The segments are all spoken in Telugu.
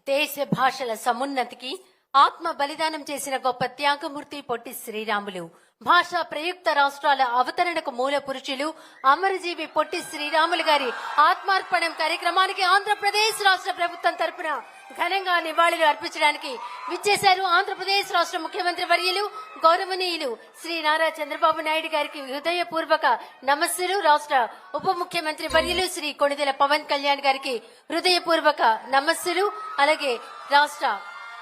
దేశ భాషల సమున్నతికి ఆత్మ బలిదానం చేసిన గొప్ప త్యాగమూర్తి పొట్టి శ్రీరాములు. భాషా ప్రయుక్త రాష్ట్రాల అవతరణకు మూల పురుషులు అమరజీవి పొట్టి శ్రీరాములు గారి ఆత్మార్పణం కార్యక్రమానికి ఆంధ్రప్రదేశ్ రాష్ట్ర ప్రభుత్వం తరపున ఘనంగా నివాళులు అర్పించడానికి విచ్చేశారు ఆంధ్రప్రదేశ్ రాష్ట్ర ముఖ్యమంత్రి వర్యులు గౌరవనీయులు శ్రీ నారా చంద్రబాబు నాయుడు గారికి హృదయపూర్వక నమస్సులు. రాష్ట్ర ఉప ముఖ్యమంత్రి వర్యులు శ్రీ కొణిదెల పవన్ కళ్యాణ్ గారికి హృదయపూర్వక నమస్సులు. అలాగే రాష్ట్ర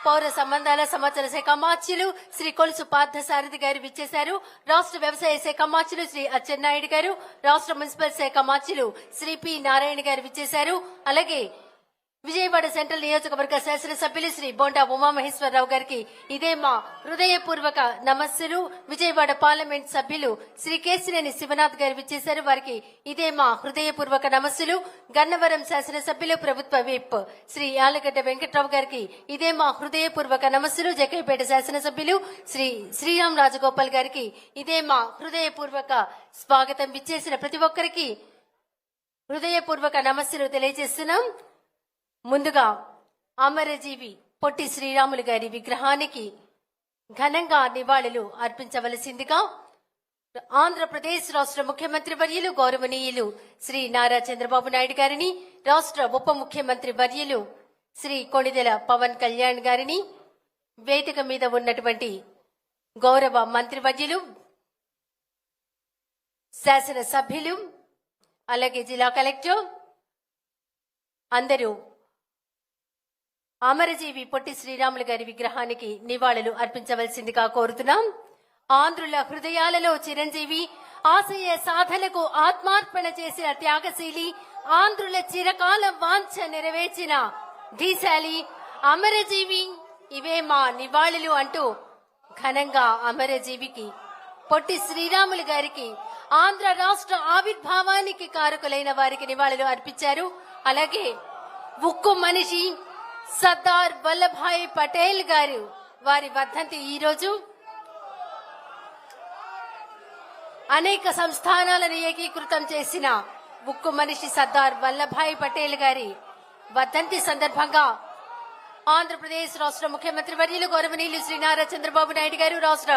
పౌర సంబంధాల సమాచార శాఖ అమాత్యులు శ్రీ కొలుసు పార్థసారథి గారు విచ్చేశారు. రాష్ట్ర వ్యవసాయ శాఖ అమాత్యులు శ్రీ అచ్చెన్నాయుడు గారు, రాష్ట్ర మున్సిపల్ శాఖ అమాత్యులు శ్రీ పి నారాయణ గారు విచ్చేశారు. అలాగే విజయవాడ సెంట్రల్ నియోజకవర్గ శాసనసభ్యులు శ్రీ బోండా ఉమామహేశ్వరరావు గారికి ఇదే మా హృదయపూర్వక నమస్సులు. విజయవాడ పార్లమెంట్ సభ్యులు శ్రీ కేసినేని శివనాథ్ గారు విచ్చేశారు, వారికి ఇదే మా హృదయపూర్వక నమస్సులు. గన్నవరం శాసనసభ్యులు ప్రభుత్వ విప్ శ్రీ యాలగడ్డ వెంకట్రావు గారికి ఇదే మా హృదయపూర్వక నమస్సులు. జగ్గైపేట శాసనసభ్యులు శ్రీ శ్రీరామ్ రాజగోపాల్ గారికి ఇదే మా హృదయపూర్వక స్వాగతం. విచ్చేసిన ప్రతి ఒక్కరికి హృదయపూర్వక నమస్సులు తెలియజేస్తున్నాం. ముందుగా అమరజీవి పొట్టి శ్రీరాములు గారి విగ్రహానికి ఘనంగా నివాళులు అర్పించవలసిందిగా ఆంధ్రప్రదేశ్ రాష్ట్ర ముఖ్యమంత్రి వర్యులు గౌరవనీయులు శ్రీ నారా చంద్రబాబు నాయుడు గారిని, రాష్ట్ర ఉప ముఖ్యమంత్రి వర్యులు శ్రీ కొణిదెల పవన్ కళ్యాణ్ గారిని, వేదిక మీద ఉన్నటువంటి గౌరవ మంత్రివర్యులు, శాసనసభ్యులు, అలాగే జిల్లా కలెక్టర్ అందరూ అమరజీవి పొట్టి శ్రీరాములు గారి విగ్రహానికి నివాళులు అర్పించవలసిందిగా కోరుతున్నాం. ఆంధ్రుల హృదయాలలో చిరంజీవి, ఆశయ సాధనకు ఆత్మార్పణ చేసిన త్యాగశీలి, ఆంధ్రుల చిరకాల వాంఛ నెరవేర్చిన ధీశాలి అమరజీవి, ఇవే మా నివాళులు అంటూ ఘనంగా అమరజీవికి పొట్టి శ్రీరాములు గారికి ఆంధ్ర రాష్ట్ర ఆవిర్భావానికి కారకులైన వారికి నివాళులు అర్పించారు. అలాగే ఉక్కు మనిషి సర్దార్ వల్లభాయ్ పటేల్ గారు వారి వర్ధంతి ఈరోజు. అనేక సంస్థానాలను ఏకీకృతం చేసిన ఉక్కు మనిషి సర్దార్ వల్లభాయ్ పటేల్ గారి వర్ధంతి సందర్భంగా ఆంధ్రప్రదేశ్ రాష్ట్ర ముఖ్యమంత్రి వర్యులు గౌరవనీయులు శ్రీ నారా చంద్రబాబు నాయుడు గారు, రాష్ట్ర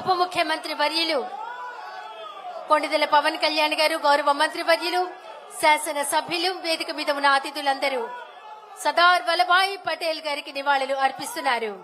ఉప ముఖ్యమంత్రి వర్యులు కొణిదెల పవన్ కళ్యాణ్ గారు, గౌరవ మంత్రి వర్యులు, శాసన సభ్యులు, వేదిక మీద ఉన్న అతిథులందరూ సర్దార్ వల్లభాయ్ పటేల్ గారికి నివాళులు అర్పిస్తున్నారు.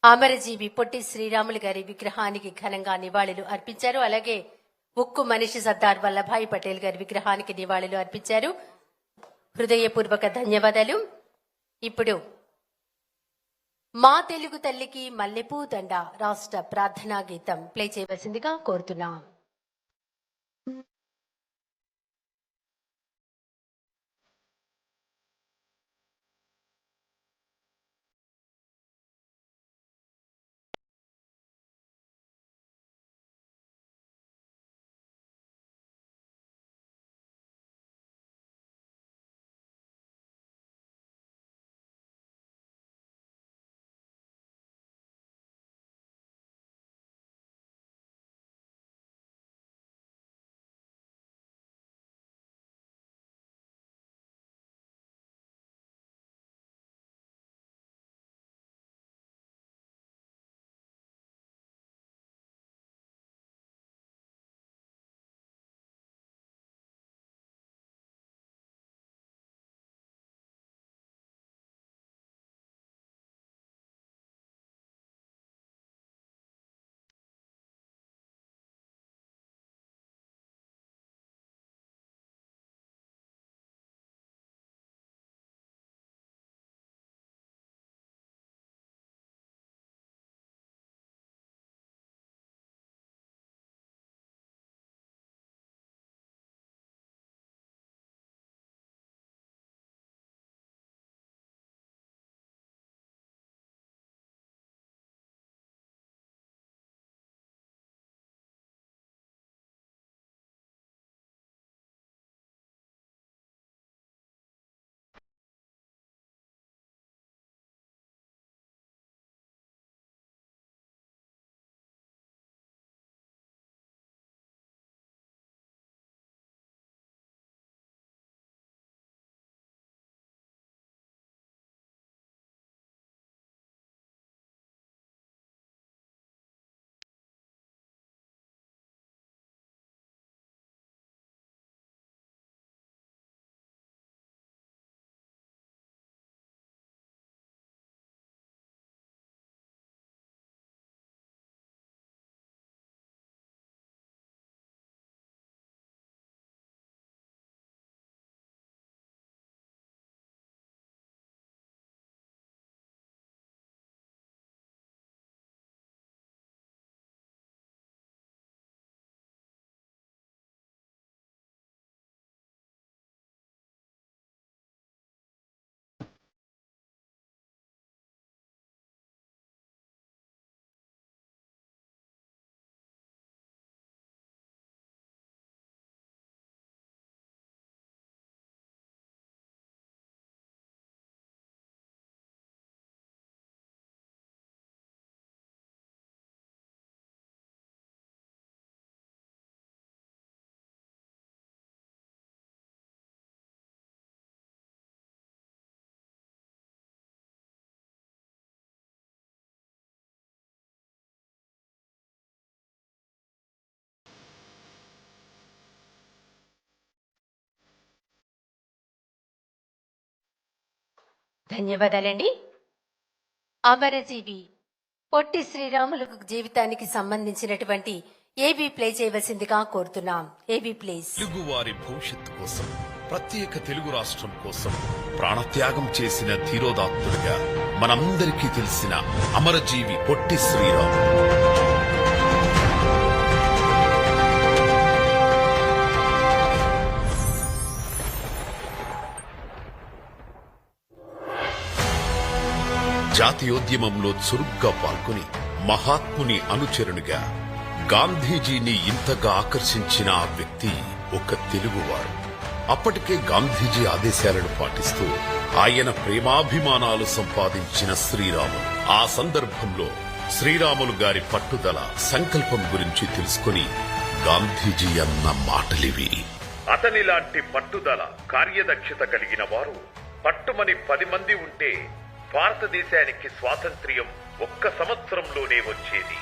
అమరజీవి పొట్టి శ్రీరాములు గారి విగ్రహానికి ఘనంగా నివాళులు అర్పించారు. అలాగే ఉక్కు మనిషి సర్దార్ వల్లభాయ్ పటేల్ గారి విగ్రహానికి నివాళులు అర్పించారు. హృదయపూర్వక ధన్యవాదాలు. ఇప్పుడు మా తెలుగు తల్లికి మల్లెపూ దండ రాష్ట్ర ప్రార్థనా గీతం ప్లే చేయవలసిందిగా కోరుతున్నాం. ధన్యవాదాలండి. అమరజీవి పొట్టి శ్రీరాములు జీవితానికి సంబంధించినటువంటి ఏబీ ప్లే చేయవలసిందిగా కోరుతున్నాం. AB place. తెలుగువారి భవిష్యత్తు కోసం, ప్రత్యేక తెలుగు రాష్ట్రం కోసం ప్రాణత్యాగం చేసిన ధీరోదాత్తుడిగా మనందరికీ తెలిసిన అమరజీవి పొట్టి శ్రీరాములు. జాతీయోద్యమంలో చురుగ్గా పాల్గొని మహాత్ముని అనుచరునిగా గాంధీజీని ఇంతగా ఆకర్షించిన ఆ వ్యక్తి ఒక తెలుగువాడు. అప్పటికే గాంధీజీ ఆదేశాలను పాటిస్తూ ఆయన ప్రేమాభిమానాలు సంపాదించిన శ్రీరాములు. ఆ సందర్భంలో శ్రీరాములు గారి పట్టుదల, సంకల్పం గురించి తెలుసుకుని గాంధీజీ అన్న మాటలివి. అతనిలాంటి పట్టుదల, కార్యదక్షత కలిగిన వారు పట్టుమని 10 మంది ఉంటే భారతదేశానికి స్వాతంత్ర్యం 1 సంవత్సరంలోనే వచ్చేది.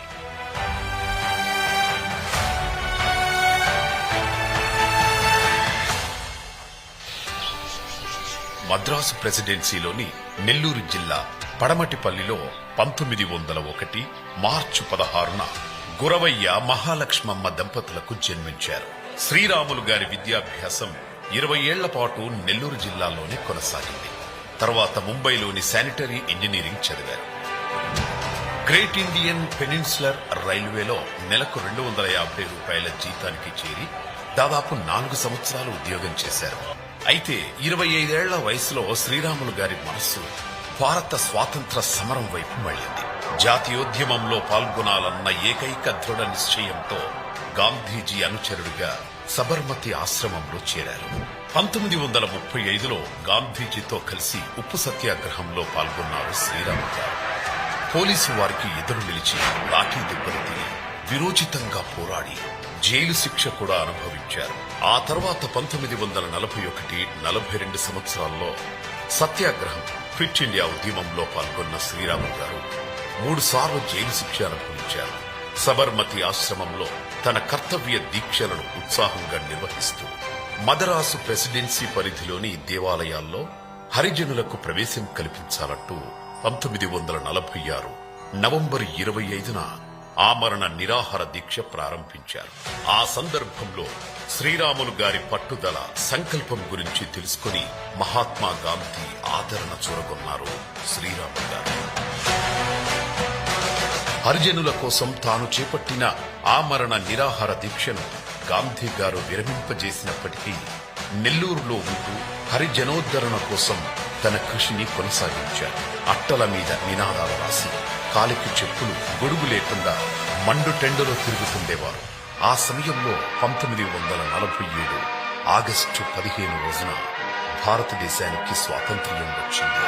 మద్రాసు ప్రెసిడెన్సీలోని నెల్లూరు జిల్లా పడమటిపల్లిలో 1901 మార్చి 16న గురవయ్య మహాలక్ష్మమ్మ దంపతులకు జన్మించారు. శ్రీరాములు గారి విద్యాభ్యాసం 20 ఏళ్ల పాటు నెల్లూరు జిల్లాలోనే కొనసాగింది. తర్వాత ముంబైలోని శానిటరీ ఇంజనీరింగ్ చదివారు. గ్రేట్ ఇండియన్ పెనిన్సులర్ రైల్వేలో నెలకు 250 రూపాయల జీతానికి చేరి దాదాపు 4 సంవత్సరాలు ఉద్యోగం చేశారు. అయితే 25 ఏళ్ల వయసులో శ్రీరాములు గారి మనస్సు భారత స్వాతంత్ర సమరం వైపు మళ్లింది. జాతీయోద్యమంలో పాల్గొనాలన్న ఏకైక దృఢ నిశ్చయంతో గాంధీజీ అనుచరుడిగా సబర్మతి ఆశ్రమంలో చేరారు. 1935లో గాంధీజీతో కలిసి ఉప్పు సత్యాగ్రహంలో పాల్గొన్నారు శ్రీరాములు గారు. పోలీసు వారికి ఎదురు నిలిచి లాఠీ దెబ్బలు తిని విరోచితంగా పోరాడి జైలు శిక్ష కూడా అనుభవించారు. ఆ తర్వాత 1941-42 సంవత్సరాల్లో సత్యాగ్రహం, క్విట్ ఇండియా ఉద్యమంలో పాల్గొన్న శ్రీరాములు గారు 3 సార్లు జైలు శిక్ష అనుభవించారు. సబర్మతి ఆశ్రమంలో తన కర్తవ్య దీక్షలను ఉత్సాహంగా నిర్వహిస్తూ మదరాసు ప్రెసిడెన్సీ పరిధిలోని దేవాలయాల్లో హరిజనులకు ప్రవేశం కల్పించాలంటూ 1946 నవంబర్ 25న ఆమరణ నిరాహార దీక్ష ప్రారంభించారు. ఆ సందర్భంలో శ్రీరాములు గారి పట్టుదల, సంకల్పం గురించి తెలుసుకుని మహాత్మా గాంధీ ఆదరణ చూరగొన్నారు శ్రీరాములు గారు. హరిజనుల కోసం తాను చేపట్టిన ఆమరణ నిరాహార దీక్షను గాంధీ గారు విరమింపజేసినప్పటికీ నెల్లూరులో ఉంటూ హరిజనోద్ధరణ కోసం తన కృషిని కొనసాగించారు. అట్టల మీద నినాదాలు రాసి, కాలికి చెప్పులు, గొడుగు లేకుండా మండుటెండలో తిరుగుతుండేవారు. ఆ సమయంలో 1947 ఆగస్టు 15 రోజున భారతదేశానికి స్వాతంత్ర్యం వచ్చింది.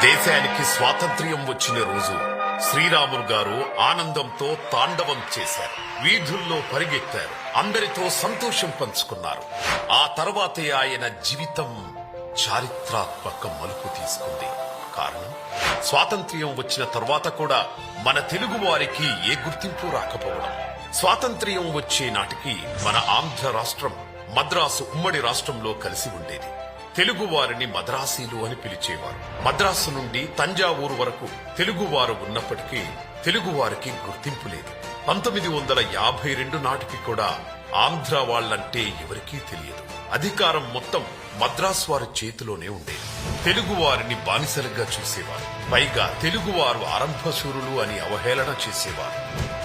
దేశానికి స్వాతంత్ర్యం వచ్చిన రోజు శ్రీరాములు గారు ఆనందంతో తాండవం చేశారు. వీధుల్లో పరిగెత్తారు. అందరితో సంతోషం పంచుకున్నారు. ఆ తర్వాతే ఆయన జీవితం చారిత్రాత్మక మలుపు తీసుకుంది. కారణం, స్వాతంత్ర్యం వచ్చిన తర్వాత కూడా మన తెలుగు వారికి ఏ గుర్తింపు రాకపోవడం. స్వాతంత్ర్యం వచ్చే నాటికి మన ఆంధ్ర రాష్ట్రం మద్రాసు ఉమ్మడి రాష్ట్రంలో కలిసి ఉండేది. తెలుగు వారిని మద్రాసీలు అని పిలిచేవారు. మద్రాసు నుండి తంజావూరు వరకు తెలుగువారు ఉన్నప్పటికీ తెలుగువారికి గుర్తింపు లేదు. 1952 నాటికి కూడా ఆంధ్ర వాళ్లంటే ఎవరికీ తెలియదు. అధికారం మొత్తం మద్రాసు వారి చేతిలోనే ఉండేది. తెలుగు వారిని బానిసలుగా చూసేవారు. పైగా తెలుగువారు ఆరంభశూరులు అని అవహేళన చేసేవారు.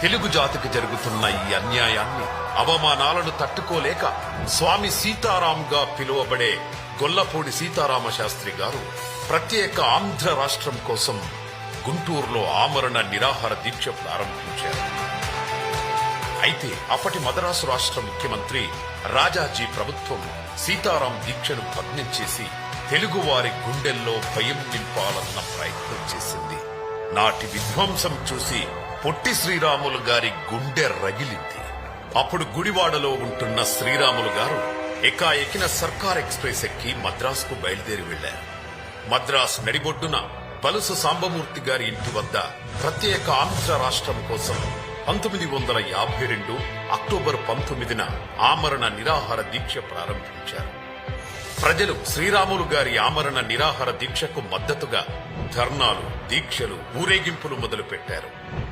తెలుగు జాతికి జరుగుతున్న ఈ అన్యాయాన్ని, అవమానాలను తట్టుకోలేక స్వామి సీతారాంగా పిలువబడే గొల్లపూడి సీతారామ శాస్త్రి గారు ప్రత్యేక ఆంధ్ర రాష్ట్రం కోసం గుంటూరులో ఆమరణ నిరాహార దీక్ష ప్రారంభించారు. అయితే అప్పటి మద్రాసు రాష్ట్ర ముఖ్యమంత్రి రాజాజీ ప్రభుత్వం సీతారాం దీక్షను భగ్నం చేసి తెలుగువారి గుండెల్లో భయం నింపాలన్న ప్రయత్నం చేసింది. నాటి విధ్వంసం చూసి పొట్టి శ్రీరాములు గారి గుండె రగిలింది. అప్పుడు గుడివాడలో ఉంటున్న శ్రీరాములు గారు ఎకాఎకిన సర్కార్ ఎక్స్ప్రెస్ ఎక్కి మద్రాసుకు బయలుదేరి వెళ్లారు. మద్రాసు నడిబొడ్డున బలుసు సాంబమూర్తి గారి ఇంటి వద్ద ప్రత్యేక ఆంధ్ర రాష్ట్రం కోసం 1952 అక్టోబర్ 19న ఆమరణ నిరాహార దీక్ష ప్రారంభించారు. ప్రజలు శ్రీరాములు గారి ఆమరణ నిరాహార దీక్షకు మద్దతుగా ధర్నాలు, దీక్షలు, ఊరేగింపులు మొదలుపెట్టారు.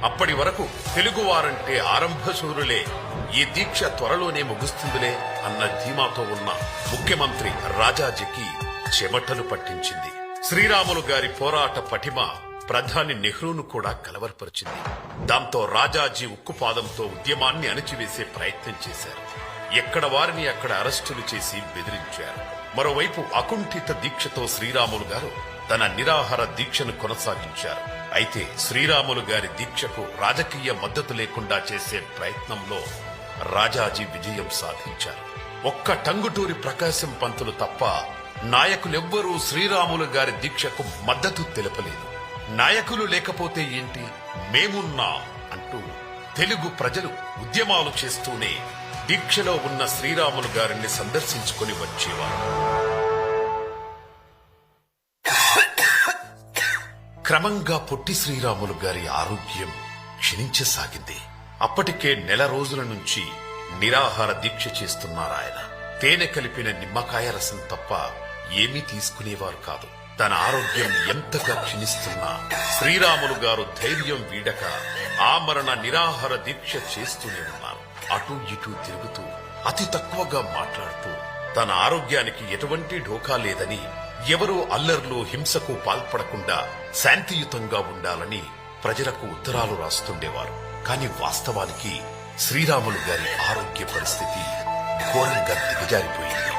అప్పటి వరకు తెలుగువారంటే ఆరంభశూరులే ఈ దీక్ష త్వరలోనే ముగుస్తుందిలే అన్న ధీమాతో ఉన్న ముఖ్యమంత్రి రాజాజీకి చెమటలు పట్టించింది. శ్రీరాములు గారి పోరాట పటిమ ప్రధాని నెహ్రూను కూడా కలవరపరిచింది. దాంతో రాజాజీ ఉక్కుపాదంతో ఉద్యమాన్ని అణచివేసే ప్రయత్నం చేశారు. ఎక్కడ వారిని అక్కడ అరెస్టులు చేసి బెదిరించారు. మరోవైపు అకుంఠిత దీక్షతో శ్రీరాములు గారు తన నిరాహార దీక్షను కొనసాగించారు. అయితే శ్రీరాములు గారి దీక్షకు రాజకీయ మద్దతు లేకుండా చేసే ప్రయత్నంలో రాజాజీ విజయం సాధించారు. ఒక్క టంగుటూరి ప్రకాశం పంతులు తప్ప నాయకులెవ్వరూ శ్రీరాములు గారి దీక్షకు మద్దతు తెలపలేదు. నాయకులు లేకపోతే ఏంటి, మేమున్నాం అంటూ తెలుగు ప్రజలు ఉద్యమాలు చేస్తూనే దీక్షలో ఉన్న శ్రీరాములు గారిని సందర్శించుకుని వచ్చేవారు. క్రమంగా పొట్టి శ్రీరాములు గారి ఆరోగ్యం క్షీణించసాగింది. అప్పటికే నెల రోజుల నుంచి నిరాహార దీక్ష చేస్తున్నారాయన. తేనె కలిపిన నిమ్మకాయ రసం తప్ప ఏమీ తీసుకునేవారు కాదు. తన ఆరోగ్యం ఎంతగా క్షీణిస్తున్నా శ్రీరాములు గారు ధైర్యం వీడక ఆమరణ నిరాహార దీక్ష చేస్తూనే ఉన్నారు. అటూ ఇటూ తిరుగుతూ అతి తక్కువగా మాట్లాడుతూ తన ఆరోగ్యానికి ఎటువంటి ఢోకా లేదని, ఎవరూ అల్లర్లు, హింసకు పాల్పడకుండా శాంతియుతంగా ఉండాలని ప్రజలకు ఉత్తరాలు రాస్తుండేవారు. కాని వాస్తవానికి శ్రీరాములు గారి ఆరోగ్య పరిస్థితి ఘోరంగా దిగజారిపోయింది.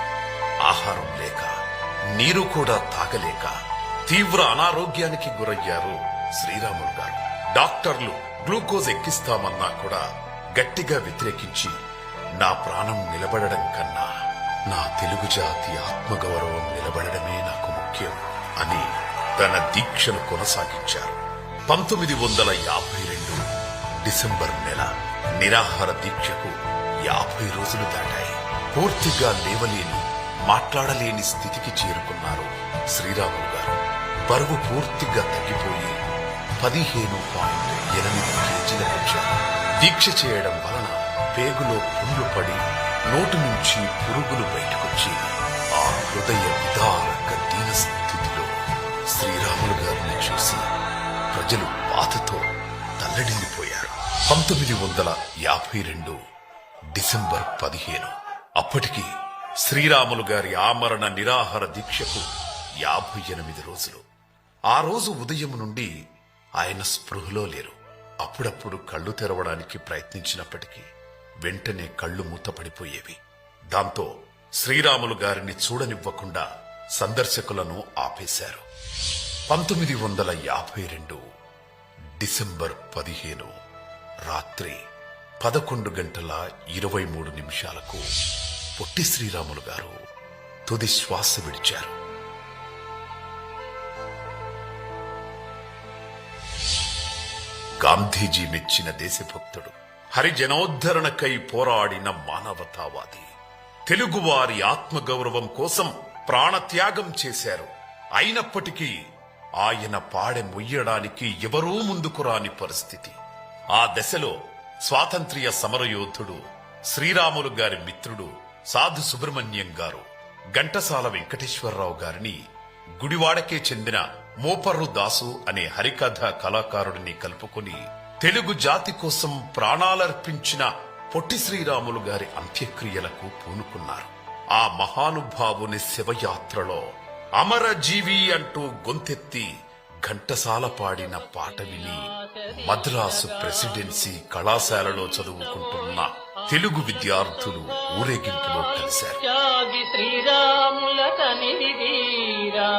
ఆహారం లేక, నీరు కూడా తాగలేక తీవ్ర అనారోగ్యానికి గురయ్యారు శ్రీరాములు గారు. డాక్టర్లు గ్లూకోజ్ ఎక్కిస్తామన్నా కూడా గట్టిగా వ్యతిరేకించి, నా ప్రాణం నిలబడడం కన్నా నా తెలుగు జాతి ఆత్మగౌరవం నిలబడడమే నాకు ముఖ్యం అని తన దీక్షను కొనసాగించారు. 1952 డిసెంబర్ నెల నిరాహార దీక్షకు 50 రోజులు దాటాయి. పూర్తిగా లేవలేని, మాట్లాడలేని స్థితికి చేరుకున్నారు శ్రీరాములు గారు. బరువు పూర్తిగా తగ్గిపోయి 15.8 కేజీలకు వచ్చారు. దీక్ష చేయడం వలన పేగులో పుండ్లు పడి నోటి నుంచి పురుగులు బయటకొచ్చేవి. ఆ హృదయ విదారక దీన స్థితిలో శ్రీరాములు గారిని చూసి ప్రజలు బాధతో తల్లడిల్లిపోయారు. 1952 డిసెంబర్ 15 అప్పటికి శ్రీరాములు గారి ఆమరణ నిరాహార దీక్షకు 58 రోజులు. ఆ రోజు ఉదయం నుండి ఆయన స్పృహలో లేరు. అప్పుడప్పుడు కళ్ళు తెరవడానికి ప్రయత్నించినప్పటికీ వెంటనే కళ్ళు మూతపడిపోయేవి. దాంతో శ్రీరాములు గారిని చూడనివ్వకుండా సందర్శకులను ఆపేశారు. 1952 డిసెంబర్ 15 రాత్రి 11:23 పొట్టి శ్రీరాములు గారు తుది శ్వాస విడిచారు. గాంధీజీ మెచ్చిన దేశభక్తుడు, హరిజనోద్ధరణకై పోరాడిన మానవతావాది, తెలుగువారి ఆత్మగౌరవం కోసం ప్రాణత్యాగం చేశారు. అయినప్పటికీ ఆయన పాడె మొయ్యడానికి ఎవరూ ముందుకు రాని పరిస్థితి. ఆ దశలో స్వాతంత్ర్య సమరయోధుడు, శ్రీరాములు గారి మిత్రుడు సాధు సుబ్రహ్మణ్యం గారు ఘంటసాల వెంకటేశ్వరరావు గారిని గుడివాడకే చెందిన మోపర్రు దాసు అనే హరికథ కళాకారుడిని కలుపుకుని తెలుగు జాతి కోసం ప్రాణాలర్పించిన పొట్టి శ్రీరాములు గారి అంత్యక్రియలకు పూనుకున్నారు. ఆ మహానుభావుని శివయాత్రలో అమరజీవి అంటూ గొంతెత్తి ఘంటసాల పాడిన పాట విని మద్రాసు ప్రెసిడెన్సీ కళాశాలలో చదువుకుంటున్న తెలుగు విద్యార్థులు ఊరేగింపులో కలిశారు. శ్రీరాముల తనివి వీరా,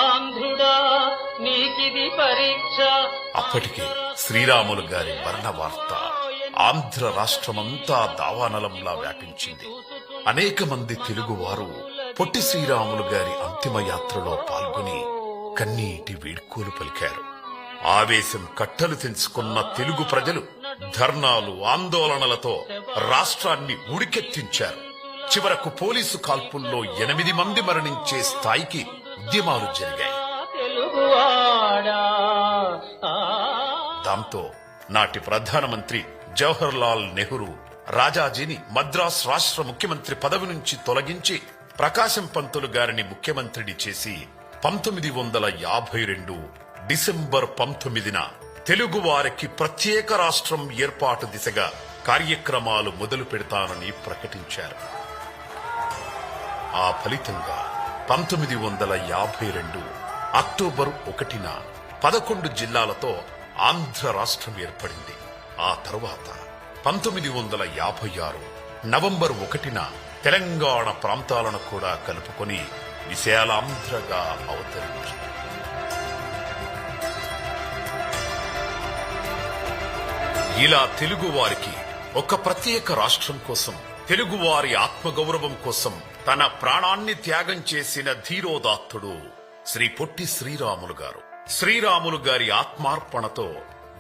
ఆంధ్రుడా నీకిది పరీక్ష. అప్పటికే శ్రీరాములు గారి మరణ వార్త ఆంధ్ర రాష్ట్రమంతా దావానలంలా వ్యాపించింది. అనేక మంది తెలుగువారు పొట్టి శ్రీరాములు గారి అంతిమ యాత్రలో పాల్గొని కన్నీటి వీడ్కోలు పలికారు. ఆవేశం కట్టలు తెంచుకున్న తెలుగు ప్రజలు ధర్నాలు, ఆందోళనలతో రాష్ట్రాన్ని ఉడికెత్తించారు. చివరకు పోలీసు కాల్పుల్లో 8 మంది మరణించే స్థాయికి ఉద్యమాలు జరిగాయి. తెలుగువాడా ఆ. దాంతో నాటి ప్రధానమంత్రి జవహర్ లాల్ నెహ్రూ రాజాజీని మద్రాస్ రాష్ట్ర ముఖ్యమంత్రి పదవి నుంచి తొలగించి ప్రకాశం పంతులు గారిని ముఖ్యమంత్రిని చేసి 1952 డిసెంబర్ 19న తెలుగు వారికి ప్రత్యేక రాష్ట్రం ఏర్పాటు దిశగా కార్యక్రమాలు మొదలు పెడతానని ప్రకటించారు. ఆ ఫలితంగా 1952 అక్టోబర్ 1న 11 జిల్లాలతో ఆంధ్ర రాష్ట్రం ఏర్పడింది. ఆ తరువాత 1956 నవంబర్ 1న తెలంగాణ ప్రాంతాలను కూడా కలుపుకొని విశాలాంధ్రగా అవతరించింది. ఇలా తెలుగు వారికి ఒక ప్రత్యేక రాష్ట్రం కోసం, తెలుగువారి ఆత్మగౌరవం కోసం తన ప్రాణాన్ని త్యాగం చేసిన ధీరోదాత్తుడు శ్రీ పొట్టి శ్రీరాములు గారు. శ్రీరాములు గారి ఆత్మార్పణతో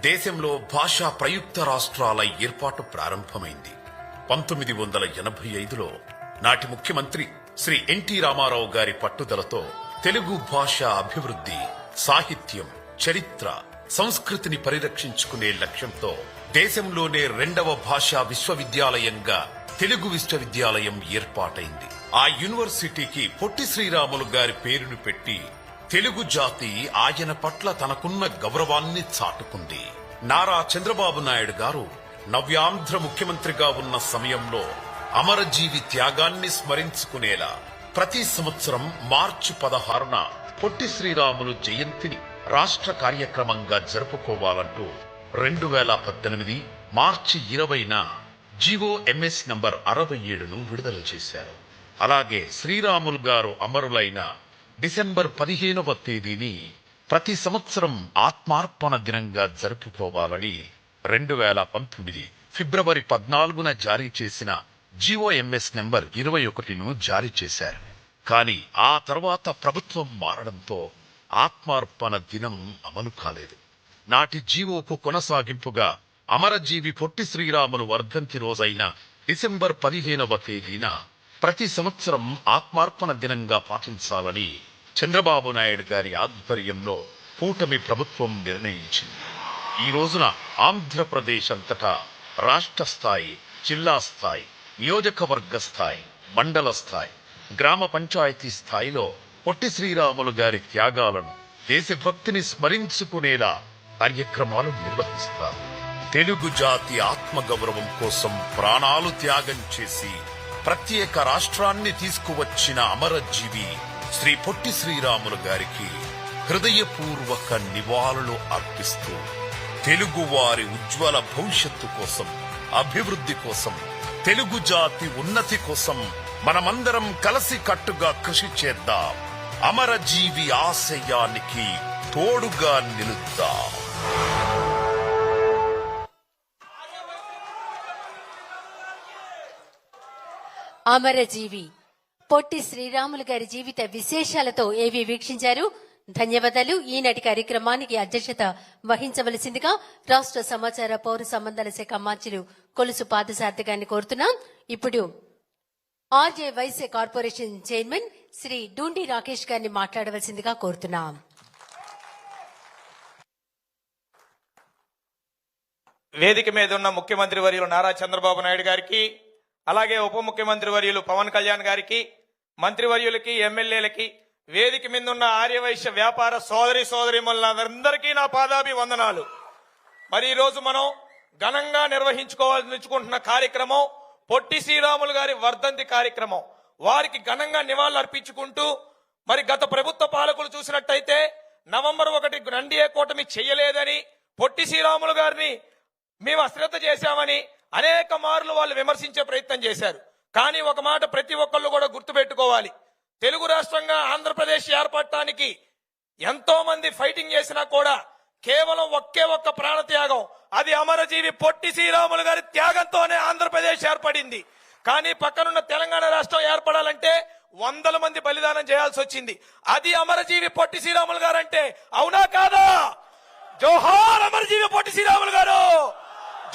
దేశంలో భాషా ప్రయుక్త రాష్ట్రాల ఏర్పాటు ప్రారంభమైంది. 1985లో నాటి ముఖ్యమంత్రి శ్రీ ఎన్టీ రామారావు గారి పట్టుదలతో తెలుగు భాష అభివృద్ధి, సాహిత్యం, చరిత్ర, సంస్కృతిని పరిరక్షించుకునే లక్ష్యంతో దేశంలోనే 2వ భాషా విశ్వవిద్యాలయంగా తెలుగు విశ్వవిద్యాలయం ఏర్పాటైంది. ఆ యూనివర్సిటీకి పొట్టి శ్రీరాములు గారి పేరును పెట్టి తెలుగు జాతి ఆయన పట్ల తనకున్న గౌరవాన్ని చాటుకుంది. నారా చంద్రబాబు నాయుడు గారు నవ్యాంధ్ర ముఖ్యమంత్రిగా ఉన్న సమయంలో అమరజీవి త్యాగాన్ని స్మరించుకునేలా ప్రతి సంవత్సరం మార్చి 16న పొట్టి శ్రీరాములు జయంతిని రాష్ట్ర కార్యక్రమంగా జరుపుకోవాలంటూ 2018 మార్చి 20న GOMS నంబర్ 67ను విడుదల చేశారు. అలాగే శ్రీరాములు గారు అమరులైన డిసెంబర్ 15వ తేదీని ప్రతి సంవత్సరం ఆత్మార్పణ దినంగా జరుపుకోవాలని 2019 ఫిబ్రవరి 14న జారీ చేసిన GOMS నంబర్ 21ను జారీ చేశారు. కానీ ఆ తర్వాత ప్రభుత్వం మారడంతో ఆత్మార్పణ దినం అమలు కాలేదు. నాటి జీవోకు కొనసాగింపుగా అమరజీవి పొట్టి శ్రీరాములు వర్ధంతి రోజైన డిసెంబర్ 15వ తేదీన ప్రతి సంవత్సరం ఆత్మార్పణ దినంగా పాటించాలని చంద్రబాబు నాయుడు గారి ఆధ్వర్యంలో కూటమి ప్రభుత్వం నిర్ణయించింది. ఈ రోజున ఆంధ్రప్రదేశ్ అంతటా రాష్ట్ర స్థాయి, జిల్లా స్థాయి, నియోజకవర్గ స్థాయి, మండల స్థాయి, గ్రామ పంచాయతీ స్థాయిలో పొట్టి శ్రీరాములు గారి త్యాగాలను, దేశభక్తిని స్మరించుకునేలా కార్యక్రమాలు నిర్వహిస్తారు. తెలుగు జాతి ఆత్మగౌరవం కోసం ప్రాణాలు త్యాగం చేసి ప్రత్యేక రాష్ట్రాన్ని తీసుకువచ్చిన అమరజీవి శ్రీ పొట్టి శ్రీరాములు గారికి హృదయపూర్వక నివాళులు అర్పిస్తూ తెలుగు వారి ఉజ్వల భవిష్యత్తు కోసం, అభివృద్ధి కోసం, తెలుగు జాతి ఉన్నతి కోసం మనమందరం కలిసి కట్టుగా కృషి చేద్దాం. అమరజీవి ఆశయానికి తోడుగా నిలుద్దాం. అమరజీవి పొట్టి శ్రీరాములు గారి జీవిత విశేషాలతో ఏవి వీక్షించారు. ధన్యవాదాలు. ఈనాటి కార్యక్రమానికి అధ్యక్షత వహించవలసిందిగా రాష్ట్ర సమాచార పౌర సంబంధాల శాఖ మంత్రులు కొలుసు పాదసారథి గారిని కోరుతున్నాం. ఇప్పుడు R J corporation chairman Shri Dundi Rakesh గారిని మాట్లాడవలసిందిగా కోరుతున్నాం. వేదిక మీద ఉన్న ముఖ్యమంత్రి వర్యులు నారా చంద్రబాబు నాయుడు గారికి, అలాగే ఉప ముఖ్యమంత్రి వర్యులు పవన్ కళ్యాణ్ గారికి, మంత్రివర్యులకి, ఎమ్మెల్యేలకి, వేదిక మీద ఉన్న ఆర్యవైశ్య వ్యాపార సోదరీమణులందరికీ నా పాదాభివందనాలు. మరి ఈ రోజు మనం ఘనంగా నిర్వహించుకుంటున్న కార్యక్రమం పొట్టి శ్రీరాములు గారి వర్ధంతి కార్యక్రమం. వారికి ఘనంగా నివాళులు అర్పించుకుంటూ, మరి గత ప్రభుత్వ పాలకులు చూసినట్టయితే నవంబర్ 1 ఎన్డీఏ కూటమి చెయ్యలేదని, పొట్టి శ్రీరాములు గారిని మేము అశ్రద్ధ చేశామని అనేక మార్లు వాళ్ళు విమర్శించే ప్రయత్నం చేశారు. కానీ ఒక మాట ప్రతి ఒక్కళ్ళు కూడా గుర్తుపెట్టుకోవాలి, తెలుగు రాష్ట్రంగా ఆంధ్రప్రదేశ్ ఏర్పడటానికి ఎంతో మంది ఫైటింగ్ చేసినా కూడా కేవలం ఒక్క ప్రాణత్యాగం, అది అమరజీవి పొట్టి శ్రీరాములు గారి త్యాగంతోనే ఆంధ్రప్రదేశ్ ఏర్పడింది. కానీ పక్కనున్న తెలంగాణ రాష్ట్రం ఏర్పడాలంటే 100 మంది బలిదానం చేయాల్సి వచ్చింది. అది అమరజీవి పొట్టి శ్రీరాములు గారు అంటే అవునా కాదా? జోహార్ అమరజీవి పొట్టి శ్రీరాములు గారు,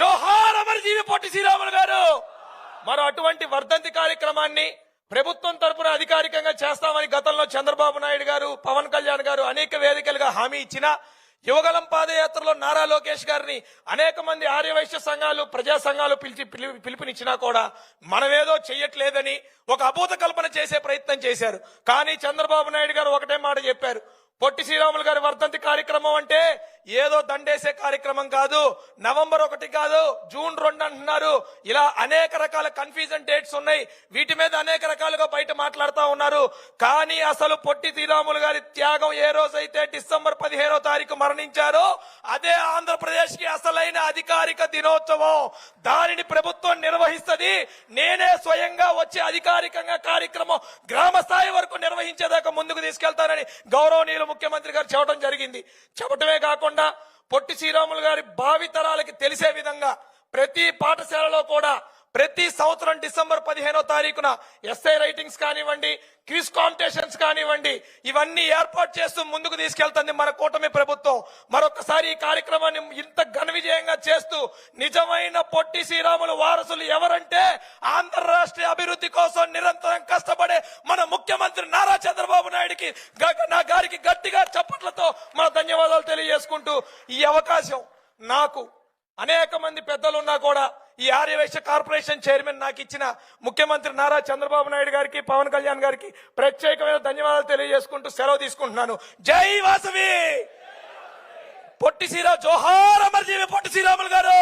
జోహార్ అమరజీవి పొట్టి శ్రీరాములు గారు. మరో అటువంటి వర్ధంతి కార్యక్రమాన్ని ప్రభుత్వం తరపున అధికారికంగా చేస్తామని గతంలో చంద్రబాబు నాయుడు గారు, పవన్ కళ్యాణ్ గారు అనేక వేదికలుగా హామీ ఇచ్చినా, యువగలం పాదయాత్రలో నారా లోకేష్ గారిని అనేక మంది ఆర్యవైశ్య సంఘాలు, ప్రజా సంఘాలు పిలుపునిచ్చినా కూడా మనమేదో చెయ్యట్లేదని ఒక అభూత కల్పన చేసే ప్రయత్నం చేశారు. కానీ చంద్రబాబు నాయుడు గారు ఒకటే మాట చెప్పారు, పొట్టి శ్రీరాములు గారి వర్ధంతి కార్యక్రమం అంటే ఏదో దండేసే కార్యక్రమం కాదు, నవంబర్ 1 కాదు, జూన్ 2 అంటున్నారు. ఇలా అనేక రకాల కన్ఫ్యూజన్ డేట్స్ ఉన్నాయి. వీటి మీద అనేక రకాలుగా బయట మాట్లాడుతూ ఉన్నారు. కానీ అసలు పొట్టి శ్రీరాములు గారి త్యాగం ఏ రోజైతే డిసెంబర్ 15వ తారీఖు మరణించారో అదే ఆంధ్రప్రదేశ్ కి అసలైన అధికారిక దినోత్సవం. దానిని ప్రభుత్వం నిర్వహిస్తుంది. నేనే స్వయంగా వచ్చి అధికారికంగా కార్యక్రమం గ్రామ స్థాయి వరకు నిర్వహించేదాకా ముందుకు తీసుకెళ్తానని గౌరవనీయులు ముఖ్యమంత్రి గారు చెప్పడం జరిగింది. చెప్పటమే కాకుండా పొట్టి శ్రీరాములు గారి భావితరాలకి తెలిసే విధంగా ప్రతి పాఠశాలలో కూడా ప్రతి సంవత్సరం డిసెంబర్ 15వ తారీఖున ఎస్ఐ రైటింగ్స్ కానివ్వండి, క్విజ్ కాంపిటీషన్స్ కానివ్వండి, ఇవన్నీ ఏర్పాటు చేస్తూ ముందుకు తీసుకెళ్తుంది మన కూటమి ప్రభుత్వం. మరొకసారి ఈ కార్యక్రమాన్ని ఇంత ఘన విజయంగా చేస్తూ నిజమైన పొట్టి శ్రీరాములు వారసులు ఎవరంటే ఆంధ్ర రాష్ట్ర అభివృద్ధి కోసం నిరంతరం కష్టపడే మన ముఖ్యమంత్రి నారా చంద్రబాబు నాయుడికి గారికి గట్టిగా చప్పట్లతో మన ధన్యవాదాలు తెలియజేసుకుంటూ, ఈ అవకాశం నాకు అనేక మంది పెద్దలున్నా కూడా ఈ ఆర్యవైశ్య కార్పొరేషన్ చైర్మన్ నాకు ఇచ్చిన ముఖ్యమంత్రి నారా చంద్రబాబు నాయుడు గారికి, పవన్ కళ్యాణ్ గారికి ప్రత్యేకమైన ధన్యవాదాలు తెలియజేసుకుంటూ సెలవు తీసుకుంటున్నాను. జై వాసవి! పొట్టి శ్రీరామ్ జోహార్ అమర్జీవి పొట్టి శ్రీరాములు గారు!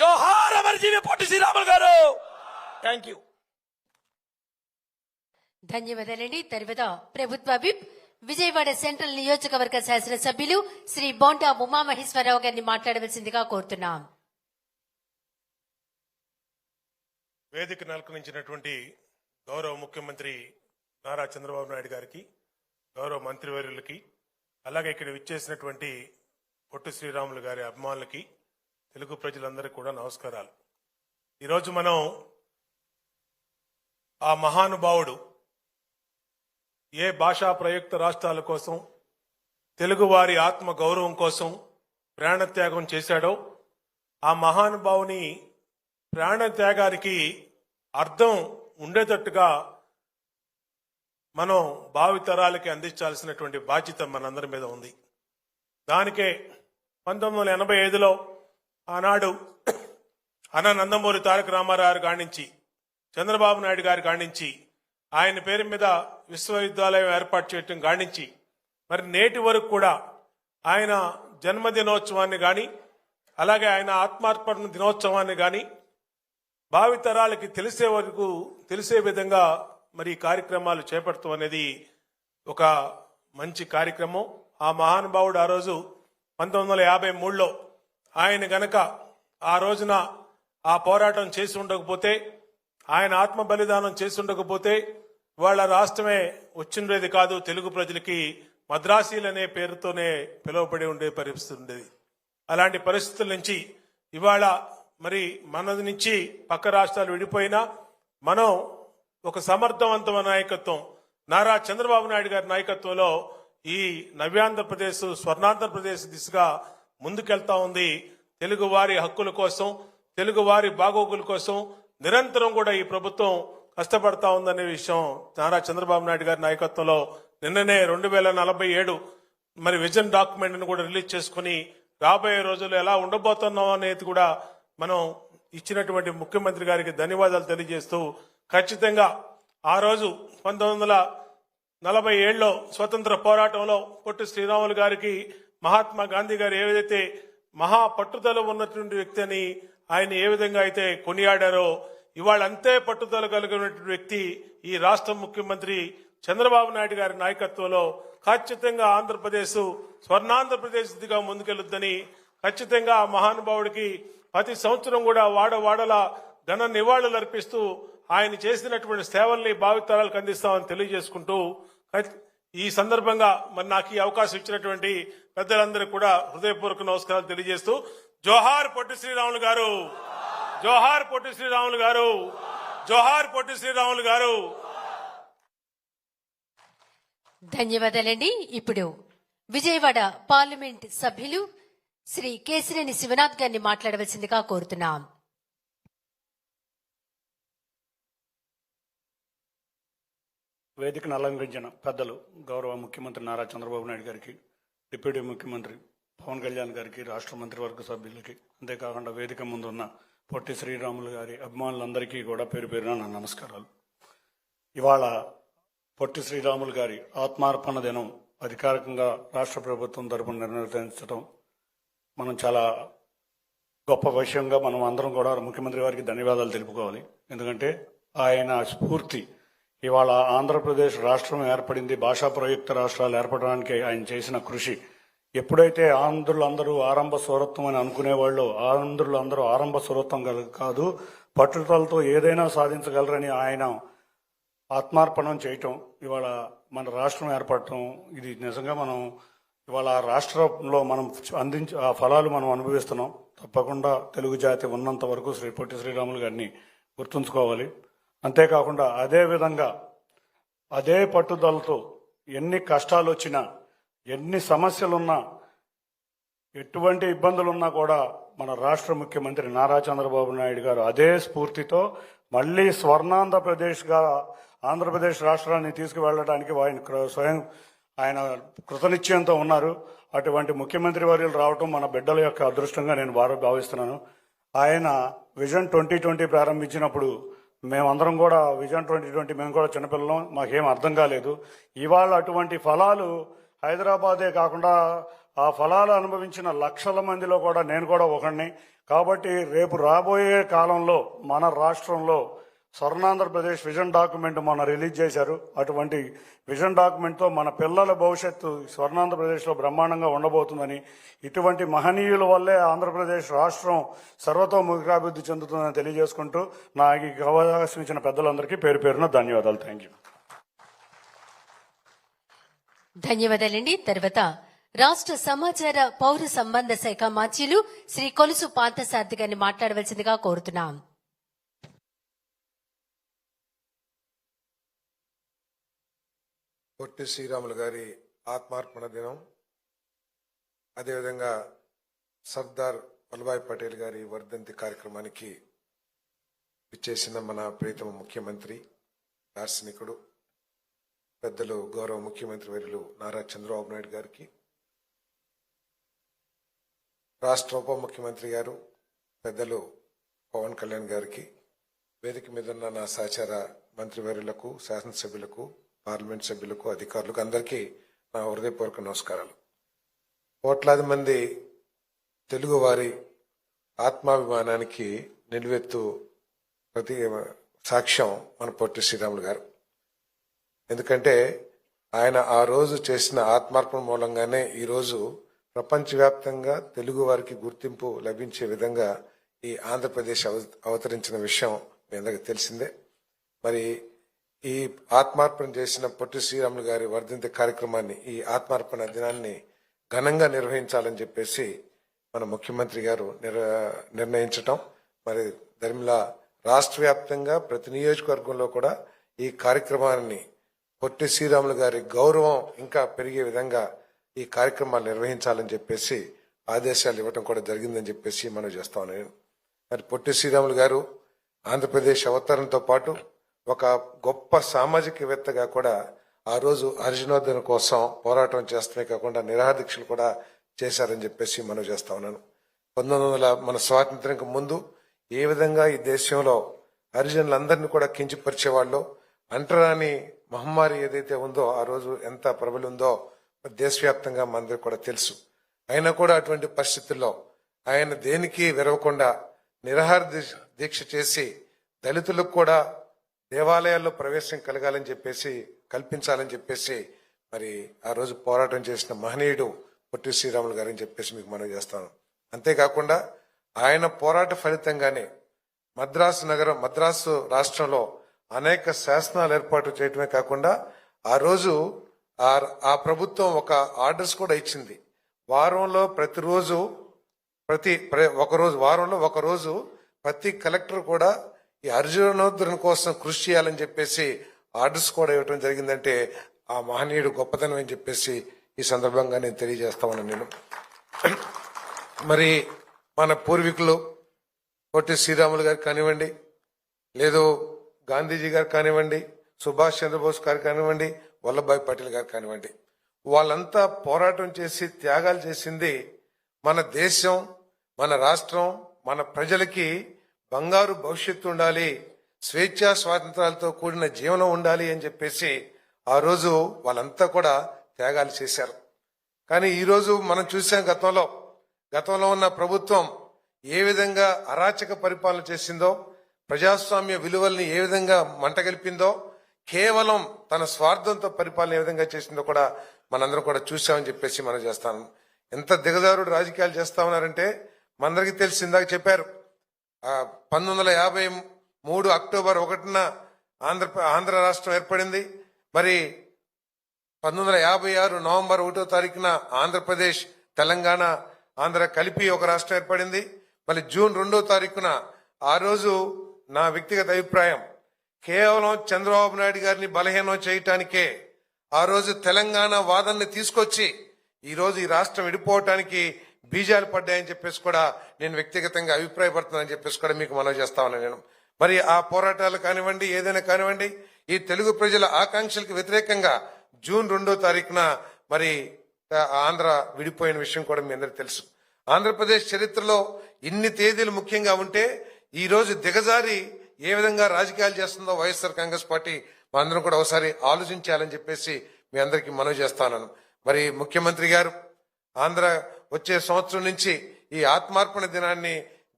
జోహార్ అమర్జీవి పొట్టి శ్రీరాములు గారు! Thank you. ధన్యవాదాలండి. తర్వాత ప్రభుత్వ విప్ విజయవాడ సెంట్రల్ నియోజకవర్గ శాసనసభ్యులు శ్రీ బోండా ఉమామహేశ్వరరావు గారిని మాట్లాడవలసిందిగా కోరుతున్నాం. వేదిక నెలకొనించినటువంటి గౌరవ ముఖ్యమంత్రి నారా చంద్రబాబు నాయుడు గారికి, గౌరవ మంత్రివర్యులకి, అలాగే ఇక్కడ విచ్చేసినటువంటి పొట్టి శ్రీరాములు గారి అభిమానులకి, తెలుగు ప్రజలందరికీ కూడా నమస్కారాలు. ఈరోజు మనం ఆ మహానుభావుడు ఏ భాషా ప్రయుక్త రాష్ట్రాల కోసం, తెలుగువారి ఆత్మ గౌరవం కోసం ప్రాణత్యాగం చేశాడో ఆ మహానుభావుని ప్రాణత్యాగానికి అర్థం ఉండేటట్టుగా మనం భావితరాలకి అందించాల్సినటువంటి బాధ్యత మనందరి మీద ఉంది. దానికే 1985లో ఆనాడు అన్న నందమూరి తారక రామారావు గానించి, చంద్రబాబు నాయుడు గారి గానించి ఆయన పేరు మీద విశ్వవిద్యాలయం ఏర్పాటు చేయటం గానించి మరి నేటి వరకు కూడా ఆయన జన్మదినోత్సవాన్ని గాని, అలాగే ఆయన ఆత్మార్పణ దినోత్సవాన్ని గాని భావితరాలకి తెలిసే వరకు తెలిసే విధంగా మరి ఈ కార్యక్రమాలు చేపడతాం అనేది ఒక మంచి కార్యక్రమం. ఆ మహానుభావుడు ఆ రోజు 1953లో ఆయన గనక ఆ రోజున ఆ పోరాటం చేసి ఉండకపోతే, ఆయన ఆత్మ బలిదానం చేసి ఉండకపోతే వాళ్ళ రాష్ట్రమే వచ్చిండేది కాదు. తెలుగు ప్రజలకి మద్రాసీలు అనే పేరుతోనే పిలువబడి ఉండే పరిస్థితి ఉండేది. అలాంటి పరిస్థితుల నుంచి ఇవాళ మరి మన నుంచి పక్క రాష్ట్రాలు విడిపోయినా మనం ఒక సమర్థవంతమైన నాయకత్వం నారా చంద్రబాబు నాయుడు గారి నాయకత్వంలో ఈ నవ్యాంధ్రప్రదేశ్, స్వర్ణాంధ్రప్రదేశ్ దిశగా ముందుకెళ్తా ఉంది. తెలుగు వారి హక్కుల కోసం, తెలుగు వారి బాగోగుల కోసం నిరంతరం కూడా ఈ ప్రభుత్వం కష్టపడతా ఉందనే విషయం నారా చంద్రబాబు నాయుడు గారి నాయకత్వంలో నిన్ననే 2047 మరి విజన్ డాక్యుమెంట్ ను కూడా రిలీజ్ చేసుకుని రాబోయే రోజుల్లో ఎలా ఉండబోతున్నాం అనేది కూడా మనం ఇచ్చినటువంటి ముఖ్యమంత్రి గారికి ధన్యవాదాలు తెలియజేస్తూ, ఖచ్చితంగా ఆ రోజు 1947లో స్వతంత్ర పోరాటంలో పొట్టి శ్రీరాములు గారికి మహాత్మా గాంధీ గారు ఏదైతే మహా పట్టుదల ఉన్నటువంటి వ్యక్తి అని ఆయన ఏ విధంగా అయితే కొనియాడారో, ఇవాళ అంతే పట్టుదల కలిగినటువంటి వ్యక్తి ఈ రాష్ట్ర ముఖ్యమంత్రి చంద్రబాబు నాయుడు గారి నాయకత్వంలో ఖచ్చితంగా ఆంధ్రప్రదేశ్ స్వర్ణాంధ్రప్రదేశ్గా ముందుకెళ్తుందని, ఖచ్చితంగా ఆ మహానుభావుడికి ప్రతి సంవత్సరం కూడా వాడవాడల ఘన నివాళులు అర్పిస్తూ ఆయన చేసినటువంటి సేవల్ని భావితరాలకు అందిస్తామని తెలియజేసుకుంటూ, ఈ సందర్భంగా మరి నాకు ఈ అవకాశం ఇచ్చినటువంటి పెద్దలందరికీ కూడా హృదయపూర్వక నమస్కారాలు తెలియజేస్తూ, జోహార్ పొట్టి శ్రీరాములు గారు, జోహార్ పొట్టి శ్రీరాములు గారు, జోహార్ పొట్టి శ్రీరాములు గారు. ధన్యవాదాలండి. ఇప్పుడు విజయవాడ పార్లమెంట్ సభ్యులు శ్రీ కేశినేని శివనాథ్ గారిని మాట్లాడవలసిందిగా కోరుతున్నాం. వేదికను అలంకరించిన పెద్దలు గౌరవ ముఖ్యమంత్రి నారా చంద్రబాబు నాయుడు గారికి, డిప్యూటీ ముఖ్యమంత్రి పవన్ కళ్యాణ్ గారికి, రాష్ట్ర మంత్రివర్గ సభ్యులకి, అంతేకాకుండా వేదిక ముందున్న పొట్టి శ్రీరాములు గారి అభిమానులందరికీ కూడా పేరు పేరున నా నమస్కారాలు. ఇవాళ పొట్టి శ్రీరాములు గారి ఆత్మార్పణ దినం అధికారికంగా రాష్ట్ర ప్రభుత్వం తరపున నిర్ణయించడం మనం చాలా గొప్ప విషయంగా మనం అందరం కూడా ముఖ్యమంత్రి వారికి ధన్యవాదాలు తెలుపుకోవాలి. ఎందుకంటే ఆయన స్ఫూర్తి ఇవాళ ఆంధ్రప్రదేశ్ రాష్ట్రం ఏర్పడింది, భాషా ప్రయుక్త రాష్ట్రాలు ఏర్పడడానికి ఆయన చేసిన కృషి. ఎప్పుడైతే ఆంధ్రులందరూ ఆరంభ స్వరత్వం అని అనుకునేవాళ్ళు, ఆంధ్రులందరూ ఆరంభ స్వరత్వం కాదు, పట్టుదలతో ఏదైనా సాధించగలరని ఆయన ఆత్మార్పణం చేయటం, ఇవాళ మన రాష్ట్రం ఏర్పడటం, ఇది నిజంగా మనం ఇవాళ ఆ రాష్ట్రంలో మనం అందించే ఆ ఫలాలు మనం అనుభవిస్తున్నాం. తప్పకుండా తెలుగు జాతి ఉన్నంత వరకు శ్రీ పొట్టి శ్రీరాములు గారిని గుర్తుంచుకోవాలి. అంతేకాకుండా అదే విధంగా అదే పట్టుదలతో ఎన్ని కష్టాలు వచ్చినా, ఎన్ని సమస్యలున్నా, ఎటువంటి ఇబ్బందులున్నా కూడా మన రాష్ట్ర ముఖ్యమంత్రి నారా చంద్రబాబు నాయుడు గారు అదే స్ఫూర్తితో మళ్ళీ స్వర్ణాంధ్రప్రదేశ్గా ఆంధ్రప్రదేశ్ రాష్ట్రాన్ని తీసుకువెళ్ళడానికి ఆయన కృతనిశ్చయంతో ఉన్నారు. అటువంటి ముఖ్యమంత్రి వర్యులు రావటం మన బిడ్డల యొక్క అదృష్టంగా నేను భావిస్తున్నాను. ఆయన విజన్ 2020 ప్రారంభించినప్పుడు మేమందరం కూడా విజన్ 2020 మేము కూడా చిన్నపిల్లలం, మాకేం అర్థం కాలేదు. ఇవాళ అటువంటి ఫలాలు హైదరాబాదే కాకుండా ఆ ఫలాలు అనుభవించిన లక్షల మందిలో కూడా నేను కూడా ఒకడిని. కాబట్టి రేపు రాబోయే కాలంలో మన రాష్ట్రంలో స్వర్ణాంధ్రప్రదేశ్ విజన్ డాక్యుమెంట్ మొన్న రిలీజ్ చేశారు. అటువంటి విజన్ డాక్యుమెంట్తో మన పిల్లల భవిష్యత్తు స్వర్ణాంధ్రప్రదేశ్లో బ్రహ్మాండంగా ఉండబోతుందని, ఇటువంటి మహనీయుల వల్లే ఆంధ్రప్రదేశ్ రాష్ట్రం సర్వతోముఖాభివృద్ధి చెందుతుందని తెలియజేసుకుంటూ నాకు ఈ అవకాశం ఇచ్చిన పెద్దలందరికీ పేరు పేరున ధన్యవాదాలు. Thank you. ధన్యవాదాలండి. తర్వాత రాష్ట్ర సమాచార పౌర సంబంధ శాఖ మాత్యులు శ్రీ కొలుసు పార్థసారథి గారిని మాట్లాడవలసిందిగా కోరుతున్నాం. పొట్టి శ్రీరాములు గారి ఆత్మార్పణ దినం, అదేవిధంగా సర్దార్ వల్లభాయ్ పటేల్ గారి వర్ధంతి కార్యక్రమానికి విచ్చేసిన మన ప్రీతమ ముఖ్యమంత్రి, దార్శనికుడు, పెద్దలు గౌరవ ముఖ్యమంత్రి వర్యులు నారా చంద్రబాబు నాయుడు గారికి, రాష్ట్ర ఉప ముఖ్యమంత్రి గారు పెద్దలు పవన్ కళ్యాణ్ గారికి, వేదిక మీద ఉన్న నా సహచార మంత్రివర్యులకు, శాసనసభ్యులకు, పార్లమెంట్ సభ్యులకు, అధికారులకు అందరికీ నా హృదయపూర్వక నమస్కారాలు. కోట్లాది మంది తెలుగువారి ఆత్మాభిమానానికి నిలువెత్తు ప్రతి సాక్ష్యం మన పొట్టి శ్రీరాములు గారు. ఎందుకంటే ఆయన ఆ రోజు చేసిన ఆత్మార్పణ మూలంగానే ఈరోజు ప్రపంచవ్యాప్తంగా తెలుగు వారికి గుర్తింపు లభించే విధంగా ఈ ఆంధ్రప్రదేశ్ అవతరించిన విషయం మీ అందరికీ తెలిసిందే. మరి ఈ ఆత్మార్పణ చేసిన పొట్టి శ్రీరాములు గారి వర్ధంతి కార్యక్రమాన్ని, ఈ ఆత్మార్పణ దినాన్ని ఘనంగా నిర్వహించాలని చెప్పేసి మన ముఖ్యమంత్రి గారు నిర్ణయించటం, మరి దరిమిలా రాష్ట్ర వ్యాప్తంగా ప్రతి నియోజకవర్గంలో కూడా ఈ కార్యక్రమాన్ని పొట్టి శ్రీరాములు గారి గౌరవం ఇంకా పెరిగే విధంగా ఈ కార్యక్రమాలు నిర్వహించాలని చెప్పేసి ఆదేశాలు ఇవ్వటం కూడా జరిగిందని చెప్పేసి మనం చేస్తాం. నేను మరి పొట్టి శ్రీరాములు గారు ఆంధ్రప్రదేశ్ అవతరణతో పాటు ఒక గొప్ప సామాజికవేత్తగా కూడా ఆ రోజు హరిజనోద్ధరణ కోసం పోరాటం చేస్తమే కాకుండా నిరాహారదీక్షలు కూడా చేశారని చెప్పేసి మనం చేస్తా ఉన్నాను. 1900 మన స్వాతంత్ర్యంకి ముందు ఏ విధంగా ఈ దేశంలో హరిజనులందరినీ కూడా కించపరిచేవాళ్ళు, అంటరాని మహమ్మారి ఏదైతే ఉందో ఆ రోజు ఎంత ప్రబలి ఉందో దేశవ్యాప్తంగా మనందరికీ కూడా తెలుసు. అయినా కూడా అటువంటి పరిస్థితుల్లో ఆయన దేనికి విరవకుండా నిరాహార దీక్ష చేసి దళితులకు కూడా దేవాలయాల్లో ప్రవేశం కల్పించాలని చెప్పేసి మరి ఆ రోజు పోరాటం చేసిన మహనీయుడు పొట్టి శ్రీరాములు గారని చెప్పేసి మీకు మనవి చేస్తాను. అంతేకాకుండా ఆయన పోరాట ఫలితంగానే మద్రాసు రాష్ట్రంలో అనేక శాసనాలు ఏర్పాటు చేయటమే కాకుండా ఆ రోజు ఆ ప్రభుత్వం ఒక ఆర్డర్స్ కూడా ఇచ్చింది. వారంలో ఒకరోజు ప్రతి కలెక్టర్ కూడా ఈ హరిజనోద్ధరణ కోసం కృషి చేయాలని చెప్పేసి ఆర్డర్స్ కూడా ఇవ్వడం జరిగిందంటే ఆ మహనీయుడు గొప్పతనం అని చెప్పేసి ఈ సందర్భంగా నేను తెలియజేస్తా ఉన్నాను. నేను మరి మన పూర్వీకులు పొట్టి శ్రీరాములు గారు కానివ్వండి, లేదు గాంధీజీ గారు కానివ్వండి, సుభాష్ చంద్రబోస్ గారు కానివ్వండి, వల్లభాయ్ పటేల్ గారు కానివ్వండి, వాళ్ళంతా పోరాటం చేసి త్యాగాలు చేసింది మన దేశం, మన రాష్ట్రం, మన ప్రజలకి బంగారు భవిష్యత్తు ఉండాలి, స్వేచ్ఛా స్వాతంత్రాలతో కూడిన జీవనం ఉండాలి అని చెప్పేసి ఆ రోజు వాళ్ళంతా కూడా త్యాగాలు చేశారు. కానీ ఈ రోజు మనం చూసాం గతంలో ఉన్న ప్రభుత్వం ఏ విధంగా అరాచక పరిపాలన చేసిందో, ప్రజాస్వామ్య విలువల్ని ఏ విధంగా మంటగలిపిందో, కేవలం తన స్వార్థంతో పరిపాలన ఏ విధంగా చేసిందో కూడా మనందరం కూడా చూసామని చెప్పేసి మనం చేస్తాను. ఎంత దిగజారుడు రాజకీయాలు చేస్తా ఉన్నారంటే మనందరికీ తెలిసి ఇందాక చెప్పారు, 1953 అక్టోబర్ 1న ఆంధ్ర రాష్ట్రం ఏర్పడింది. మరి 1956 నవంబర్ 1వ తారీఖున ఆంధ్రప్రదేశ్, తెలంగాణ, ఆంధ్ర కలిపి ఒక రాష్ట్రం ఏర్పడింది. మళ్ళీ జూన్ 2వ తారీఖున ఆ రోజు నా వ్యక్తిగత అభిప్రాయం కేవలం చంద్రబాబు నాయుడు గారిని బలహీనం చేయటానికే ఆ రోజు తెలంగాణ వాదనని తీసుకొచ్చి ఈ రోజు ఈ రాష్ట్రం విడిపోవటానికి బీజాలు పడ్డాయని చెప్పేసి కూడా నేను వ్యక్తిగతంగా అభిప్రాయపడుతున్నానని చెప్పేసి కూడా మీకు మనవి చేస్తా ఉన్నాను నేను. మరి ఆ పోరాటాలు కానివ్వండి, ఏదైనా కానివ్వండి, ఈ తెలుగు ప్రజల ఆకాంక్షలకు వ్యతిరేకంగా జూన్ 2వ తారీఖున మరి ఆంధ్ర విడిపోయిన విషయం కూడా మీ అందరికీ తెలుసు. ఆంధ్రప్రదేశ్ చరిత్రలో ఇన్ని తేదీలు ముఖ్యంగా ఉంటే ఈ రోజు దిగజారి ఏ విధంగా రాజకీయాలు చేస్తుందో వైఎస్ఆర్ కాంగ్రెస్ పార్టీ మనందరం కూడా ఒకసారి ఆలోచించాలని చెప్పేసి మీ అందరికీ మనవి చేస్తాను. మరి ముఖ్యమంత్రి గారు ఆంధ్ర వచ్చే సంవత్సరం నుంచి ఈ ఆత్మార్పణ దినాన్ని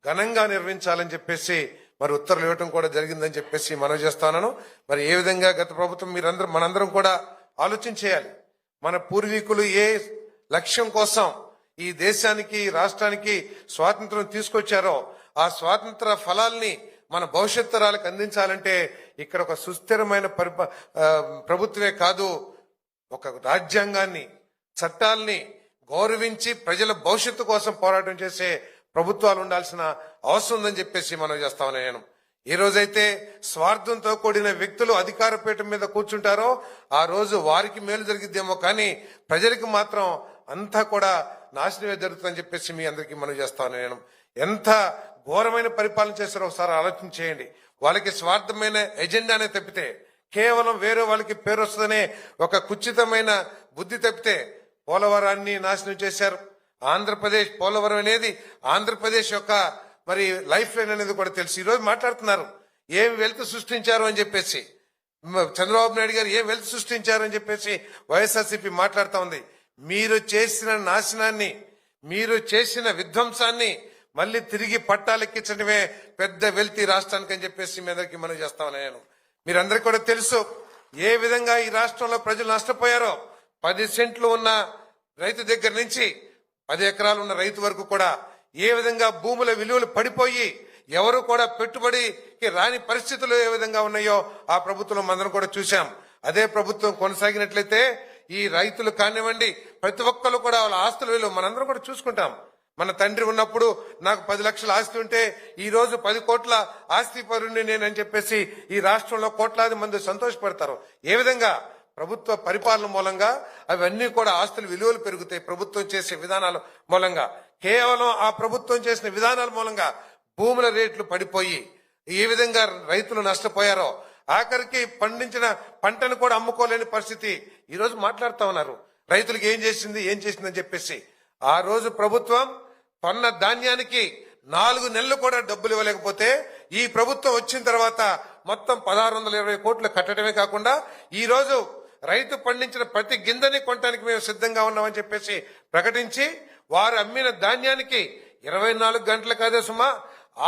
ఘనంగా నిర్వహించాలని చెప్పేసి మరి ఉత్తర్వులు ఇవ్వటం కూడా జరిగిందని చెప్పేసి మనవి చేస్తాను. మరి ఏ విధంగా గత ప్రభుత్వం మనందరం కూడా ఆలోచించేయాలి. మన పూర్వీకులు ఏ లక్ష్యం కోసం ఈ దేశానికి, రాష్ట్రానికి స్వాతంత్రం తీసుకొచ్చారో ఆ స్వాతంత్ర ఫలాల్ని మన భవిష్యత్ తరాలకు అందించాలంటే ఇక్కడ ఒక సుస్థిరమైన ప్రభుత్వమే కాదు, ఒక రాజ్యాంగాన్ని, చట్టాల్ని గౌరవించి ప్రజల భవిష్యత్తు కోసం పోరాటం చేసే ప్రభుత్వాలు ఉండాల్సిన అవసరం ఉందని చెప్పేసి మనం చేస్తామని నేను. ఏ రోజైతే స్వార్థంతో కూడిన వ్యక్తులు అధికార పీఠం మీద కూర్చుంటారో ఆ రోజు వారికి మేలు జరిగిద్దేమో కానీ ప్రజలకు మాత్రం అంతా కూడా నాశనమే జరుగుతుందని చెప్పేసి మీ అందరికీ మనం చేస్తాను నేను. ఎంత ఘోరమైన పరిపాలన చేస్తారో ఒకసారి ఆలోచన చేయండి. వాళ్ళకి స్వార్థమైన ఎజెండానే తప్పితే, కేవలం వేరే వాళ్ళకి పేరు వస్తుందనే ఒక కుచితమైన బుద్ధి తప్పితే పోలవరాన్ని నాశనం చేశారు. ఆంధ్రప్రదేశ్, పోలవరం అనేది ఆంధ్రప్రదేశ్ యొక్క మరి లైఫ్ లైన్ అనేది కూడా తెలుసు. ఈ రోజు మాట్లాడుతున్నారు ఏం వెల్త్ సృష్టించారు అని చెప్పేసి, చంద్రబాబు నాయుడు గారు ఏం వెల్త్ సృష్టించారు అని చెప్పేసి వైఎస్ఆర్సీపీ మాట్లాడుతూ ఉంది. మీరు చేసిన నాశనాన్ని, మీరు చేసిన విధ్వంసాన్ని మళ్ళీ తిరిగి పట్టాలెక్కించడమే పెద్ద వెల్త్ ఈ రాష్ట్రానికి అని చెప్పేసి మీ అందరికీ మనం చేస్తామని నేను. మీరందరికీ కూడా తెలుసు ఏ విధంగా ఈ రాష్ట్రంలో ప్రజలు నష్టపోయారో. 10 సెంట్లు ఉన్న రైతు దగ్గర నుంచి 10 ఎకరాలు ఉన్న రైతు వరకు కూడా ఏ విధంగా భూముల విలువలు పడిపోయి ఎవరు కూడా పెట్టుబడికి రాని పరిస్థితులు ఏ విధంగా ఉన్నాయో ఆ ప్రభుత్వం అందరం కూడా చూశాం. అదే ప్రభుత్వం కొనసాగినట్లయితే ఈ రైతులు కానివ్వండి, ప్రతి ఒక్కరు కూడా వాళ్ళ ఆస్తుల విలువ మనందరం కూడా చూసుకుంటాం. మన తండ్రి ఉన్నప్పుడు నాకు 10 లక్షల ఆస్తి ఉంటే ఈ రోజు 10 కోట్ల ఆస్తి పరుణ్ణి నేనని చెప్పేసి ఈ రాష్ట్రంలో కోట్లాది మంది సంతోషపడతారు. ఏ విధంగా ప్రభుత్వ పరిపాలన మూలంగా అవన్నీ కూడా ఆస్తుల విలువలు పెరుగుతాయి. ప్రభుత్వం చేసే విధానాల మూలంగా, కేవలం ఆ ప్రభుత్వం చేసిన విధానాల మూలంగా భూముల రేట్లు పడిపోయి ఏ విధంగా రైతులు నష్టపోయారో, ఆఖరికి పండించిన పంటను కూడా అమ్ముకోలేని పరిస్థితి ఈ రోజు మాట్లాడుతూ ఉన్నారు. రైతులకు ఏం చేసిందని చెప్పేసి ఆ రోజు ప్రభుత్వం కొన్న ధాన్యానికి 4 నెలలు కూడా డబ్బులు ఇవ్వలేకపోతే ఈ ప్రభుత్వం వచ్చిన తర్వాత మొత్తం 1620 కోట్లు కట్టడమే కాకుండా ఈ రోజు రైతు పండించిన ప్రతి గింజని కొనడానికి మేము సిద్ధంగా ఉన్నామని చెప్పేసి ప్రకటించి వారు అమ్మిన ధాన్యానికి 24 గంటలు కాదే సుమా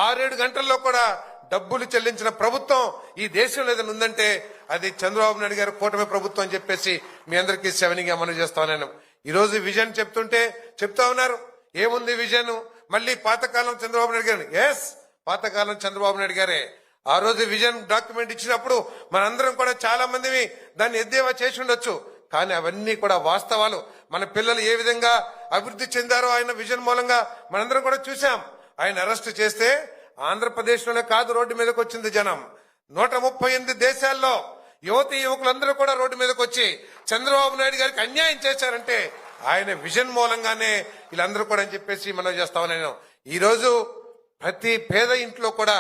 6-7 గంటల్లో కూడా డబ్బులు చెల్లించిన ప్రభుత్వం ఈ దేశంలో ఏదైనా ఉందంటే అది చంద్రబాబు నాయుడు గారి కూటమి ప్రభుత్వం అని చెప్పేసి మీ అందరికీ సెవెనింగ్ అమలు చేస్తాను నేను. ఈ రోజు విజన్ చెప్తా ఉన్నారు. ఏముంది విజన్? మళ్ళీ పాతకాలం చంద్రబాబు నాయుడు గారు. ఎస్, పాతకాలం చంద్రబాబు నాయుడు గారే. ఆ రోజు విజన్ డాక్యుమెంట్ ఇచ్చినప్పుడు మనందరం కూడా చాలా మంది దాన్ని ఎద్దేవా చేసి ఉండొచ్చు. కానీ అవన్నీ కూడా వాస్తవాలు. మన పిల్లలు ఏ విధంగా అభివృద్ధి చెందారో ఆయన విజన్ మూలంగా మనందరం కూడా చూసాం. ఆయన అరెస్ట్ చేస్తే ఆంధ్రప్రదేశ్ లోనే కాదు రోడ్డు మీదకి వచ్చింది జనం. 138 దేశాల్లో యువకులందరూ కూడా రోడ్డు మీదకి వచ్చి చంద్రబాబు నాయుడు గారికి అన్యాయం చేశారంటే ఆయన విజన్ మూలంగానే వీళ్ళందరూ కూడా అని చెప్పేసి మనం చేస్తామని నేను. ఈ రోజు ప్రతి పేద ఇంట్లో కూడా,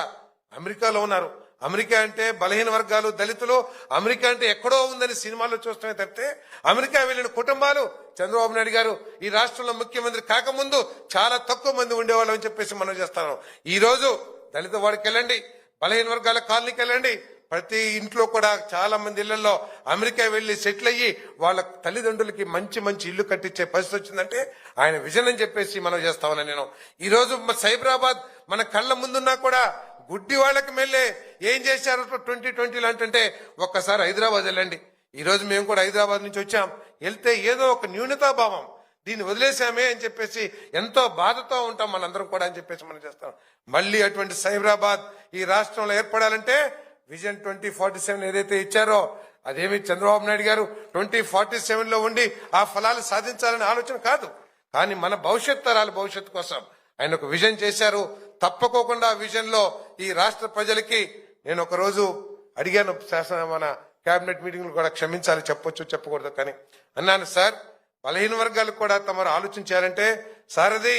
అమెరికాలో ఉన్నారు, అమెరికా అంటే బలహీన వర్గాలు, దళితులు, అమెరికా అంటే ఎక్కడో ఉందని సినిమాల్లో చూస్తూనే తప్పితే అమెరికా వెళ్లిన కుటుంబాలు చంద్రబాబు నాయుడు గారు ఈ రాష్ట్రంలో ముఖ్యమంత్రి కాకముందు చాలా తక్కువ మంది ఉండేవాళ్ళు అని చెప్పేసి మనం చేస్తాను. ఈ రోజు దళిత వాడికి వెళ్ళండి, బలహీన వర్గాల కాలనీకి వెళ్ళండి, ప్రతి ఇంట్లో కూడా చాలా మంది ఇళ్లలో అమెరికా వెళ్లి సెటిల్ అయ్యి వాళ్ళ తల్లిదండ్రులకి మంచి మంచి ఇల్లు కట్టించే పరిస్థితి వచ్చిందంటే ఆయన విజన్ అని చెప్పేసి మనం చేస్తామని నేను. ఈ రోజు సైబరాబాద్ మన కళ్ళ ముందున్నా కూడా గుడ్డి వాళ్ళకి మెల్లే ఏం చేశారు 2020 అంటే ఒక్కసారి హైదరాబాద్ వెళ్ళండి. ఈ రోజు మేము కూడా హైదరాబాద్ నుంచి వచ్చాం. వెళ్తే ఏదో ఒక న్యూనతాభావం, దీన్ని వదిలేశామే అని చెప్పేసి ఎంతో బాధతో ఉంటాం మనందరం కూడా అని చెప్పేసి మనం చేస్తాం. మళ్ళీ అటువంటి సైబరాబాద్ ఈ రాష్ట్రంలో ఏర్పడాలంటే విజన్ 2047 ఏదైతే ఇచ్చారో అదేమి చంద్రబాబు నాయుడు గారు 2047లో ఉండి ఆ ఫలాలు సాధించాలనే ఆలోచన కాదు, కానీ మన భవిష్యత్ తరాల భవిష్యత్తు కోసం ఆయన ఒక విజన్ చేశారు. తప్పకోకుండా ఆ విజన్ లో ఈ రాష్ట్ర ప్రజలకి నేను ఒక రోజు అడిగాను, మన కేబినెట్ మీటింగ్ కూడా క్షమించాలి, చెప్పొచ్చు చెప్పకూడదు, కానీ అన్నాను సార్ బలహీన వర్గాలకు కూడా తమరు ఆలోచించారంటే సార్ అది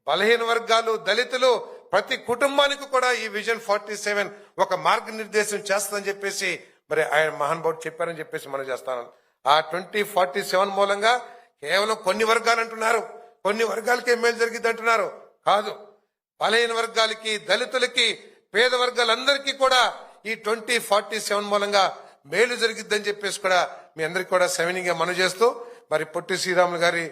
బలహీన వర్గాలు, దళితులు ప్రతి కుటుంబానికి కూడా ఈ విజన్ 47 ఒక మార్గనిర్దేశం చేస్తుందని చెప్పేసి మరి ఆయన మహానుభావుడు చెప్పారని చెప్పేసి మనం చేస్తాను. ఆ 2047 మూలంగా కేవలం కొన్ని వర్గాలు అంటున్నారు, కొన్ని వర్గాలకి మేలు జరిగింది అంటున్నారు, కాదు బలహీన వర్గాలకి, దళితులకి, పేద వర్గాలందరికీ కూడా ఈ 2047 మూలంగా మేలు జరిగిద్దని చెప్పేసి కూడా మీ అందరికి కూడా సవినీయంగా మనవి చేస్తూ మరి పొట్టి శ్రీరాములు గారి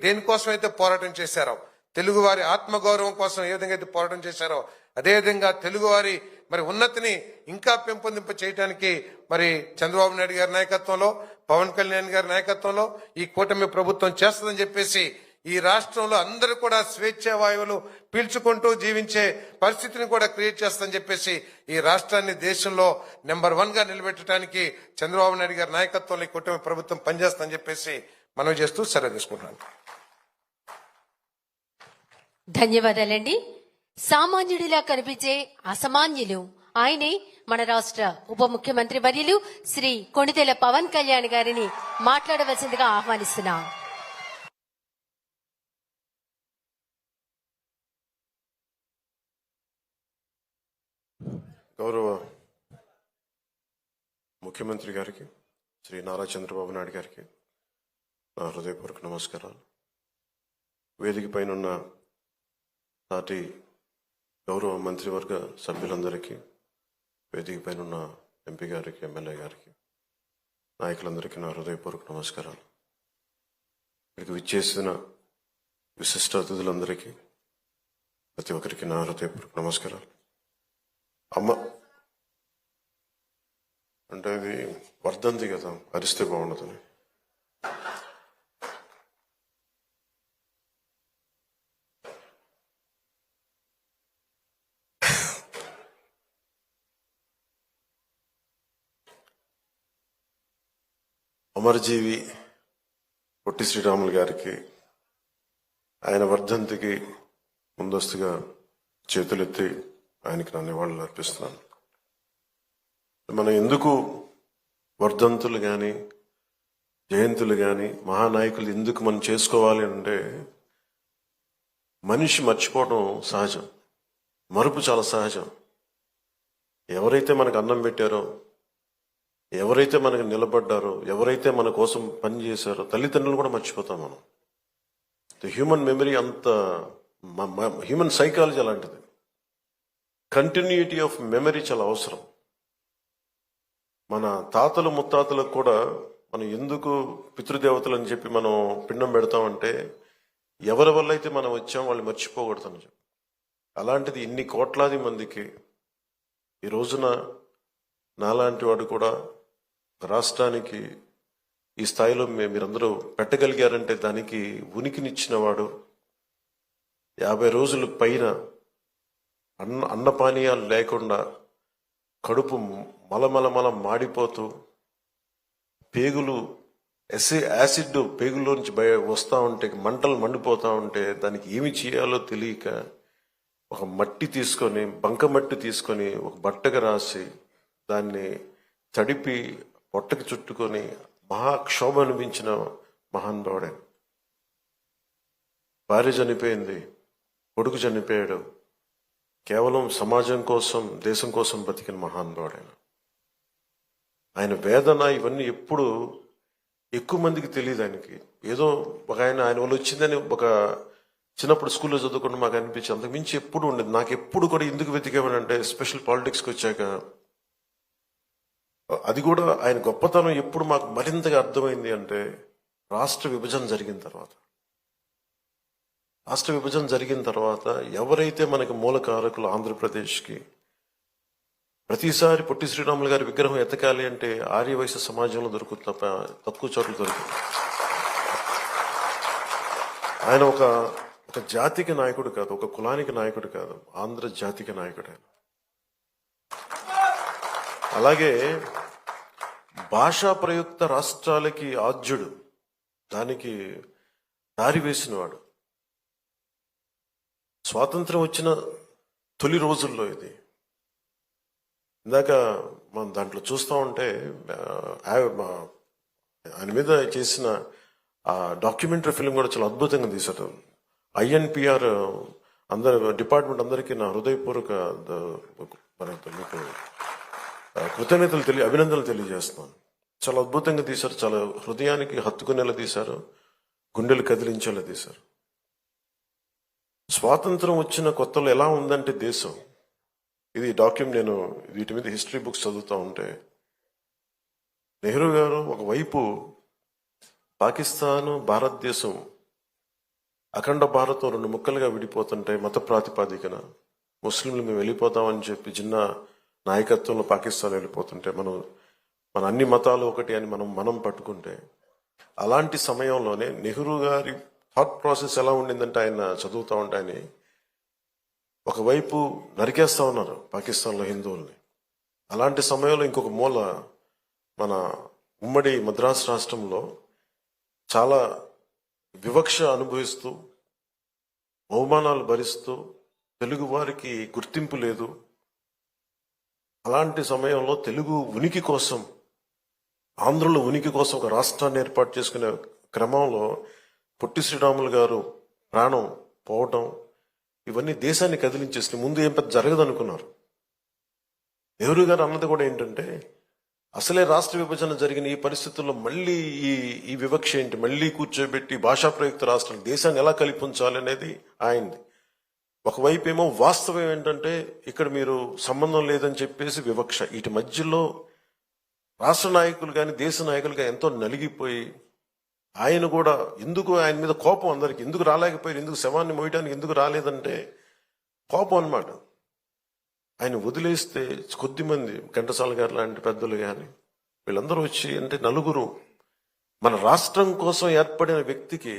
దేనికోసం అయితే పోరాటం చేశారో, తెలుగు వారి ఆత్మగౌరవం కోసం ఏ విధంగా అయితే పోరాటం చేశారో అదే విధంగా తెలుగు వారి మరి ఉన్నతిని ఇంకా పెంపొందింప చేయడానికి మరి చంద్రబాబు నాయుడు గారి నాయకత్వంలో, పవన్ కళ్యాణ్ గారి నాయకత్వంలో ఈ కూటమి ప్రభుత్వం చేస్తుందని చెప్పేసి ఈ రాష్ట్రంలో అందరూ కూడా స్వేచ్ఛా వాయువులు పీల్చుకుంటూ జీవించే పరిస్థితిని కూడా క్రియేట్ చేస్తుందని చెప్పేసి ఈ రాష్ట్రాన్ని దేశంలో నెంబర్ 1 గా నిలబెట్టడానికి చంద్రబాబు నాయుడు గారి నాయకత్వంలో ఈ కూటమి ప్రభుత్వం పనిచేస్తుందని చెప్పేసి మనం చేస్తూ సెలవు తీసుకుంటున్నాను. ధన్యవాదాలండి. సామాన్యుడిలా కనిపించే అసామాన్యులు ఆయనే మన రాష్ట్ర ఉప ముఖ్యమంత్రి వర్యులు శ్రీ కొణిదెల పవన్ కళ్యాణ్ గారిని మాట్లాడవలసిందిగా ఆహ్వానిస్తున్నాం. గౌరవ ముఖ్యమంత్రి గారికి శ్రీ నారా చంద్రబాబు నాయుడు గారికి నా హృదయపూర్వక నమస్కారాలు. వేదిక పైన ఉన్న నాటి గౌరవ మంత్రివర్గ సభ్యులందరికీ, వేదిక పైన ఉన్న ఎంపీ గారికి, ఎమ్మెల్యే గారికి, నాయకులందరికీ నా హృదయపూర్వక నమస్కారాలు. ఇక్కడికి విచ్చేసిన విశిష్ట అతిథులందరికీ ప్రతి ఒక్కరికి నా హృదయపూర్వక నమస్కారాలు. అమ్మ అంటే ఇది వర్ధంతి కదా, అరిస్తే బాగుండదని. అమరజీవి పొట్టి శ్రీరాములు గారికి ఆయన వర్ధంతికి ముందస్తుగా చేతులెత్తి ఆయనకి నా నివాళులు అర్పిస్తున్నాను. మనం ఎందుకు వర్ధంతులు కానీ, జయంతులు కానీ, మహానాయకులు ఎందుకు మనం చేసుకోవాలి అంటే మనిషి మర్చిపోవడం సహజం, మరుపు చాలా సహజం. ఎవరైతే మనకు అన్నం పెట్టారో, ఎవరైతే మనకు నిలబడ్డారో, ఎవరైతే మన కోసం పనిచేశారో, తల్లిదండ్రులు కూడా మర్చిపోతాం మనం. హ్యూమన్ మెమరీ అంత, హ్యూమన్ సైకాలజీ అలాంటిది. కంటిన్యూటీ ఆఫ్ మెమరీ చాలా అవసరం. మన తాతలు ముత్తాతలకు కూడా మనం ఎందుకు పితృదేవతలు అని చెప్పి మనం పిండం పెడతామంటే ఎవరి వల్ల అయితే మనం వచ్చాం వాళ్ళు మర్చిపోకూడదని చెప్పి. అలాంటిది ఇన్ని కోట్లాది మందికి ఈ రోజున నాలాంటి వాడు కూడా రాష్ట్రానికి ఈ స్థాయిలో మీరందరూ పెట్టగలిగారంటే దానికి ఉనికినిచ్చిన వాడు. 50 రోజుల పైన అన్నపానీయాలు లేకుండా కడుపు మలమలమల మాడిపోతూ పేగులు యాసిడ్ పేగుల్లోంచి వస్తూ ఉంటే, మంటలు మండిపోతూ ఉంటే దానికి ఏమి చేయాలో తెలియక ఒక మట్టి తీసుకొని, బంకమట్టి తీసుకొని ఒక బట్టగా రాసి దాన్ని తడిపి పొట్టకి చుట్టుకొని మహాక్షోభ అనిపించిన మహానుభావుడే. భార్య చనిపోయింది, కొడుకు చనిపోయాడు, కేవలం సమాజం కోసం దేశం కోసం బతికిన మహానుభావుడు ఆయన వేదన ఇవన్నీ ఎప్పుడు ఎక్కువ మందికి తెలియదు. ఆయనకి ఏదో ఒక ఆయన వల్ల వచ్చిందని ఒక చిన్నప్పుడు స్కూల్లో చదువుకుంటూ మాకు అనిపించి అంతకు మించి ఎప్పుడు ఉండేది. నాకు ఎప్పుడు కూడా ఎందుకు వెతికేవాడంటే స్పెషల్ పాలిటిక్స్కి వచ్చాక అది కూడా ఆయన గొప్పతనం ఎప్పుడు మాకు మరింతగా అర్థమైంది అంటే రాష్ట్ర విభజన జరిగిన తర్వాత ఎవరైతే మనకి మూలకారకులు ఆంధ్రప్రదేశ్కి ప్రతిసారి పొట్టి శ్రీరాములు గారి విగ్రహం ఎతకాలి అంటే ఆర్యవైశ్య సమాజంలో దొరుకుతుంది తప్ప తక్కువ చోట్ల దొరుకుతుంది. ఆయన ఒక జాతికి నాయకుడు కాదు, ఒక కులానికి నాయకుడు కాదు, ఆంధ్ర జాతికి నాయకుడు ఆయన. అలాగే భాషా ప్రయుక్త రాష్ట్రాలకి ఆద్యుడు, దానికి దారి వేసినవాడు. స్వాతంత్రం వచ్చిన తొలి రోజుల్లో ఇది ఇందాక మనం దాంట్లో చూస్తూ ఉంటే ఆయన మీద చేసిన ఆ డాక్యుమెంటరీ ఫిల్మ్ కూడా చాలా అద్భుతంగా తీశారు. INPR అందరు డిపార్ట్మెంట్ అందరికీ నా హృదయపూర్వక మీకు కృతజ్ఞతలు అభినందనలు తెలియజేస్తున్నాను. చాలా అద్భుతంగా తీశారు, చాలా హృదయానికి హత్తుకునేలా తీశారు, గుండెలు కదిలించేలా తీశారు. స్వాతంత్రం వచ్చిన కొత్తలో ఎలా ఉందంటే దేశం, ఇది నేను వీటి మీద హిస్టరీ బుక్స్ చదువుతూ ఉంటే నెహ్రూ గారు ఒకవైపు పాకిస్తాను భారతదేశం అఖండ భారతం 2 ముక్కలుగా విడిపోతుంటే మత ప్రాతిపాదికన ముస్లింలు మేము వెళ్ళిపోతామని చెప్పి జిన్నా నాయకత్వంలో పాకిస్తాన్ వెళ్ళిపోతుంటే మన అన్ని మతాలు ఒకటి అని మనం పట్టుకుంటే అలాంటి సమయంలోనే నెహ్రూ గారి థాట్ ప్రాసెస్ ఎలా ఉండిందంటే ఆయన చదువుతూ ఉంటే ఆయన ఒకవైపు నరికేస్తా ఉన్నారు పాకిస్తాన్లో హిందువుల్ని. అలాంటి సమయంలో ఇంకొక మూల మన ఉమ్మడి మద్రాసు రాష్ట్రంలో చాలా వివక్ష అనుభవిస్తూ అవమానాలు భరిస్తూ తెలుగు వారికి గుర్తింపు లేదు. అలాంటి సమయంలో తెలుగు ఉనికి కోసం, ఆంధ్రుల ఉనికి కోసం ఒక రాష్ట్రాన్ని ఏర్పాటు చేసుకునే క్రమంలో పొట్టి శ్రీరాములు గారు ప్రాణం పోవటం ఇవన్నీ దేశాన్ని కదిలించేసి ముందు ఏం పెద్ద జరగదు అనుకున్నారు. నెహ్రూ గారు అన్నది కూడా ఏంటంటే అసలే రాష్ట్ర విభజన జరిగిన ఈ పరిస్థితుల్లో మళ్ళీ ఈ వివక్ష ఏంటి, మళ్ళీ కూర్చోబెట్టి భాషా ప్రయుక్త రాష్ట్రాలు దేశాన్ని ఎలా కలిపించాలి అనేది ఆయనది. ఒకవైపు ఏమో వాస్తవం ఏంటంటే ఇక్కడ మీరు సంబంధం లేదని చెప్పేసి వివక్ష. వీటి మధ్యలో రాష్ట్ర నాయకులు కానీ దేశ నాయకులు కానీ ఎంతో నలిగిపోయి ఆయన కూడా ఎందుకు ఆయన మీద కోపం, అందరికి ఎందుకు రాలేకపోయారు, ఎందుకు శవాన్ని మోయడానికి ఎందుకు రాలేదంటే కోపం అన్నమాట. ఆయన వదిలేస్తే కొద్దిమంది ఘంటసాల గారు లాంటి పెద్దలు కానీ వీళ్ళందరూ వచ్చి అంటే నలుగురు మన రాష్ట్రం కోసం ఏర్పడిన వ్యక్తికి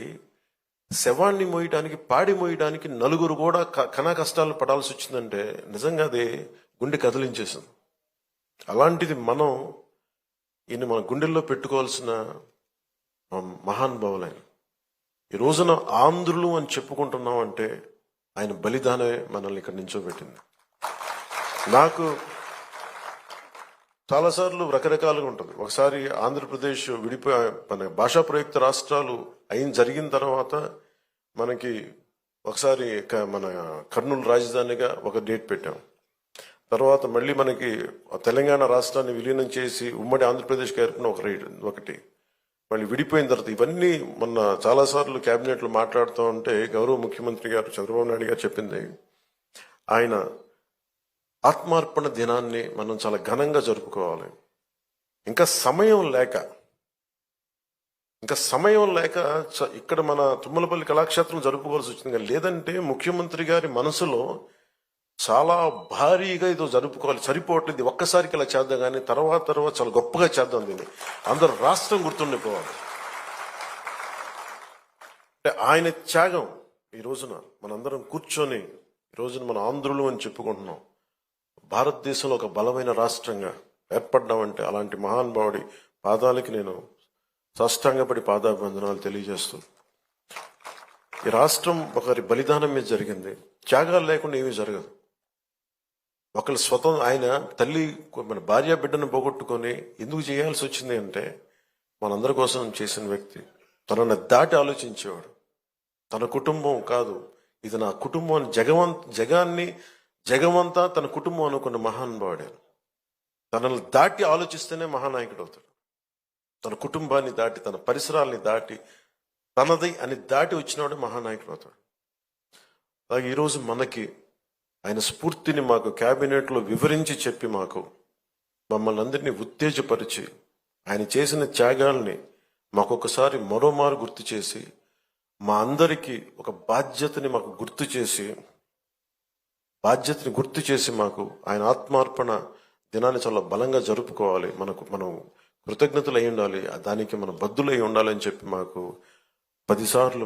శవాన్ని మోయడానికి పాడి మోయడానికి నలుగురు కూడా కనా కష్టాలు పడాల్సి వచ్చిందంటే నిజంగా అదే గుండె కదిలించేసింది. అలాంటిది ఈయన మన గుండెల్లో పెట్టుకోవాల్సిన మహానుభావులు ఆయన. ఈ రోజున ఆంధ్రులు అని చెప్పుకుంటున్నాం అంటే ఆయన బలిదానమే మనల్ని ఇక్కడ నించోబెట్టింది. నాకు చాలాసార్లు రకరకాలుగా ఉంటుంది. ఒకసారి ఆంధ్రప్రదేశ్ మన భాషా ప్రయుక్త రాష్ట్రాలు జరిగిన తర్వాత మనకి ఒకసారి మన కర్నూలు రాజధానిగా ఒక డేట్ పెట్టాం. తర్వాత మళ్ళీ మనకి తెలంగాణ రాష్ట్రాన్ని విలీనం చేసి ఉమ్మడి ఆంధ్రప్రదేశ్కి ఏర్పడిన ఒకటి మళ్ళీ విడిపోయిన తర్వాత ఇవన్నీ మొన్న చాలాసార్లు క్యాబినెట్లో మాట్లాడుతూ ఉంటే గౌరవ ముఖ్యమంత్రి గారు చంద్రబాబు నాయుడు గారు చెప్పింది ఆయన ఆత్మార్పణ దినాన్ని మనం చాలా ఘనంగా జరుపుకోవాలి. ఇంకా సమయం లేక ఇక్కడ మన తుమ్మలపల్లి కళాక్షేత్రం జరుపుకోవాల్సి వచ్చింది. లేదంటే ముఖ్యమంత్రి గారి మనసులో చాలా భారీగా ఇదో జరుపుకోవాలి, సరిపోవట్లేదు, ఒక్కసారికి ఇలా చేద్దాం కానీ తర్వాత చాలా గొప్పగా చేద్దాం, దీన్ని అందరూ రాష్ట్రం గుర్తుండిపోవాలి. అంటే ఆయన త్యాగం ఈ రోజున మనందరం కూర్చొని ఈ రోజున మన ఆంధ్రులు అని చెప్పుకుంటున్నాం. భారతదేశంలో ఒక బలమైన రాష్ట్రంగా ఏర్పడ్డామంటే అలాంటి మహానుభావుడి పాదాలకి నేను సాష్టాంగపడి పాదాభివందనాలు తెలియజేస్తూ, ఈ రాష్ట్రం ఒకరి బలిదానం మీద జరిగింది. త్యాగాలు లేకుండా ఏమీ జరగదు. ఆయన తల్లి మన భార్య బిడ్డను పోగొట్టుకొని ఎందుకు చేయాల్సి వచ్చింది అంటే మనందరి కోసం చేసిన వ్యక్తి. తనను దాటి ఆలోచించేవాడు. తన కుటుంబం కాదు, ఇది నా కుటుంబం, జగాన్ని జగమంతా తన కుటుంబం అనుకున్న మహానుభావుడే. తనను దాటి ఆలోచిస్తేనే మహానాయకుడు అవుతాడు. తన కుటుంబాన్ని దాటి, తన పరిసరాల్ని దాటి, తనది అని దాటి వచ్చినవాడు మహానాయకుడు అవుతాడు. అలాగే ఈరోజు మనకి ఆయన స్ఫూర్తిని మాకు క్యాబినెట్లో వివరించి చెప్పి మమ్మల్ని అందరినీ ఉత్తేజపరిచి ఆయన చేసిన త్యాగాల్ని మాకొకసారి మరోమారు గుర్తు చేసి, మా అందరికీ ఒక బాధ్యతని గుర్తు చేసి మాకు ఆయన ఆత్మార్పణ దినాన్ని చాలా బలంగా జరుపుకోవాలి, మనం కృతజ్ఞతలు అయి ఉండాలి, దానికి మనం బద్దులై ఉండాలని చెప్పి 10 సార్లు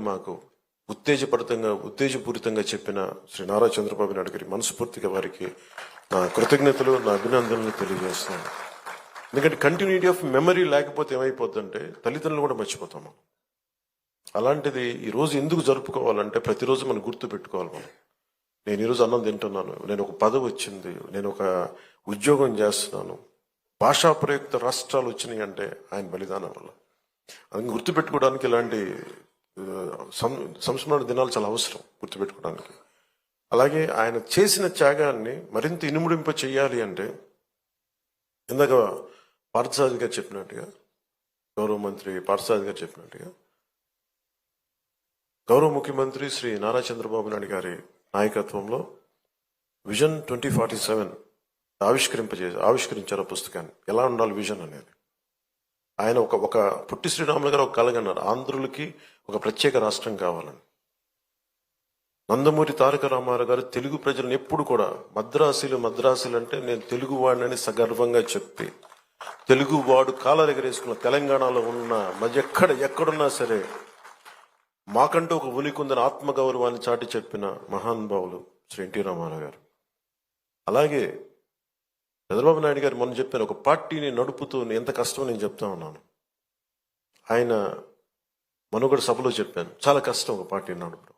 ఉత్తేజపూరితంగా చెప్పిన శ్రీ నారా చంద్రబాబు నాయుడు గారి మనస్ఫూర్తిగా వారికి నా కృతజ్ఞతలు, నా అభినందనలు తెలియజేస్తున్నాను. ఎందుకంటే కంటిన్యూటీ ఆఫ్ మెమరీ లేకపోతే ఏమైపోతుందంటే తల్లిదండ్రులు కూడా మర్చిపోతాము. అలాంటిది ఈరోజు ఎందుకు జరుపుకోవాలంటే ప్రతిరోజు మనం గుర్తు పెట్టుకోవాలి. నేను ఈరోజు అన్నం తింటున్నాను, నేను ఒక పదవి వచ్చింది, నేను ఒక ఉద్యోగం చేస్తున్నాను, భాషా ప్రయుక్త రాష్ట్రాలు వచ్చినాయి అంటే ఆయన బలిదానం వల్ల. అది గుర్తుపెట్టుకోవడానికి ఇలాంటి సంస్మరణ దినాలు చాలా అవసరం గుర్తుపెట్టుకోవడానికి. అలాగే ఆయన చేసిన త్యాగాన్ని మరింత ఇనుముడింప చేయాలి అంటే ఇందాక పార్థసారథి గారు చెప్పినట్టుగా, గౌరవ మంత్రి పార్థసారథి గారు చెప్పినట్టుగా, గౌరవ ముఖ్యమంత్రి శ్రీ నారా చంద్రబాబు నాయుడు గారి నాయకత్వంలో విజన్ 2047 ఆవిష్కరించారు పుస్తకాన్ని. ఎలా ఉండాలి విజన్ అనేది. ఆయన ఒక పొట్టి శ్రీరాములు గారు ఒక కలగన్నారు, ఆంధ్రులకి ఒక ప్రత్యేక రాష్ట్రం కావాలని. నందమూరి తారక రామారావు గారు తెలుగు ప్రజలను ఎప్పుడు కూడా మద్రాసీలు అంటే నేను తెలుగు వాడినని సగర్వంగా చెప్పి, తెలుగు వాడు కాలర్ ఎగరేసుకున్న తెలంగాణలో ఉన్న ఎక్కడున్నా సరే మాకంటూ ఒక ఉనికుందని ఆత్మగౌరవాన్ని చాటి చెప్పిన మహానుభావులు శ్రీ ఎన్టీ రామారావు గారు. అలాగే చంద్రబాబు నాయుడు గారు మొన్న చెప్పాను, ఒక పార్టీని నడుపుతూ ఎంత కష్టమో నేను చెప్తా ఉన్నాను. ఆయన మనుగడ సభలో చెప్పాను, చాలా కష్టం ఒక పార్టీని నడపడం.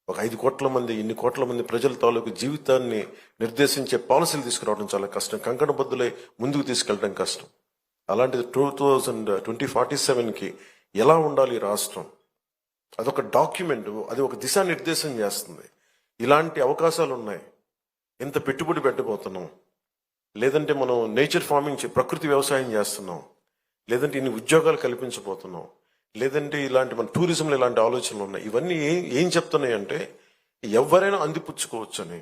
ఒక 5 కోట్ల మంది, ఇన్ని కోట్ల మంది ప్రజల తాలూకు జీవితాన్ని నిర్దేశించే పాలసీలు తీసుకురావడం చాలా కష్టం, కంకణబద్దులై ముందుకు తీసుకెళ్ళడం కష్టం. అలాంటిది 2047కి ఎలా ఉండాలి రాష్ట్రం, అదొక డాక్యుమెంట్, అది ఒక దిశానిర్దేశం చేస్తుంది. ఇలాంటి అవకాశాలు ఉన్నాయి, ఎంత పెట్టుబడి పెట్టబోతున్నాం, లేదంటే మనం నేచర్ ఫార్మింగ్ ప్రకృతి వ్యవసాయం చేస్తున్నాం, లేదంటే ఇన్ని ఉద్యోగాలు కల్పించబోతున్నాం, లేదంటే ఇలాంటి మన టూరిజంలో ఇలాంటి ఆలోచనలు ఉన్నాయి. ఇవన్నీ ఏం చెప్తున్నాయి అంటే ఎవరైనా అందిపుచ్చుకోవచ్చు అని.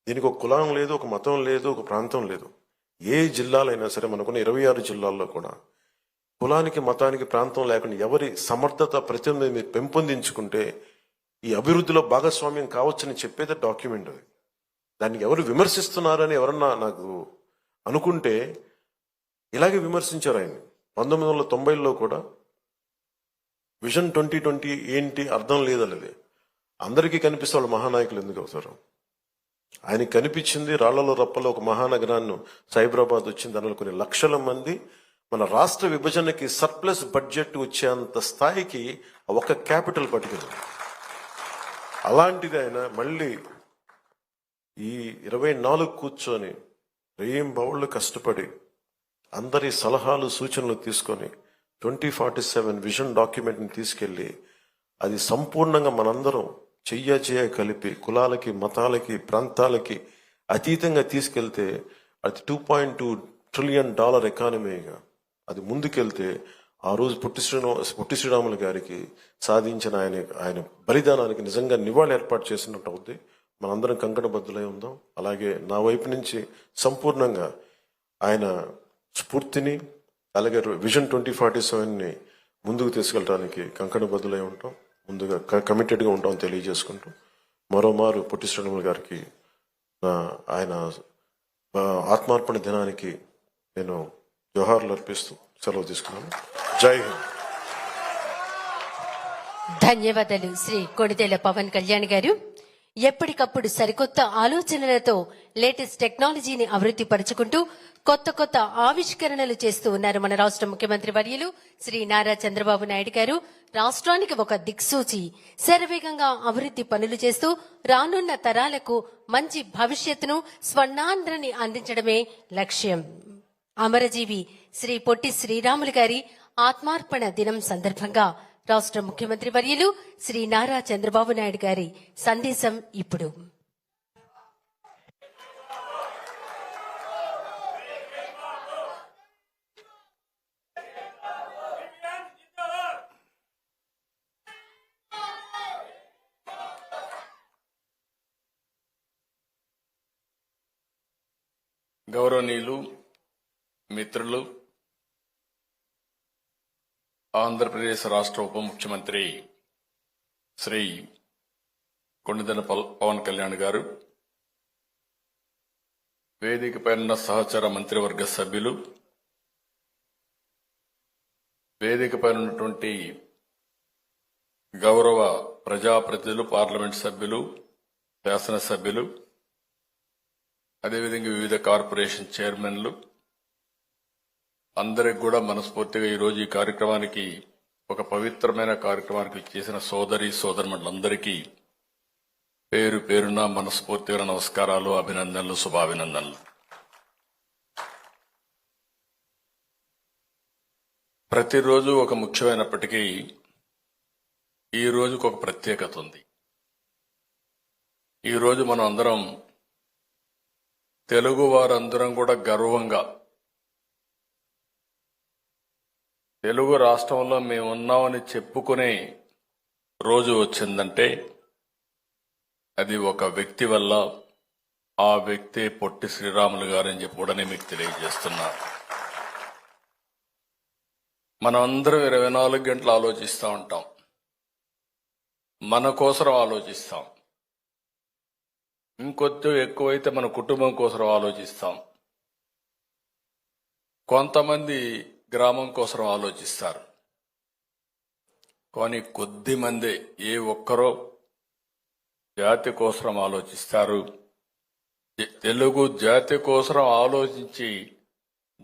దీనికి ఒక కులం లేదు, ఒక మతం లేదు, ఒక ప్రాంతం లేదు. ఏ జిల్లాలైనా సరే, మనకున్న 26 జిల్లాల్లో కూడా కులానికి, మతానికి, ప్రాంతం లేకుండా ఎవరి సమర్థత ప్రతినిధి మీరు పెంపొందించుకుంటే ఈ అభివృద్ధిలో భాగస్వామ్యం కావచ్చని చెప్పేది డాక్యుమెంట్. అది దానికి ఎవరు విమర్శిస్తున్నారని ఎవరన్నా నాకు అనుకుంటే ఇలాగే విమర్శించారు ఆయన. 1990లో కూడా విజన్ 2020 ఏంటి అర్థం లేదనేది. అందరికీ కనిపిస్తే వాళ్ళు మహానాయకులు ఎందుకు అవుతారు? ఆయనకి కనిపించింది రాళ్లలో రప్పలో ఒక మహానగరాన్ని, సైబరాబాద్ వచ్చింది, దానిలో కొన్ని లక్షల మంది. మన రాష్ట్ర విభజనకి సర్ప్లస్ బడ్జెట్ వచ్చేంత స్థాయికి ఒక క్యాపిటల్ పట్టుకుంది. అలాంటిది ఆయన మళ్ళీ ఈ 24 కూర్చొని రేయింబౌళ్ళు కష్టపడి అందరి సలహాలు, సూచనలు తీసుకొని 2047 విజన్ డాక్యుమెంట్ని తీసుకెళ్లి అది సంపూర్ణంగా మనందరం చెయ్య కలిపి కులాలకి, మతాలకి, ప్రాంతాలకి అతీతంగా తీసుకెళ్తే అది $2.2 ట్రిలియన్ ఎకానమీగా అది ముందుకెళ్తే ఆ రోజు పొట్టి శ్రీరాములు గారికి సాధించిన ఆయన బలిదానానికి నిజంగా నివాళి ఏర్పాటు చేసినట్టు అవుద్ది. మనందరం కంకణబద్దులై ఉందాం. అలాగే నా వైపు నుంచి సంపూర్ణంగా ఆయన స్ఫూర్తిని, అలాగే విజన్ 2047ని ముందుకు తీసుకెళ్ళడానికి కంకణబద్దులై ఉంటాం, ముందుగా కమిటెడ్గా ఉంటాం తెలియజేసుకుంటూ మరోమారు పొట్టి శ్రీరాములు గారికి ఆయన ఆత్మార్పణ దినానికి నేను జోహార్లు అర్పిస్తూ సెలవు తీసుకున్నాను. జై హింద్. ధన్యవాదాలు శ్రీ కొణిదెల పవన్ కళ్యాణ్ గారు. ఎప్పటికప్పుడు సరికొత్త ఆలోచనలతో లేటెస్ట్ టెక్నాలజీని అభివృద్ధి పరుచుకుంటూ కొత్త ఆవిష్కరణలు చేస్తూ ఉన్నారు మన రాష్ట్ర ముఖ్యమంత్రి వర్యులు శ్రీ నారా చంద్రబాబు నాయుడు గారు. రాష్ట్రానికి ఒక దిక్సూచి, శరవేగంగా అభివృద్ధి పనులు చేస్తూ రానున్న తరాలకు మంచి భవిష్యత్తును, స్వర్ణాంధ్రని అందించడమే లక్ష్యం. అమరజీవి శ్రీ పొట్టి శ్రీరాములు గారి ఆత్మార్పణ దినం సందర్భంగా రాష్ట్ర ముఖ్యమంత్రి వర్యులు శ్రీ నారా చంద్రబాబు నాయుడు గారి సందేశం ఇప్పుడు. గౌరవనీయులు మిత్రులు, ఆంధ్రప్రదేశ్ రాష్ట్ర ఉప ముఖ్యమంత్రి శ్రీ కొండదెల పవన్ కళ్యాణ్ గారు, వేదికపై ఉన్న సహచర మంత్రివర్గ సభ్యులు, వేదికపై ఉన్నటువంటి గౌరవ ప్రజాప్రతినిధులు, పార్లమెంట్ సభ్యులు, శాసనసభ్యులు, అదేవిధంగా వివిధ కార్పొరేషన్ చైర్మన్లు అందరికి కూడా మనస్ఫూర్తిగా ఈరోజు ఈ కార్యక్రమానికి, ఒక పవిత్రమైన కార్యక్రమానికి చేసిన సోదరిమణులందరికీ పేరు పేరున మనస్ఫూర్తిగా నమస్కారాలు, అభినందనలు, శుభాభినందనలు. ప్రతిరోజు ఒక ముఖ్యమైనప్పటికీ ఈ రోజుకు ఒక ప్రత్యేకత ఉంది. ఈ రోజు మనం అందరం, తెలుగు వారందరం కూడా గర్వంగా తెలుగు రాష్ట్రంలో మేమున్నామని చెప్పుకునే రోజు వచ్చిందంటే అది ఒక వ్యక్తి వల్ల. ఆ వ్యక్తి పొట్టి శ్రీరాములు గారని చెప్పి కూడా నేను మీకు తెలియజేస్తున్నా. మనం అందరం 24 గంటలు ఆలోచిస్తూ ఉంటాం, మన కోసం ఆలోచిస్తాం, ఇంకొద్ది ఎక్కువైతే మన కుటుంబం కోసం ఆలోచిస్తాం, కొంతమంది గ్రామం కోసం ఆలోచిస్తారు. కానీ కొద్ది మంది, ఏ ఒక్కరో జాతి కోసం ఆలోచిస్తారు. తెలుగు జాతి కోసం ఆలోచించి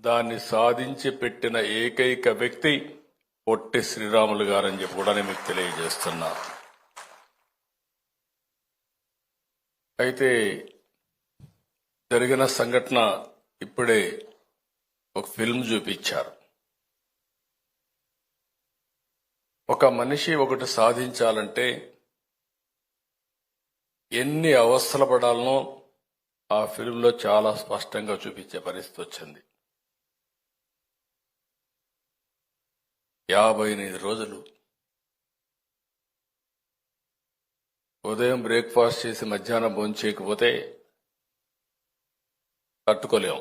దాన్ని సాధించి పెట్టిన ఏకైక వ్యక్తి పొట్టి శ్రీరాములు గారని చెప్పి కూడా నేను మీకు తెలియజేస్తున్నా. అయితే జరిగిన సంఘటన ఇప్పుడే ఒక ఫిల్మ్ చూపించారు. ఒక మనిషి ఒకటి సాధించాలంటే ఎన్ని అవస్థలు పడాలనో ఆ ఫిల్మ్లో చాలా స్పష్టంగా చూపించే పరిస్థితి వచ్చింది. 58 రోజులు ఉదయం బ్రేక్ఫాస్ట్ చేసి మధ్యాహ్నం భోజనం చేయకపోతే తట్టుకోలేం.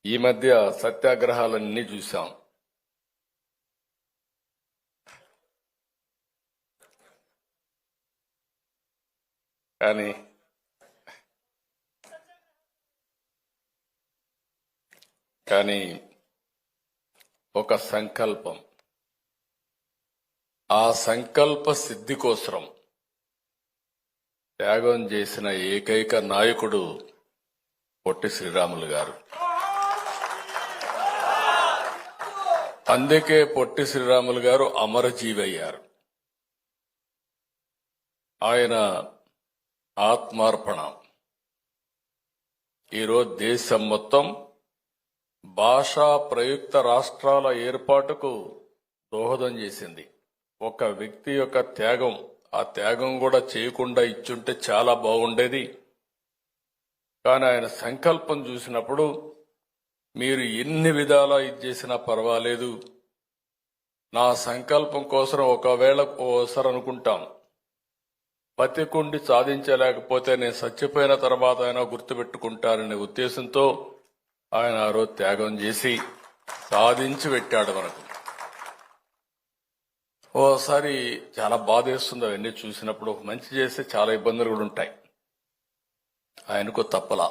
ఈ మధ్య సత్యాగ్రహాలన్నీ చూశాం. కానీ ఒక సంకల్పం, ఆ సంకల్ప సిద్ధి కోసం త్యాగం చేసిన ఏకైక నాయకుడు పొట్టి శ్రీరాములు గారు. అందుకే పొట్టి శ్రీరాములు గారు అమరజీవి అయ్యారు. ఆయన ఆత్మార్పణ ఈరోజు దేశం మొత్తం భాషా ప్రయుక్త రాష్ట్రాల ఏర్పాటుకు దోహదం చేసింది. ఒక వ్యక్తి యొక్క త్యాగం, ఆ త్యాగం కూడా చేయకుండా ఇచ్చుంటే చాలా బాగుండేది. కానీ ఆయన సంకల్పం చూసినప్పుడు మీరు ఎన్ని విధాలా ఇది చేసినా పర్వాలేదు, నా సంకల్పం కోసం ఒకవేళ ఓసారి అనుకుంటాం, బతికుండి సాధించలేకపోతే నేను చచ్చిపోయిన తర్వాత అయినా గుర్తుపెట్టుకుంటారనే ఉద్దేశంతో ఆయన ఆ రోజు త్యాగం చేసి సాధించి పెట్టాడు మనకు. ఓసారి చాలా బాధేస్తుంది అవన్నీ చూసినప్పుడు. మంచి చేస్తే చాలా ఇబ్బందులు కూడా ఉంటాయి. ఆయనకు తప్పలా.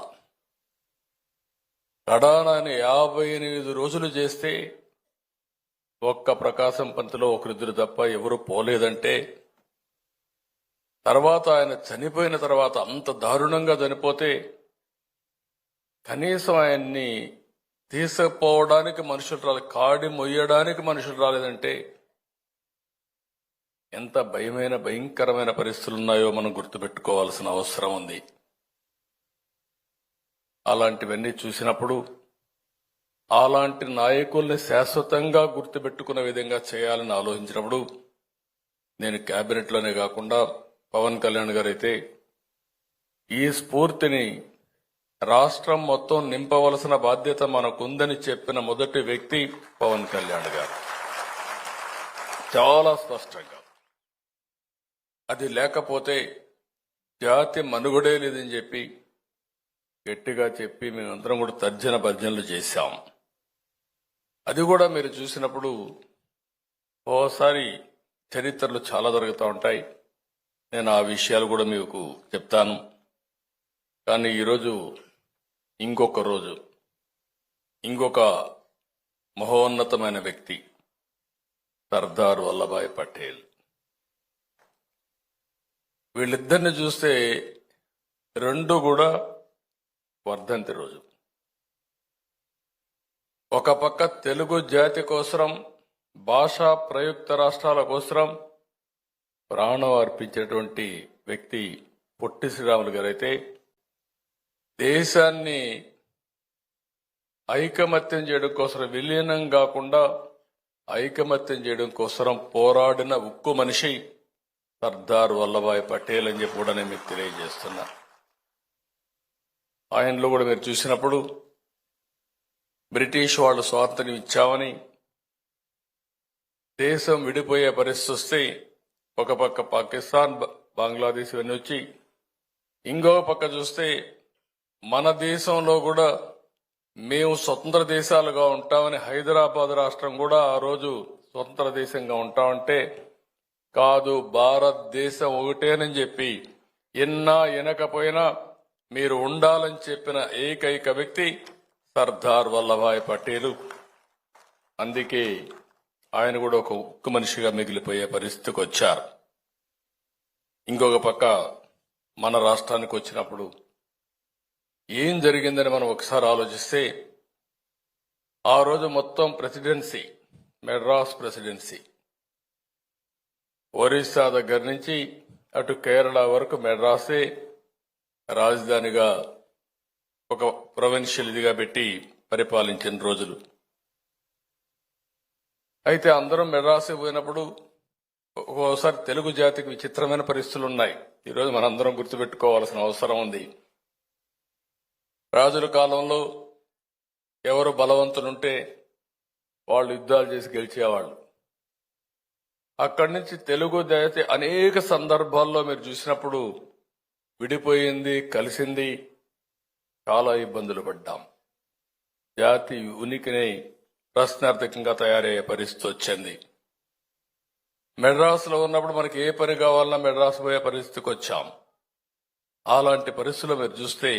కడానాన్ని 58 రోజులు చేస్తే ఒక్క ప్రకాశం పంతులో ఒకరిద్దరు తప్ప ఎవరు పోలేదంటే, తర్వాత ఆయన చనిపోయిన తర్వాత అంత దారుణంగా చనిపోతే కనీసం ఆయన్ని తీసుకుపోవడానికి మనుషులు రాలేదు, కాడి మొయ్యడానికి మనుషులు రాలేదంటే ఎంత భయంకరమైన పరిస్థితులు ఉన్నాయో మనం గుర్తుపెట్టుకోవాల్సిన అవసరం ఉంది. అలాంటివన్నీ చూసినప్పుడు అలాంటి నాయకుల్ని శాశ్వతంగా గుర్తుపెట్టుకునే విధంగా చేయాలని ఆలోచించినప్పుడు నేను కేబినెట్లోనే కాకుండా పవన్ కళ్యాణ్ గారు అయితే ఈ స్ఫూర్తిని రాష్ట్రం మొత్తం నింపవలసిన బాధ్యత మనకుందని చెప్పిన మొదటి వ్యక్తి పవన్ కళ్యాణ్ గారు. చాలా స్పష్టంగా. అది లేకపోతే జాతి మనుగడే లేదని చెప్పి గట్టిగా చెప్పి మేమందరం కూడా తర్జన భర్జనలు చేశాం. అది కూడా మీరు చూసినప్పుడు ఓసారి చరిత్రలు చాలా జరుగుతూ ఉంటాయి. నేను ఆ విషయాలు కూడా మీకు చెప్తాను. కానీ ఈరోజు ఇంకొక రోజు, ఇంకొక మహోన్నతమైన వ్యక్తి సర్దార్ వల్లభాయ్ పటేల్. వీళ్ళిద్దరిని చూస్తే రెండు కూడా వర్ధంతి రోజు. ఒక పక్క తెలుగు జాతి కోసరం, భాషా ప్రయుక్త రాష్ట్రాల కోసరం ప్రాణం అర్పించేటువంటి వ్యక్తి పొట్టి శ్రీరాములు గారైతే, దేశాన్ని ఐకమత్యం చేయడం కోసం, విలీనం కాకుండా ఐకమత్యం చేయడం కోసం పోరాడిన ఉక్కు మనిషి సర్దార్ వల్లభాయ్ పటేల్ అని చెప్పి కూడా నేను మీకు తెలియజేస్తున్నా. ఆయనలో కూడా మీరు చూసినప్పుడు బ్రిటిష్ వాళ్ళు స్వాతంత్ర్యం ఇచ్చామని దేశం విడిపోయే పరిస్థితి వస్తే ఒక పక్క పాకిస్తాన్, బంగ్లాదేశ్ ఇవన్నీ వచ్చి, ఇంకో పక్క చూస్తే మన దేశంలో కూడా మేము స్వతంత్ర దేశాలుగా ఉంటామని హైదరాబాద్ రాష్ట్రం కూడా ఆ రోజు స్వతంత్ర దేశంగా ఉంటామంటే, కాదు భారతదేశం ఒకటేనని చెప్పి ఎన్నా ఎనకపోయినా మీరు ఉండాలని చెప్పిన ఏకైక వ్యక్తి సర్దార్ వల్లభాయ్ పటేల్. అందుకే ఆయన కూడా ఒక ఉక్కు మనిషిగా మిగిలిపోయే పరిస్థితికి వచ్చారు. ఇంకొక పక్క మన రాష్ట్రానికి వచ్చినప్పుడు ఏం జరిగిందని మనం ఒకసారి ఆలోచిస్తే, ఆ రోజు మొత్తం ప్రెసిడెన్సీ మెడ్రాస్ ప్రెసిడెన్సీ, ఒరిస్సా దగ్గర నుంచి అటు కేరళ వరకు మెడ్రాసే రాజధానిగా ఒక ప్రొవిన్షియల్ ఇదిగా పెట్టి పరిపాలించిన రోజులు. అయితే అందరం మెడ్రాస్ పోయినప్పుడు ఒక్కోసారి తెలుగు జాతికి విచిత్రమైన పరిస్థితులు ఉన్నాయి. ఈరోజు మనందరం గుర్తుపెట్టుకోవాల్సిన అవసరం ఉంది. రాజుల కాలంలో ఎవరు బలవంతులుంటే వాళ్ళు యుద్ధాలు చేసి గెలిచేవాళ్ళు. అక్కడి నుంచి తెలుగు జాతి అనేక సందర్భాల్లో మీరు చూసినప్పుడు విడిపోయింది, కలిసింది, చాలా ఇబ్బందులు పడ్డాం. జాతి ఉనికిని ప్రశ్నార్థకంగా తయారయ్యే పరిస్థితి వచ్చింది. మెడ్రాస్లో ఉన్నప్పుడు మనకి ఏ పని కావాలన్నా మెడ్రాస్ పోయే పరిస్థితికి వచ్చాం. అలాంటి పరిస్థితుల్లో మీరు చూస్తే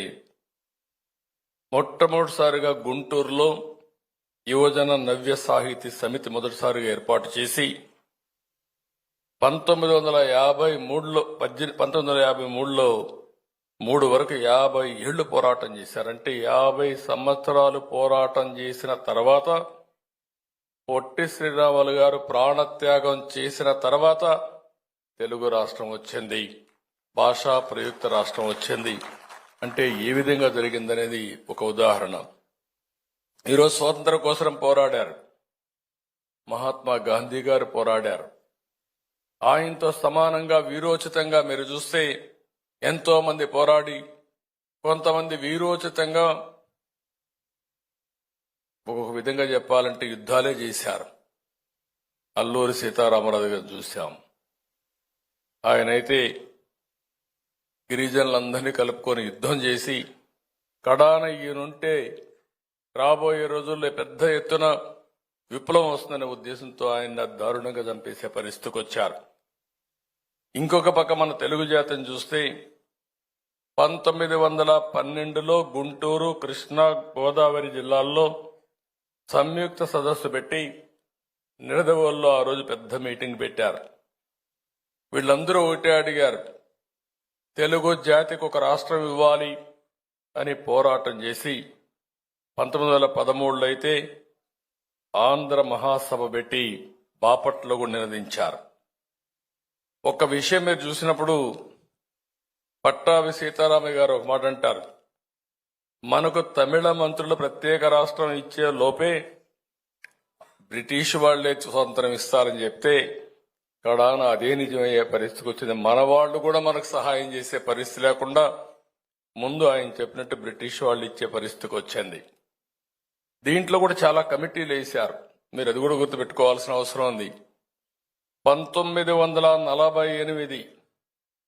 మొట్టమొదటిసారిగా గుంటూరులో యువజన నవ్య సాహితీ సమితి మొదటిసారిగా ఏర్పాటు చేసి 1953లో 3 వరకు 50 ఏళ్లు పోరాటం చేశారంటే 50 సంవత్సరాలు పోరాటం చేసిన తర్వాత, పొట్టి శ్రీరాములు గారు ప్రాణత్యాగం చేసిన తర్వాత తెలుగు రాష్ట్రం వచ్చింది, భాషా ప్రయుక్త రాష్ట్రం వచ్చింది. అంటే ఏ విధంగా జరిగిందనేది ఒక ఉదాహరణ. ఈరోజు స్వాతంత్రం కోసం పోరాడారు, మహాత్మా గాంధీ గారు పోరాడారు. ఆయనతో సమానంగా వీరోచితంగా మీరు చూస్తే ఎంతో మంది పోరాడి, కొంతమంది వీరోచితంగా ఒక విధంగా చెప్పాలంటే యుద్ధాలే చేశారు. అల్లూరి సీతారామరాజు గారు చూశాం. ఆయనైతే గిరిజనులందరినీ కలుపుకొని యుద్ధం చేసి కడాన ఈయనుంటే రాబోయే రోజుల్లో పెద్ద ఎత్తున విప్లవం వస్తుందనే ఉద్దేశంతో ఆయన దారుణంగా చంపేసే పరిస్థితికి వచ్చారు. ఇంకొక పక్క మన తెలుగు జాతిని చూస్తే 1912లో గుంటూరు, కృష్ణా, గోదావరి జిల్లాల్లో సంయుక్త సదస్సు పెట్టి నిడదవోల్లో ఆ రోజు పెద్ద మీటింగ్ పెట్టారు. వీళ్ళందరూ ఒకటే అడిగారు, తెలుగు జాతికి ఒక రాష్ట్రం ఇవ్వాలి అని పోరాటం చేసి 1913లో అయితే ఆంధ్ర మహాసభ పెట్టి బాపట్లో కూడా నినదించారు. ఒక విషయం మీరు చూసినప్పుడు పట్టాభి సీతారామయ్య గారు ఒక మాట అంటారు, మనకు తమిళ మంత్రులు ప్రత్యేక రాష్ట్రం ఇచ్చే లోపే బ్రిటిష్ వాళ్లే స్వాతంత్రం ఇస్తారని చెప్తే కడాన అదే నిజమయ్యే పరిస్థితికి వచ్చింది. మన వాళ్ళు కూడా మనకు సహాయం చేసే పరిస్థితి లేకుండా ముందు ఆయన చెప్పినట్టు బ్రిటిష్ వాళ్ళు ఇచ్చే పరిస్థితికి వచ్చింది. దీంట్లో కూడా చాలా కమిటీలు వేశారు, మీరు అది కూడా గుర్తుపెట్టుకోవాల్సిన అవసరం ఉంది. 1948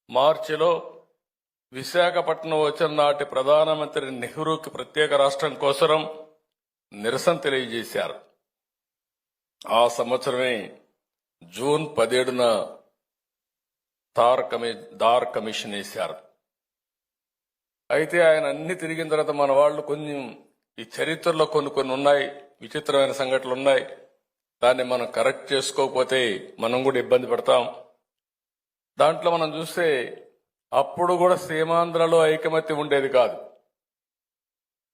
మార్చిలో విశాఖపట్నం వచ్చిన నాటి ప్రధానమంత్రి నెహ్రూకి ప్రత్యేక రాష్ట్రం కోసం నిరసన తెలియజేశారు. ఆ సంవత్సరమే జూన్ 17న దార్ కమిషన్ వేశారు. అయితే ఆయన అన్ని తిరిగిన తర్వాత మన వాళ్ళు కొంచెం ఈ చరిత్రలో కొన్ని ఉన్నాయి, విచిత్రమైన సంఘటనలు ఉన్నాయి. దాన్ని మనం కరెక్ట్ చేసుకోకపోతే మనం కూడా ఇబ్బంది పడతాం. దాంట్లో మనం చూస్తే అప్పుడు కూడా సీమాంధ్రలో ఐకమత్యం ఉండేది కాదు.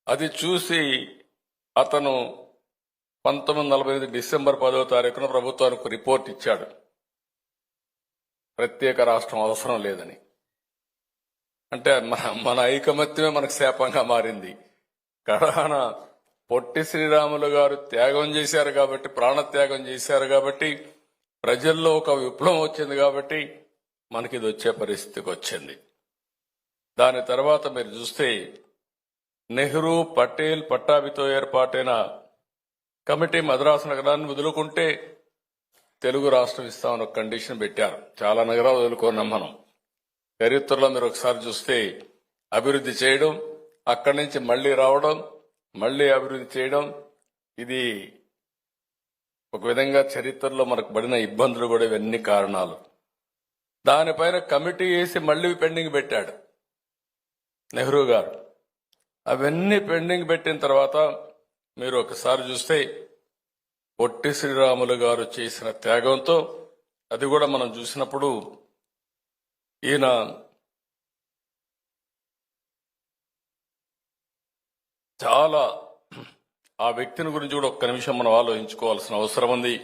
అది చూసి అతను 1945 డిసెంబర్ 10వ తారీఖున ప్రభుత్వానికి రిపోర్ట్ ఇచ్చాడు, ప్రత్యేక రాష్ట్రం అవసరం లేదని. అంటే మన ఐకమత్యమే మనకు శాపంగా మారింది. కడాన పొట్టి శ్రీరాములు గారు త్యాగం చేశారు కాబట్టి, ప్రాణత్యాగం చేశారు కాబట్టి, ప్రజల్లో ఒక విప్లవం వచ్చింది కాబట్టి మనకి ఇది వచ్చే పరిస్థితికి వచ్చింది. దాని తర్వాత మీరు చూస్తే నెహ్రూ, పటేల్, పట్టాభితో ఏర్పాటైన కమిటీ మద్రాసు నగరాన్ని వదులుకుంటే తెలుగు రాష్ట్రం ఇస్తామని ఒక కండిషన్ పెట్టారు. చాలా నగరాలు వదులుకున్నాం మనం. చరిత్రలో మీరు ఒకసారి చూస్తే అభివృద్ధి చేయడం, అక్కడి నుంచి మళ్లీ రావడం, మళ్లీ అభివృద్ధి చేయడం, ఇది ఒక విధంగా చరిత్రలో మనకు పడిన ఇబ్బందులు కూడా ఇవన్నీ కారణాలు. దానిపైన కమిటీ వేసి మళ్లీ పెండింగ్ పెట్టాడు నెహ్రూ గారు. అవన్నీ పెండింగ్ పెట్టిన తర్వాత మీరు ఒకసారి చూస్తే పొట్టి శ్రీరాములు గారు చేసిన త్యాగంతో, అది కూడా మనం చూసినప్పుడు ఈయన చాలా, ఆ వ్యక్తిని గురించి కూడా ఒక్క నిమిషం మనం ఆలోచించుకోవాల్సిన అవసరం ఉంది.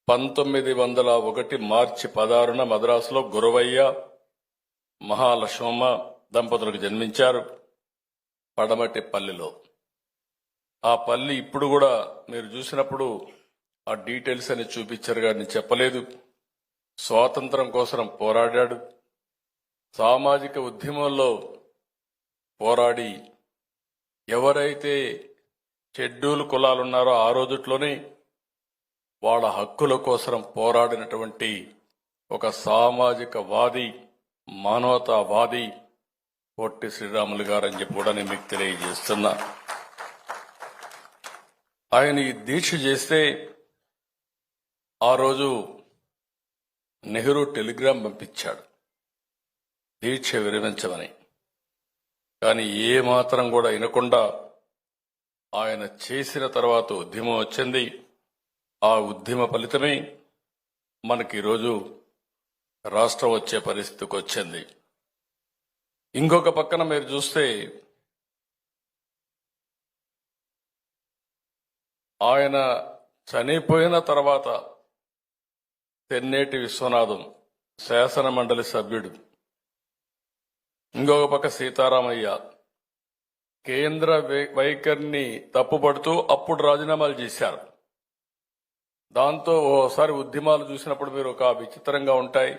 1901 మార్చి 16న మద్రాసులో గురవయ్య, మహాలక్ష్మమ్మ దంపతులకు జన్మించారు పడమటి పల్లిలో. ఆ పల్లి ఇప్పుడు కూడా మీరు చూసినప్పుడు ఆ డీటెయిల్స్ అని చూపించారు కానీ నేను చెప్పలేదు. స్వాతంత్రం కోసం పోరాడాడు. సామాజిక ఉద్యమంలో పోరాడి ఎవరైతే షెడ్యూల్ కులాలున్నారో ఆ రోజుట్లోనే వాళ్ళ హక్కుల కోసం పోరాడినటువంటి ఒక సామాజిక వాది, మానవతావాది పొట్టి శ్రీరాములు గారని చెప్పి కూడా నేను మీకు తెలియజేస్తున్నా. ఆయన ఈ దీక్ష చేస్తే ఆ రోజు నెహ్రూ టెలిగ్రామ్ పంపించాడు దీక్ష విరమించమని. కానీ ఏ మాత్రం కూడా వినకుండా ఆయన చేసిన తర్వాత ఉద్యమం వచ్చింది. ఆ ఉద్యమ ఫలితమే మనకి ఈరోజు రాష్ట్రం వచ్చే పరిస్థితికి వచ్చింది. ఇంకొక పక్కన మీరు చూస్తే ఆయన చనిపోయిన తర్వాత తెన్నేటి విశ్వనాథం శాసన మండలి సభ్యుడు, ఇంకొక పక్క సీతారామయ్య కేంద్ర వైఖరిని తప్పుపడుతూ అప్పుడు రాజీనామాలు చేశారు. దాంతో ఓసారి ఉద్యమాలు చూసినప్పుడు మీరు ఒక విచిత్రంగా ఉంటాయి.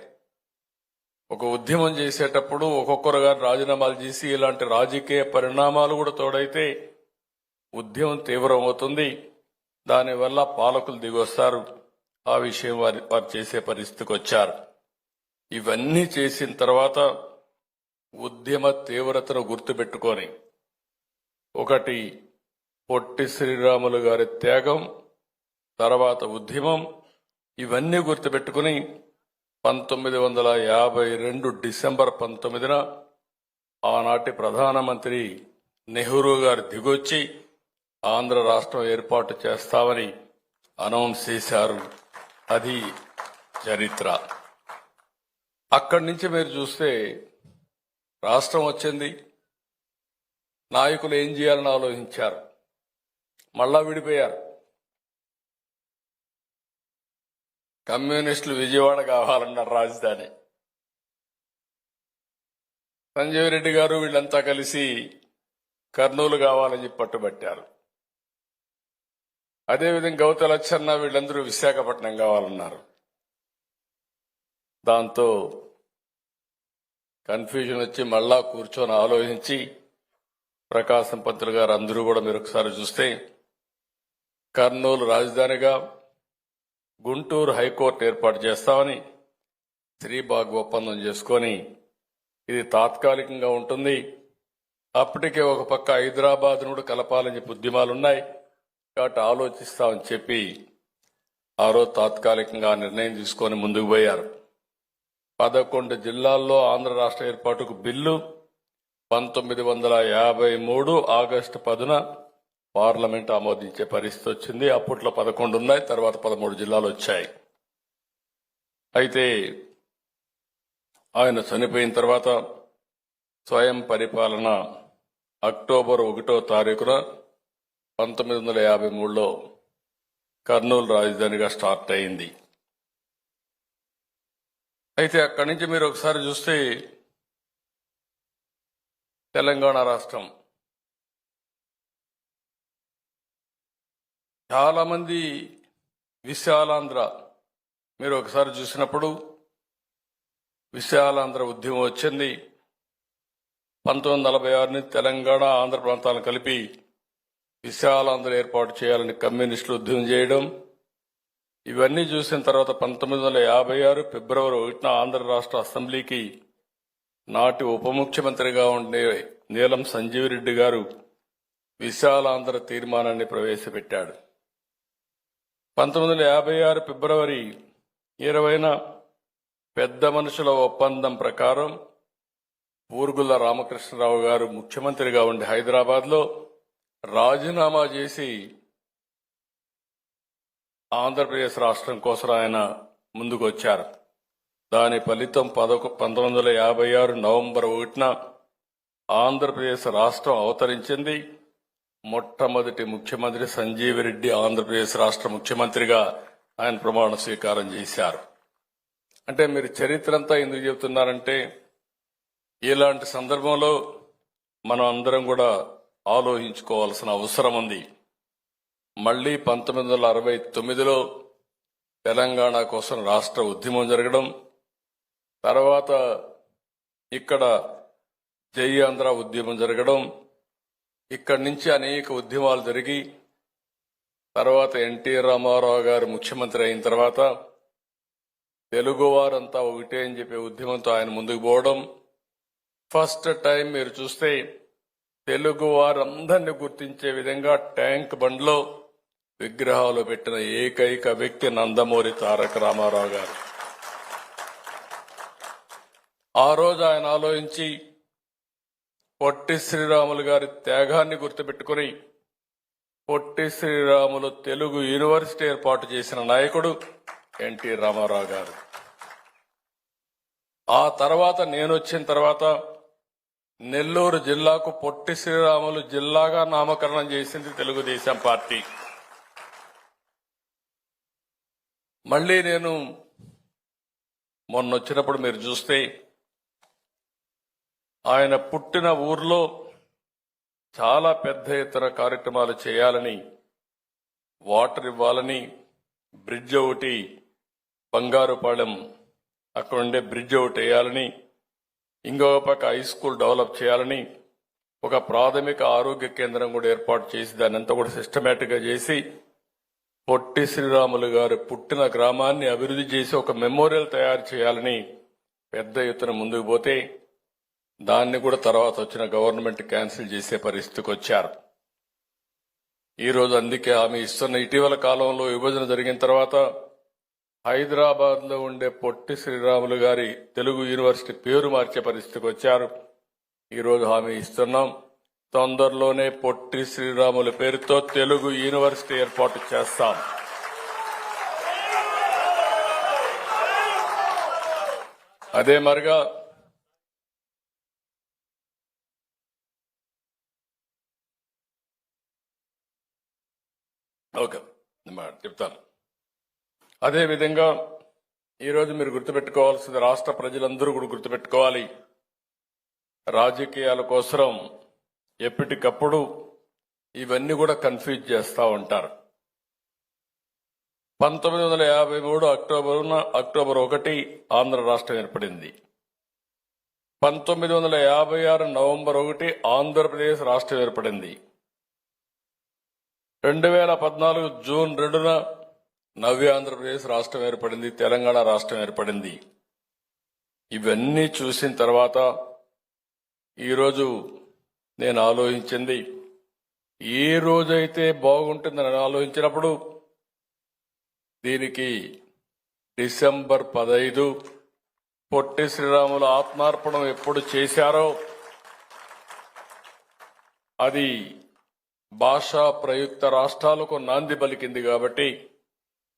ఒక ఉద్యమం చేసేటప్పుడు ఒక్కొక్కరు గారు రాజీనామాలు చేసి ఇలాంటి రాజకీయ పరిణామాలు కూడా తోడైతే ఉద్యమం తీవ్రం అవుతుంది. దానివల్ల పాలకులు దిగొస్తారు. ఆ విషయం వారు చేసే పరిస్థితికి వచ్చారు. ఇవన్నీ చేసిన తర్వాత ఉద్యమ తీవ్రతను గుర్తుపెట్టుకొని, ఒకటి పొట్టి శ్రీరాములు గారి త్యాగం, తర్వాత ఉద్యమం, ఇవన్నీ గుర్తుపెట్టుకుని 1952 డిసెంబర్ 19న ఆనాటి ప్రధానమంత్రి నెహ్రూ గారు దిగొచ్చి ఆంధ్ర రాష్ట్రం ఏర్పాటు చేస్తామని అనౌన్స్ చేశారు. అది చరిత్ర. అక్కడి నుంచి మీరు చూస్తే రాష్ట్రం వచ్చింది. నాయకులు ఏం చేయాలని ఆలోచించారు, మళ్ళా విడిపోయారు. కమ్యూనిస్టులు విజయవాడ కావాలన్నారు రాజధాని. సంజీవ్ రెడ్డి గారు వీళ్ళంతా కలిసి కర్నూలు కావాలని చెప్పి పట్టుబట్టారు. అదేవిధంగా గౌతల లచ్చన్న వీళ్ళందరూ విశాఖపట్నం కావాలన్నారు. దాంతో కన్ఫ్యూజన్ వచ్చి మళ్ళా కూర్చొని ఆలోచించి ప్రకాశం పంతులు గారు అందరూ కూడా మీరు ఒకసారి చూస్తే కర్నూలు రాజధానిగా, గుంటూరు హైకోర్టు ఏర్పాటు చేస్తామని శ్రీబాగ్ ఒప్పందం చేసుకొని ఇది తాత్కాలికంగా ఉంటుంది. అప్పటికే ఒక పక్క హైదరాబాద్ కూడా కలపాలని చెప్పి ఉద్యమాలున్నాయి కాబట్టి ఆలోచిస్తామని చెప్పి ఆ రోజు తాత్కాలికంగా నిర్ణయం తీసుకొని ముందుకు పోయారు. 11 జిల్లాల్లో ఆంధ్ర రాష్ట్ర ఏర్పాటుకు బిల్లు 1953 ఆగస్టు 10న పార్లమెంట్ ఆమోదించే పరిస్థితి వచ్చింది. అప్పట్లో 11 ఉన్నాయి, తర్వాత 13 జిల్లాలు వచ్చాయి. అయితే ఆయన చనిపోయిన తర్వాత స్వయం పరిపాలన అక్టోబర్ 1వ తారీఖున 1953లో కర్నూలు రాజధానిగా స్టార్ట్ అయింది. అయితే అక్కడి నుంచి మీరు ఒకసారి చూస్తే తెలంగాణ రాష్ట్రం చాలా మంది విశాలాంధ్ర మీరు ఒకసారి చూసినప్పుడు విశాలాంధ్ర ఉద్యమం వచ్చింది. 1946 తెలంగాణ ఆంధ్ర ప్రాంతాలను కలిపి విశాలాంధ్ర ఏర్పాటు చేయాలని కమ్యూనిస్టులు ఉద్యమం చేయడం, ఇవన్నీ చూసిన తర్వాత 1956 ఫిబ్రవరి 1న ఆంధ్ర రాష్ట్ర అసెంబ్లీకి నాటి ఉప ముఖ్యమంత్రిగా ఉండే నీలం సంజీవ్ రెడ్డి గారు విశాలాంధ్ర తీర్మానాన్ని ప్రవేశపెట్టాడు. 1956 ఫిబ్రవరి 20న పెద్ద మనుషుల ఒప్పందం ప్రకారం పూర్గుల రామకృష్ణరావు గారు ముఖ్యమంత్రిగా ఉండి హైదరాబాద్లో రాజీనామా చేసి ఆంధ్రప్రదేశ్ రాష్ట్రం కోసం ఆయన ముందుకు వచ్చారు. దాని ఫలితం 1956 నవంబర్ 1న ఆంధ్రప్రదేశ్ రాష్ట్రం అవతరించింది. మొట్టమొదటి ముఖ్యమంత్రి సంజీవ్ రెడ్డి ఆంధ్రప్రదేశ్ రాష్ట్ర ముఖ్యమంత్రిగా ఆయన ప్రమాణ స్వీకారం చేశారు. అంటే మీరు చరిత్ర అంతా ఎందుకు చెబుతున్నారంటే ఇలాంటి సందర్భంలో మనం అందరం కూడా ఆలోచించుకోవాల్సిన అవసరం ఉంది. మళ్లీ 1969లో తెలంగాణ కోసం రాష్ట్ర ఉద్యమం జరగడం, తర్వాత ఇక్కడ జై ఆంధ్ర ఉద్యమం జరగడం, ఇక్కడి నుంచి అనేక ఉద్యమాలు జరిగి తర్వాత ఎన్టీ రామారావు గారు ముఖ్యమంత్రి అయిన తర్వాత తెలుగువారంతా ఒకటే అని చెప్పే ఉద్యమంతో ఆయన ముందుకు పోవడం, ఫస్ట్ టైం మీరు చూస్తే తెలుగు వారందరినీ గుర్తించే విధంగా ట్యాంక్ బండ్లో విగ్రహాలు పెట్టిన ఏకైక వ్యక్తి నందమూరి తారక రామారావు గారు. ఆ రోజు ఆయన ఆలోచించి పొట్టి శ్రీరాములు గారి త్యాగాన్ని గుర్తుపెట్టుకుని పొట్టి శ్రీరాములు తెలుగు యూనివర్సిటీ ఏర్పాటు చేసిన నాయకుడు ఎన్టీ రామారావు గారు. ఆ తర్వాత నేను వచ్చిన తర్వాత నెల్లూరు జిల్లాకు పొట్టి శ్రీరాములు జిల్లాగా నామకరణం చేసింది తెలుగుదేశం పార్టీ. మళ్లీ నేను మొన్నొచ్చినప్పుడు మీరు చూస్తే ఆయన పుట్టిన ఊర్లో చాలా పెద్ద ఎత్తున కార్యక్రమాలు చేయాలని, వాటర్ ఇవ్వాలని, బ్రిడ్జ్ ఒకటి బంగారుపాలెం అక్కడ ఉండే బ్రిడ్జ్ ఒకటి వేయాలని, ఇంకొక పక్క హై స్కూల్ డెవలప్ చేయాలని, ఒక ప్రాథమిక ఆరోగ్య కేంద్రం కూడా ఏర్పాటు చేసి దాన్ని అంతా కూడా సిస్టమేటిక్ గా చేసి పొట్టి శ్రీరాములు గారు పుట్టిన గ్రామాన్ని అభివృద్ధి చేసి ఒక మెమోరియల్ తయారు చేయాలని పెద్ద ఎత్తున ముందుకు పోతే దాన్ని కూడా తర్వాత వచ్చిన గవర్నమెంట్ క్యాన్సిల్ చేసే పరిస్థితికి వచ్చారు. ఈ రోజు అందుకే ఆమె ఇస్తున్న ఇటీవల కాలంలో విభజన జరిగిన తర్వాత హైదరాబాద్ లో ఉండే పొట్టి శ్రీరాములు గారి తెలుగు యూనివర్సిటీ పేరు మార్చే పరిస్థితికి వచ్చారు. ఈ రోజు హామీ ఇస్తున్నాం, తొందరలోనే పొట్టి శ్రీరాములు పేరుతో తెలుగు యూనివర్సిటీ ఏర్పాటు చేస్తాం. అదే మరిగా ఓకే చెప్తాను. అదేవిధంగా ఈరోజు మీరు గుర్తుపెట్టుకోవాల్సింది, రాష్ట్ర ప్రజలందరూ కూడా గుర్తుపెట్టుకోవాలి, రాజకీయాల కోసం ఎప్పటికప్పుడు ఇవన్నీ కూడా కన్ఫ్యూజ్ చేస్తూ ఉంటారు. 1953 అక్టోబర్ 1 ఆంధ్ర రాష్ట్రం ఏర్పడింది. 1956 నవంబర్ 1 ఆంధ్రప్రదేశ్ రాష్ట్రం ఏర్పడింది. 2014 జూన్ 2న నవ్య ఆంధ్రప్రదేశ్ రాష్ట్రం ఏర్పడింది, తెలంగాణ రాష్ట్రం ఏర్పడింది. ఇవన్నీ చూసిన తర్వాత ఈరోజు నేను ఆలోచించింది, ఏ రోజైతే బాగుంటుందని ఆలోచించినప్పుడు దీనికి డిసెంబర్ 15 పొట్టి శ్రీరాములు ఆత్మార్పణం ఎప్పుడు చేశారో అది భాషా ప్రయుక్త రాష్ట్రాలకు నాంది పలికింది కాబట్టి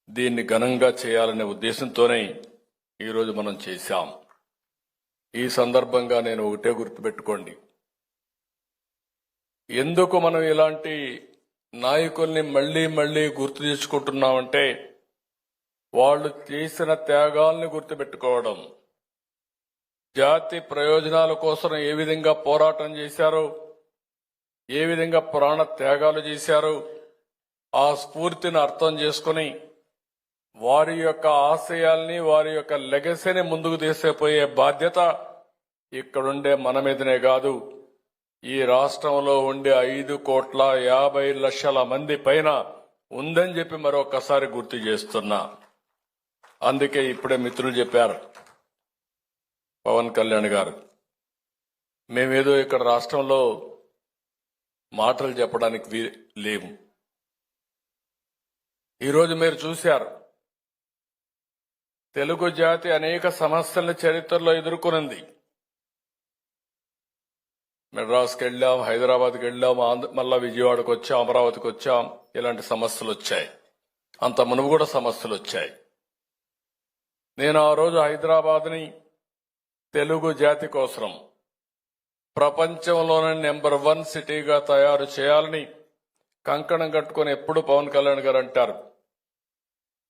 దీన్ని ఘనంగా చేయాలనే ఉద్దేశంతోనే ఈరోజు మనం చేశాం. ఈ సందర్భంగా నేను ఒకటే గుర్తుపెట్టుకోండి, ఎందుకు మనం ఇలాంటి నాయకుల్ని మళ్లీ మళ్లీ గుర్తు తెచ్చుకుంటున్నామంటే వాళ్ళు చేసిన త్యాగాల్ని గుర్తుపెట్టుకోవడం, జాతి ప్రయోజనాల కోసం ఏ విధంగా పోరాటం చేశారో, ఏ విధంగా ప్రాణ త్యాగాలు చేశారో ఆ స్ఫూర్తిని అర్థం చేసుకుని వారి యొక్క ఆశయాల్ని, వారి యొక్క లెగసీని ముందుకు తీసుకుపోయే బాధ్యత ఇక్కడుండే మన మీదనే కాదు, ఈ రాష్ట్రంలో ఉండే 5,50,00,000 మంది పైన ఉందని చెప్పి మరొకసారి గుర్తు చేస్తున్నా. అందుకే ఇప్పుడే మిత్రులు చెప్పారు, పవన్ కళ్యాణ్ గారు, మేమేదో ఇక్కడ రాష్ట్రంలో మాటలు చెప్పడానికి లేవు. ఈరోజు మీరు చూశారు, తెలుగు జాతి అనేక సమస్యలను చరిత్రలో ఎదుర్కొనింది. మెడ్రాస్కి వెళ్ళాం, హైదరాబాద్కి వెళ్ళాం, మళ్ళా విజయవాడకు వచ్చాం, అమరావతికి వచ్చాం. ఇలాంటి సమస్యలు వచ్చాయి. అంత మునుపు కూడా సమస్యలు వచ్చాయి. నేను ఆ రోజు హైదరాబాద్ని తెలుగు జాతి కోసం ప్రపంచంలోనే నెంబర్ 1 సిటీగా తయారు చేయాలని కంకణం కట్టుకుని ఎప్పుడు పవన్ కళ్యాణ్ గారు అంటారు.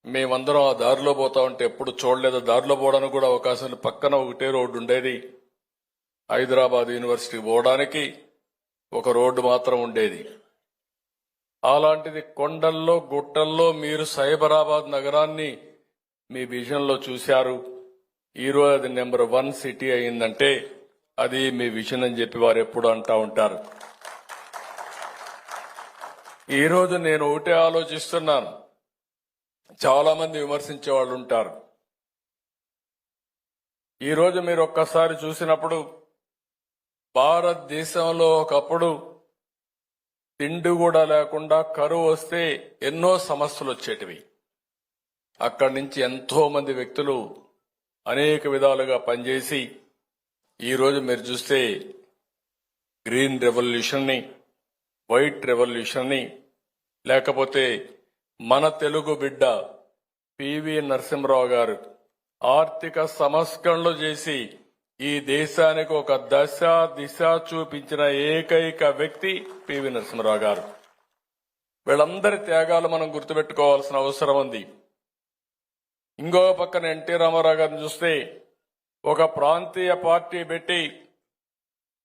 మేమందరం ఆ దారిలో పోతా ఉంటే ఎప్పుడు చూడలేదు. దారిలో పోవడానికి కూడా అవకాశం, పక్కన ఒకటే రోడ్డు ఉండేది. హైదరాబాద్ యూనివర్సిటీకి పోవడానికి ఒక రోడ్డు మాత్రం ఉండేది. అలాంటిది కొండల్లో గుట్టల్లో మీరు సైబరాబాద్ నగరాన్ని మీ విజన్లో చూశారు. ఈరోజు అది నెంబర్ 1 సిటీ అయిందంటే అది మీ విజన్ అని చెప్పి వారు ఎప్పుడు అంటా ఉంటారు. ఈరోజు నేను ఒకటే ఆలోచిస్తున్నాను, చాలా మంది విమర్శించే వాళ్ళు ఉంటారు. ఈరోజు మీరు ఒక్కసారి చూసినప్పుడు భారతదేశంలో ఒకప్పుడు తిండి కూడా లేకుండా కరువు వస్తే ఎన్నో సమస్యలు వచ్చేటివి. అక్కడి నుంచి ఎంతో మంది వ్యక్తులు అనేక విధాలుగా పనిచేసి ఈరోజు మీరు చూస్తే గ్రీన్ రెవల్యూషన్ని, వైట్ రెవల్యూషన్ని, లేకపోతే మన తెలుగు బిడ్డ పివి నరసింహరావు గారు ఆర్థిక సంస్కరణలు చేసి ఈ దేశానికి ఒక దశ దిశ చూపించిన ఏకైక వ్యక్తి పివి నరసింహరావు గారు. వీళ్ళందరి త్యాగాలు మనం గుర్తుపెట్టుకోవాల్సిన అవసరం ఉంది. ఇంకో పక్కన ఎన్టీ రామారావు గారిని చూస్తే ఒక ప్రాంతీయ పార్టీ పెట్టి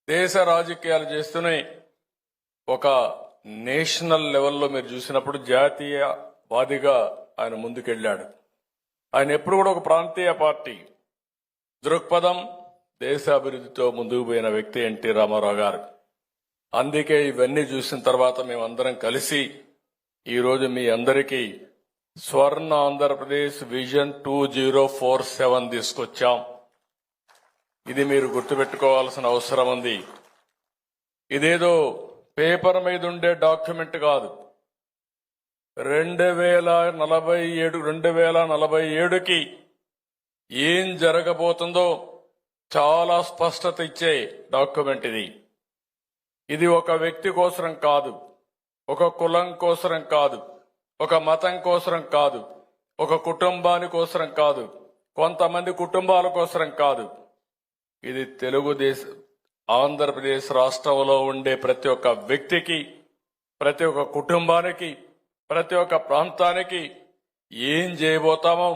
దేశ రాజకీయాలు చేస్తూనే ఒక నేషనల్ లెవెల్లో మీరు చూసినప్పుడు జాతీయవాదిగా ఆయన ముందుకెళ్లాడు. ఆయన ఎప్పుడు కూడా ఒక ప్రాంతీయ పార్టీ దృక్పథం, దేశాభివృద్ధితో ముందుకు పోయిన వ్యక్తి ఎన్టీ రామారావు గారు. అందుకే ఇవన్నీ చూసిన తర్వాత మేమందరం కలిసి ఈరోజు మీ అందరికీ స్వర్ణ ఆంధ్రప్రదేశ్ విజన్ 2047 తీసుకొచ్చాం. ఇది మీరు గుర్తుపెట్టుకోవాల్సిన అవసరం ఉంది. ఇదేదో పేపర్ మీద ఉండే డాక్యుమెంట్ కాదు. 2047కి ఏం జరగబోతుందో చాలా స్పష్టత ఇచ్చే డాక్యుమెంట్ ఇది. ఇది ఒక వ్యక్తి కోసరం కాదు, ఒక కులం కోసరం కాదు, ఒక మతం కోసరం కాదు, ఒక కుటుంబాని కోసరం కాదు, కొంతమంది కుటుంబాల కోసరం కాదు. ఇది ఆంధ్రప్రదేశ్ రాష్ట్రంలో ఉండే ప్రతి ఒక్క వ్యక్తికి, ప్రతి ఒక్క కుటుంబానికి, ప్రతి ఒక్క ప్రాంతానికి ఏం చేయబోతామో,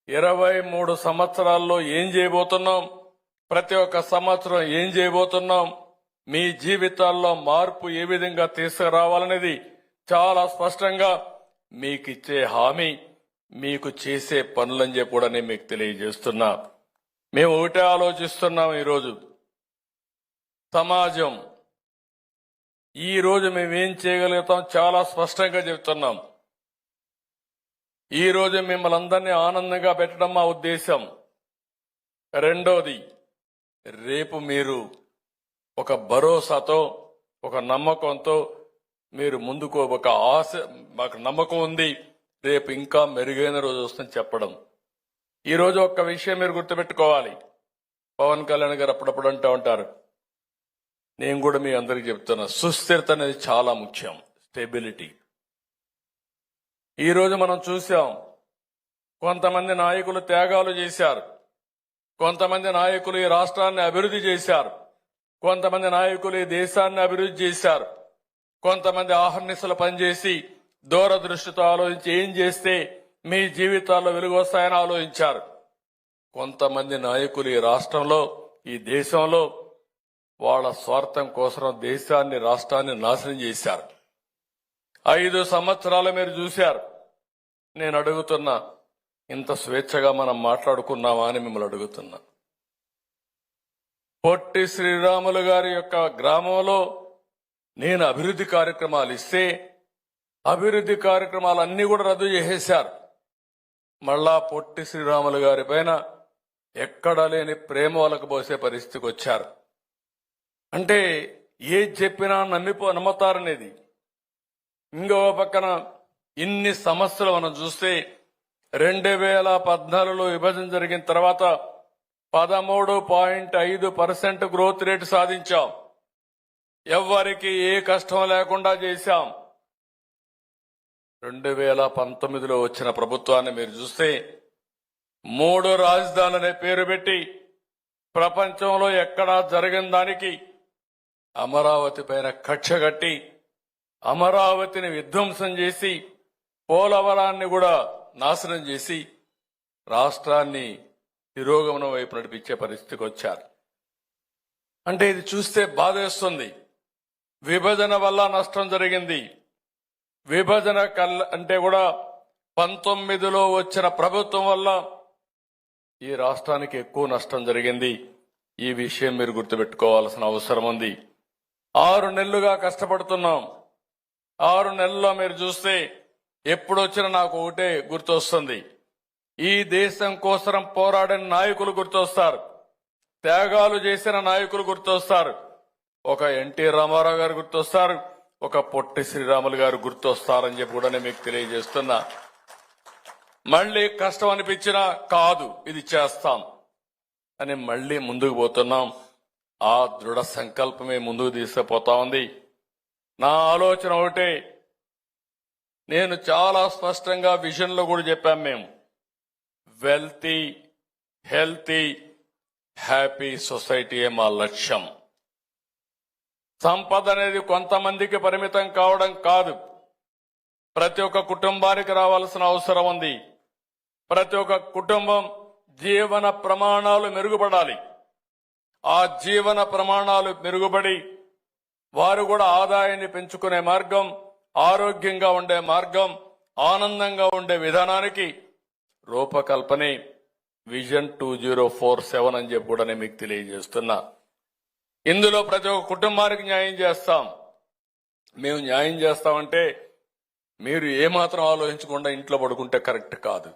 23 సంవత్సరాల్లో ఏం చేయబోతున్నాం, ప్రతి ఒక్క సంవత్సరం ఏం చేయబోతున్నాం, మీ జీవితాల్లో మార్పు ఏ విధంగా తీసుకురావాలనేది చాలా స్పష్టంగా మీకు ఇచ్చే హామీ, మీకు చేసే పనులని చెప్పి కూడా నేను మీకు తెలియజేస్తున్నా. మేము ఒకటే ఆలోచిస్తున్నాం. ఈరోజు సమాజం, ఈరోజు మేమేం చేయగలుగుతాం చాలా స్పష్టంగా చెబుతున్నాం. ఈరోజు మిమ్మల్ని అందరినీ ఆనందంగా పెట్టడం మా ఉద్దేశం. రెండోది, రేపు మీరు ఒక భరోసాతో, ఒక నమ్మకంతో మీరు ముందుకు ఒక ఆశ, మాకు నమ్మకం ఉంది రేపు ఇంకా మెరుగైన రోజు వస్తుందని చెప్పడం. ఈ రోజు ఒక్క విషయం మీరు గుర్తుపెట్టుకోవాలి. పవన్ కళ్యాణ్ గారు అప్పుడప్పుడు అంటూ ఉంటారు, నేను కూడా మీ అందరికీ చెప్తున్నా, సుస్థిరత అనేది చాలా ముఖ్యం, స్టెబిలిటీ. ఈ రోజు మనం చూసాం, కొంతమంది నాయకులు త్యాగాలు చేశారు, కొంతమంది నాయకులు ఈ రాష్ట్రాన్ని అభివృద్ధి చేశారు, కొంతమంది నాయకులు ఈ దేశాన్ని అభివృద్ధి చేశారు, కొంతమంది ఆహర్నిశలు పనిచేసి దూరదృష్టితో ఆలోచించి ఏం చేస్తే మీ జీవితాల్లో వెలుగు వస్తాయని ఆలోచించారు. కొంతమంది నాయకులు ఈ రాష్ట్రంలో, ఈ దేశంలో వాళ్ళ స్వార్థం కోసం దేశాన్ని, రాష్ట్రాన్ని నాశనం చేశారు. 5 సంవత్సరాలు మీరు చూశారు. నేను అడుగుతున్నా, ఇంత స్వేచ్ఛగా మనం మాట్లాడుకున్నామా అని మిమ్మల్ని అడుగుతున్నా. పొట్టి శ్రీరాములు గారి యొక్క గ్రామంలో నేను అభివృద్ధి కార్యక్రమాలు ఇస్తే అభివృద్ధి కార్యక్రమాలన్నీ కూడా రద్దు చేసేశారు. మళ్ళా పొట్టి శ్రీరాములు గారి పైన ఎక్కడా లేని ప్రేమ వాళ్ళకు పోసే పరిస్థితికి వచ్చారు. అంటే ఏది చెప్పినా నమ్ముతారనేది. ఇంకో పక్కన ఇన్ని సమస్యలు మనం చూస్తే 2014లో విభజన జరిగిన తర్వాత 13.5% గ్రోత్ రేటు సాధించాం. ఎవ్వరికి ఏ కష్టం లేకుండా చేశాం. 2019లో వచ్చిన ప్రభుత్వాన్ని మీరు చూస్తే 3 రాజధానులనే పేరు పెట్టి ప్రపంచంలో ఎక్కడా జరిగిన దానికి అమరావతి పైన కక్ష కట్టి అమరావతిని విధ్వంసం చేసి పోలవరాన్ని కూడా నాశనం చేసి రాష్ట్రాన్ని తిరోగమనం వైపు నడిపించే పరిస్థితికి వచ్చారు. అంటే ఇది చూస్తే బాధేస్తుంది. విభజన వల్ల నష్టం జరిగింది. విభజన అంటే కూడా 19లో వచ్చిన ప్రభుత్వం వల్ల ఈ రాష్ట్రానికి ఎక్కువ నష్టం జరిగింది. ఈ విషయం మీరు గుర్తుపెట్టుకోవాల్సిన అవసరం ఉంది. 6 నెలలుగా కష్టపడుతున్నాం. 6 నెలల్లో మీరు చూస్తే ఎప్పుడొచ్చినా నాకు ఒకటే గుర్తొస్తుంది. ఈ దేశం కోసం పోరాడిన నాయకులు గుర్తొస్తారు, త్యాగాలు చేసిన నాయకులు గుర్తొస్తారు. ఒక ఎన్టీ రామారావు గారు గుర్తొస్తారు, ఒక పొట్టి శ్రీరాములు గారు గుర్తొస్తారని చెప్పి కూడా నేను మీకు తెలియజేస్తున్నా. మళ్లీ కష్టం అనిపించినా కాదు, ఇది చేస్తాం అని మళ్లీ ముందుకు పోతున్నాం. ఆ దృఢ సంకల్పమే ముందుకు తీసుకుపోతా ఉంది. నా ఆలోచన ఒకటే, నేను చాలా స్పష్టంగా విజన్లో కూడా చెప్పాం. మేము వెల్తీ, హెల్తీ, హ్యాపీ సొసైటీయే మా లక్ష్యం. సంపద అనేది కొంతమందికి పరిమితం కావడం కాదు, ప్రతి ఒక్క కుటుంబానికి రావాల్సిన అవసరం ఉంది. ప్రతి ఒక్క కుటుంబం జీవన ప్రమాణాలు మెరుగుపడాలి. ఆ జీవన ప్రమాణాలు మెరుగుపడి వారు కూడా ఆదాయాన్ని పెంచుకునే మార్గం, ఆరోగ్యంగా ఉండే మార్గం, ఆనందంగా ఉండే విధానానికి రూపకల్పనే విజన్ 2047 అని చెప్పి కూడా నేను మీకు తెలియజేస్తున్నా. ఇందులో ప్రతి ఒక్క కుటుంబానికి న్యాయం చేస్తాం. మేము న్యాయం చేస్తామంటే మీరు ఏమాత్రం ఆలోచించకుండా ఇంట్లో పడుకుంటే కరెక్ట్ కాదు,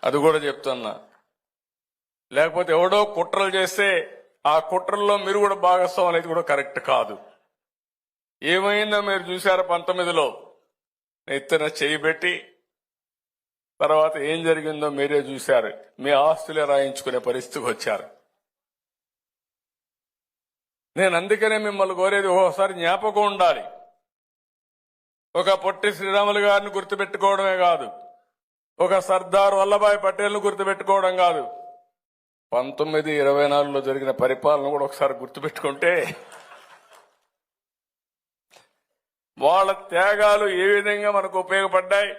అది కూడా చెప్తున్నా. లేకపోతే ఎవడో కుట్రలు చేస్తే ఆ కుట్రల్లో మీరు కూడా భాగస్వాములు అయితే కూడా కరెక్ట్ కాదు. ఏమైందో మీరు చూశారు. 19లో ఎత్తున చేయబెట్టి తర్వాత ఏం జరిగిందో మీరే చూశారు. మీ ఆస్తులే రాయించుకునే పరిస్థితికి వచ్చారు. నేను అందుకనే మిమ్మల్ని కోరేది, ఓసారి జ్ఞాపకం ఉండాలి. ఒక పొట్టి శ్రీరాములు గారిని గుర్తుపెట్టుకోవడమే కాదు, ఒక సర్దార్ వల్లభాయ్ పటేల్ను గుర్తుపెట్టుకోవడం కాదు, 1924లో జరిగిన పరిపాలన కూడా ఒకసారి గుర్తుపెట్టుకుంటే వాళ్ళ త్యాగాలు ఏ విధంగా మనకు ఉపయోగపడ్డాయి,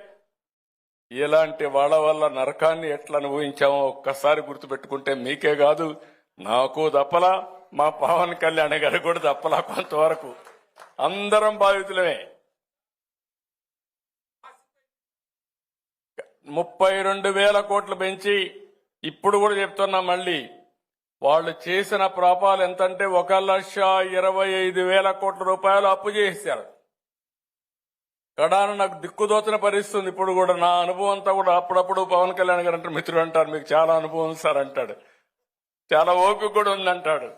ఇలాంటి వాళ్ళ వల్ల నరకాన్ని ఎట్లా అనుభవించామో ఒక్కసారి గుర్తుపెట్టుకుంటే మీకే కాదు, నాకు తప్పలా, మా పవన్ కళ్యాణ్ గారు కూడా తప్పలా, కొంతవరకు అందరం బాధితులమే. 32,000 కోట్లు పెంచి ఇప్పుడు కూడా చెప్తున్నా, మళ్ళీ వాళ్ళు చేసిన పాపాలు ఎంతంటే 1,25,000 కోట్ల రూపాయలు అప్పు చేశారు. కడాన నాకు దిక్కుదోచిన పరిస్థితుంది. ఇప్పుడు కూడా నా అనుభవం అంతా కూడా అప్పుడప్పుడు పవన్ కళ్యాణ్ గారు అంటారు, మిత్రుడు అంటారు, మీకు చాలా అనుభవం సార్ అంటాడు, చాలా ఓపిక కూడా ఉందంటాడు.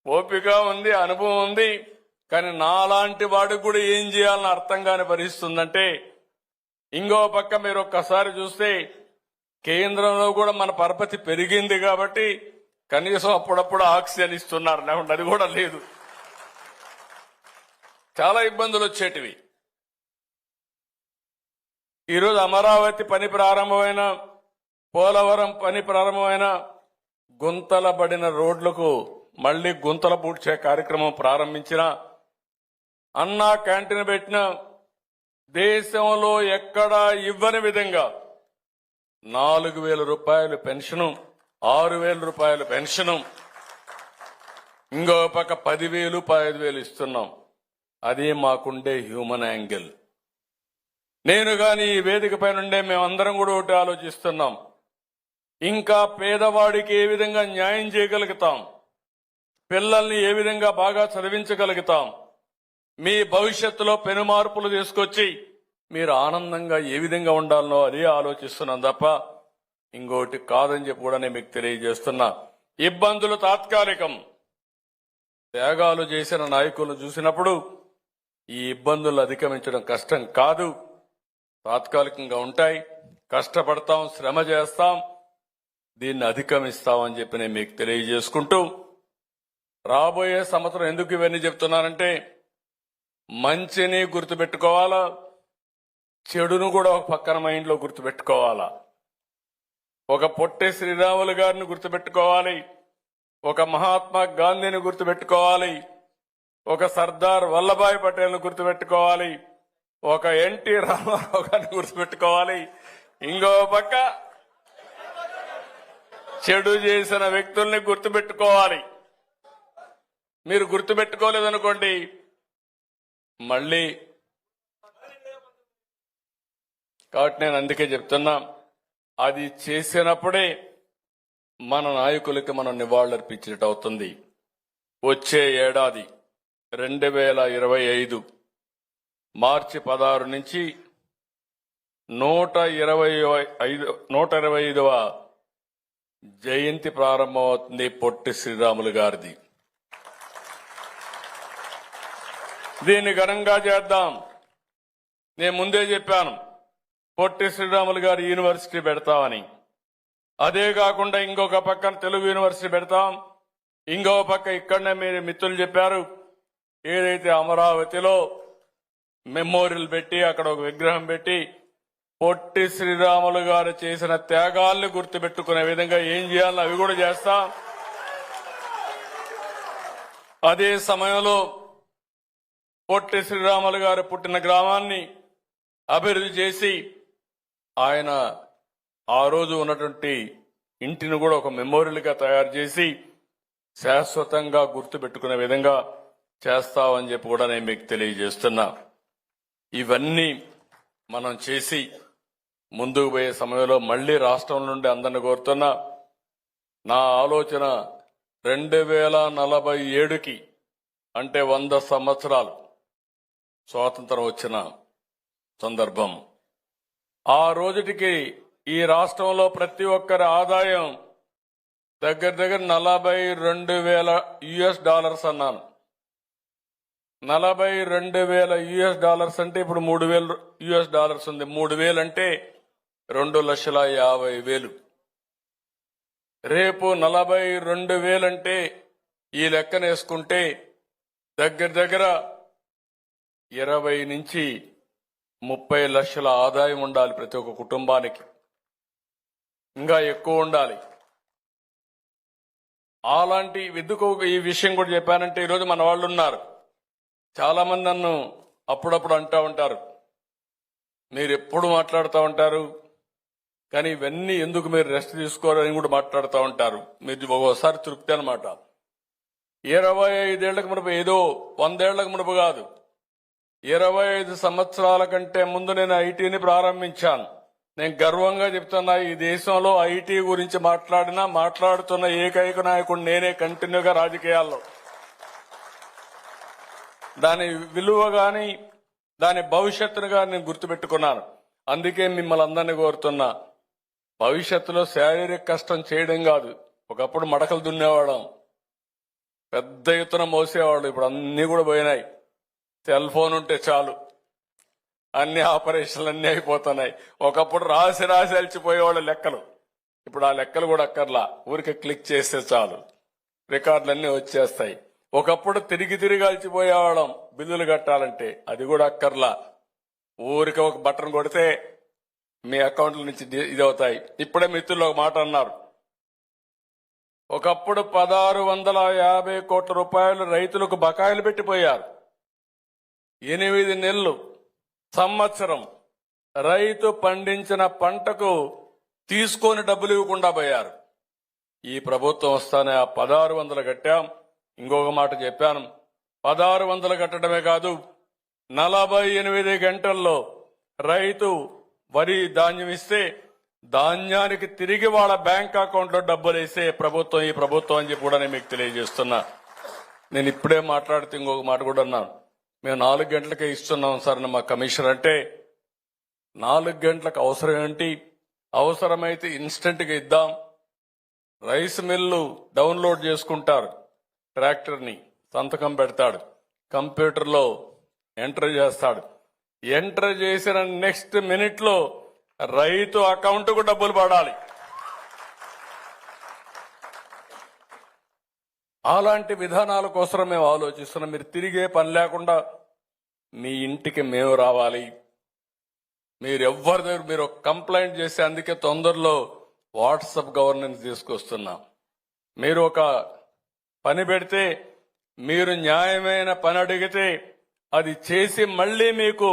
ఓపిక ఉంది, అనుభవం ఉంది. కానీ నాలాంటి వాడికి కూడా ఏం చేయాలని అర్థం కాని పరిస్థితి ఉందంటే, ఇంకో పక్క మీరు ఒక్కసారి చూస్తే కేంద్రంలో కూడా మన పరపతి పెరిగింది కాబట్టి కనీసం అప్పుడప్పుడు ఆక్సిజన్ ఇస్తున్నారు, లేకుంటే అది కూడా లేదు. చాలా ఇబ్బందులు వచ్చేటివి. ఈరోజు అమరావతి పని ప్రారంభమైన, పోలవరం పని ప్రారంభమైన, గుంతల పడిన రోడ్లకు మళ్లీ గుంతల పూడ్చే కార్యక్రమం ప్రారంభించిన, అన్నా క్యాంటీన్ పెట్టిన, దేశంలో ఎక్కడా ఇవ్వని విధంగా 4,000 రూపాయలు పెన్షను, 6,000 రూపాయలు పెన్షను, ఇంకో పక్క 10,000, 15,000 ఇస్తున్నాం. అది మాకుండే హ్యూమన్ యాంగిల్. నేను గాని ఈ వేదిక పై నుండే మేమందరం కూడా ఒకటి ఆలోచిస్తున్నాం. ఇంకా పేదవాడికి ఏ విధంగా న్యాయం చేయగలుగుతాం, పిల్లల్ని ఏ విధంగా బాగా చదివించగలుగుతాం, మీ భవిష్యత్తులో పెను మార్పులు తీసుకొచ్చి మీరు ఆనందంగా ఏ విధంగా ఉండాలనో అదే ఆలోచిస్తున్నాం తప్ప ఇంకోటి కాదని చెప్పి కూడా నేను మీకు తెలియజేస్తున్నా. ఇబ్బందులు తాత్కాలికం. త్యాగాలు చేసిన నాయకులను చూసినప్పుడు ఈ ఇబ్బందులు అధిగమించడం కష్టం కాదు, తాత్కాలికంగా ఉంటాయి. కష్టపడతాం, శ్రమ చేస్తాం, దీన్ని అధిగమిస్తామని చెప్పి నేను మీకు తెలియజేసుకుంటూ, రాబోయే సంవత్సరం ఎందుకు ఇవన్నీ చెప్తున్నానంటే, మంచిని గుర్తుపెట్టుకోవాలా, చెడును కూడా ఒక పక్కన మైండ్లో గుర్తుపెట్టుకోవాలా. ఒక పొట్టి శ్రీరాములు గారిని గుర్తుపెట్టుకోవాలి, ఒక మహాత్మా గాంధీని గుర్తుపెట్టుకోవాలి, ఒక సర్దార్ వల్లభాయ్ పటేల్ను గుర్తుపెట్టుకోవాలి, ఒక ఎన్టీ రామారావు గారిని గుర్తుపెట్టుకోవాలి, ఇంకో పక్క చెడు చేసిన వ్యక్తుల్ని గుర్తుపెట్టుకోవాలి. మీరు గుర్తుపెట్టుకోలేదనుకోండి, మళ్ళీ కాబట్టి నేను అందుకే చెప్తున్నా, అది చేసినప్పుడే మన నాయకులకి మనం నివాళులర్పించినట్టు అవుతుంది. వచ్చే ఏడాది 2025 మార్చి 16 నుంచి 125వ జయంతి ప్రారంభమవుతుంది పొట్టి శ్రీరాములు గారిది. దీన్ని ఘనంగా చేద్దాం. నేను ముందే చెప్పాను, పొట్టి శ్రీరాములు గారి యూనివర్సిటీ పెడతామని. అదే కాకుండా ఇంకొక పక్కన తెలుగు యూనివర్సిటీ పెడతాం, ఇంకో పక్క ఇక్కడనే మీరు మిత్రులు చెప్పారు, ఏదైతే అమరావతిలో మెమోరియల్ పెట్టి అక్కడ ఒక విగ్రహం పెట్టి పొట్టి శ్రీరాములు గారు చేసిన త్యాగాల్ని గుర్తుపెట్టుకునే విధంగా ఏం చేయాలో అవి కూడా చేస్తాం. అదే సమయంలో పొట్టి శ్రీరాములు గారు పుట్టిన గ్రామాన్ని అభివృద్ధి చేసి ఆయన ఆ రోజు ఉన్నటువంటి ఇంటిని కూడా ఒక మెమోరియల్గా తయారు చేసి శాశ్వతంగా గుర్తుపెట్టుకునే విధంగా చేస్తామని చెప్పి కూడా నేను మీకు తెలియజేస్తున్నా. ఇవన్నీ మనం చేసి ముందుకు పోయే సమయంలో మళ్లీ రాష్ట్రం నుండి అందరిని కోరుతున్నా, నా ఆలోచన 2047కి అంటే 100 సంవత్సరాలు స్వాతంత్రం వచ్చిన సందర్భం. ఆ రోజుటికి ఈ రాష్ట్రంలో ప్రతి ఒక్కరి ఆదాయం దగ్గర దగ్గర $42,000 అన్నాను. $42,000 అంటే ఇప్పుడు $3,000 ఉంది. 3,000 అంటే 2,50,000. రేపు 42,000 అంటే ఈ లెక్కన వేసుకుంటే దగ్గర దగ్గర 20 నుంచి 30 లక్షల ఆదాయం ఉండాలి ప్రతి ఒక్క కుటుంబానికి, ఇంకా ఎక్కువ ఉండాలి. అలాంటి ఎందుకు ఈ విషయం కూడా చెప్పానంటే, ఈరోజు మన వాళ్ళు ఉన్నారు, చాలా మంది నన్ను అప్పుడప్పుడు అంటూ ఉంటారు, మీరు ఎప్పుడు మాట్లాడుతూ ఉంటారు కానీ ఇవన్నీ ఎందుకు మీరు రెస్ట్ తీసుకోవాలని కూడా మాట్లాడుతూ ఉంటారు. మీరు ఒకసారి తృప్తి అనమాట. 25 ఏళ్లకు మునుపు, ఏదో 100 ఏళ్లకు మునుపు కాదు, 25 సంవత్సరాల కంటే ముందు నేను ఐటీని ప్రారంభించాను. నేను గర్వంగా చెప్తున్నా, ఈ దేశంలో ఐటీ గురించి మాట్లాడుతున్న ఏకైక నాయకుడు నేనే కంటిన్యూగా రాజకీయాల్లో. దాని విలువ గాని దాని భవిష్యత్తును గాని నేను గుర్తుపెట్టుకున్నాను. అందుకే మిమ్మల్ని అందరినీ కోరుతున్నా, భవిష్యత్తులో శారీరక కష్టం చేయడం కాదు, ఒకప్పుడు మడకలు దున్నేవాళ్ళం, పెద్ద ఎత్తున మోసేవాళ్ళు. ఇప్పుడు అన్ని కూడా పోయినాయి. సెల్ ఫోన్ ఉంటే చాలు అన్ని ఆపరేషన్లు అన్ని అయిపోతున్నాయి. ఒకప్పుడు రాసి అలిచిపోయేవాళ్ళు లెక్కలు. ఇప్పుడు ఆ లెక్కలు కూడా అక్కర్లా, ఊరికే క్లిక్ చేస్తే చాలు రికార్డులన్నీ వచ్చేస్తాయి. ఒకప్పుడు తిరిగి అలిచిపోయేవాళ్ళం బిల్లులు కట్టాలంటే, అది కూడా అక్కర్లా, ఊరికే ఒక బటన్ కొడితే మీ అకౌంట్ల నుంచి ఇది అవుతాయి. ఇప్పుడే మిత్రులు ఒక మాట అన్నారు, ఒకప్పుడు 1650 కోట్ల రూపాయలు రైతులకు బకాయిలు పెట్టిపోయారు. 8 నెలలు సంవత్సరం రైతు పండించిన పంటకు తీసుకొని డబ్బులు ఇవ్వకుండా పోయారు. ఈ ప్రభుత్వం వస్తానే ఆ 1600 కట్టాం. ఇంకొక మాట చెప్పాను, 1600 కట్టడమే కాదు, 48 గంటల్లో రైతు వరి ధాన్యం ఇస్తే ధాన్యానికి తిరిగి వాళ్ళ బ్యాంక్ అకౌంట్ లో డబ్బులు వేసే ప్రభుత్వం ఈ ప్రభుత్వం అని చెప్పి కూడా నేను మీకు తెలియజేస్తున్నా. నేను ఇప్పుడే మాట్లాడితే ఇంకొక మాట కూడా అన్నాను, మేము 4 గంటలకే ఇస్తున్నాం సార్ మా కమిషనర్ అంటే, 4 గంటలకు అవసరం ఏంటి? అవసరమైతే ఇన్స్టెంట్ గా ఇద్దాం. రైస్ మిల్లు డౌన్లోడ్ చేసుకుంటారు, ట్రాక్టర్ని సంతకం పెడతాడు, కంప్యూటర్లో ఎంటర్ చేస్తాడు. ఎంటర్ చేసిన నెక్స్ట్ మినిట్ లో రైతు అకౌంట్ కు డబ్బులు పడాలి. అలాంటి విధానాల కోసం మేము ఆలోచిస్తున్నాం. మీరు తిరిగే పని లేకుండా మీ ఇంటికి మేము రావాలి. మీరు ఎవరి దగ్గర మీరు కంప్లైంట్ చేసి, అందుకే తొందరలో వాట్సాప్ గవర్నెన్స్ తీసుకొస్తున్నాం. మీరు ఒక పని పెడితే, మీరు న్యాయమైన పని అడిగితే అది చేసి మళ్లీ మీకు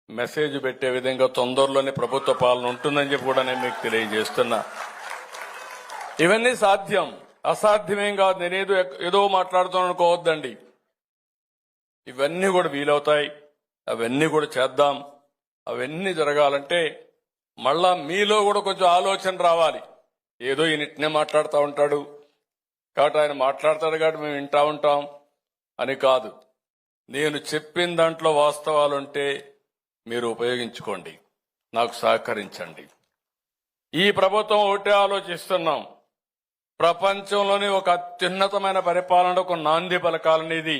మెసేజ్ పెట్టే విధంగా తొందరలోనే ప్రభుత్వ పాలన ఉంటుందని చెప్పి కూడా నేను మీకు తెలియజేస్తున్నా. ఇవన్నీ సాధ్యం, అసాధ్యమేం కాదు. నేనేదో ఏదో మాట్లాడుతాను అనుకోవద్దండి. ఇవన్నీ కూడా వీలవుతాయి, అవన్నీ కూడా చేద్దాం. అవన్నీ జరగాలంటే మళ్ళా మీలో కూడా కొంచెం ఆలోచన రావాలి. ఏదో ఈయననే మాట్లాడుతూ ఉంటాడు కాబట్టి ఆయన మాట్లాడతాడు కాబట్టి మేము వింటా ఉంటాం అని కాదు. నేను చెప్పిన దాంట్లో వాస్తవాలుంటే మీరు ఉపయోగించుకోండి, నాకు సహకరించండి. ఈ ప్రభుత్వం ఒకటే ఆలోచిస్తున్నాం, ప్రపంచంలోని ఒక అత్యున్నతమైన పరిపాలనకు నాంది పలకాలనేది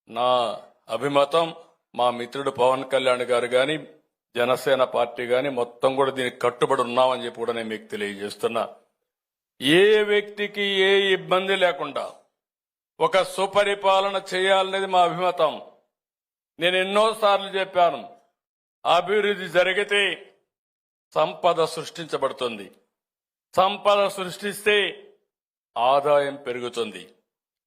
నా అభిమతం. మా మిత్రుడు పవన్ కళ్యాణ్ గారు గాని, జనసేన పార్టీ గాని మొత్తం కూడా దీనికి కట్టుబడి ఉన్నామని చెప్పి కూడా నేను మీకు తెలియజేస్తున్నా. ఏ వ్యక్తికి ఏ ఇబ్బంది లేకుండా ఒక సుపరిపాలన చేయాలనేది మా అభిమతం. నేను ఎన్నోసార్లు చెప్పాను, అభివృద్ధి జరిగితే సంపద సృష్టించబడుతుంది, సంపద సృష్టిస్తే ఆదాయం పెరుగుతుంది,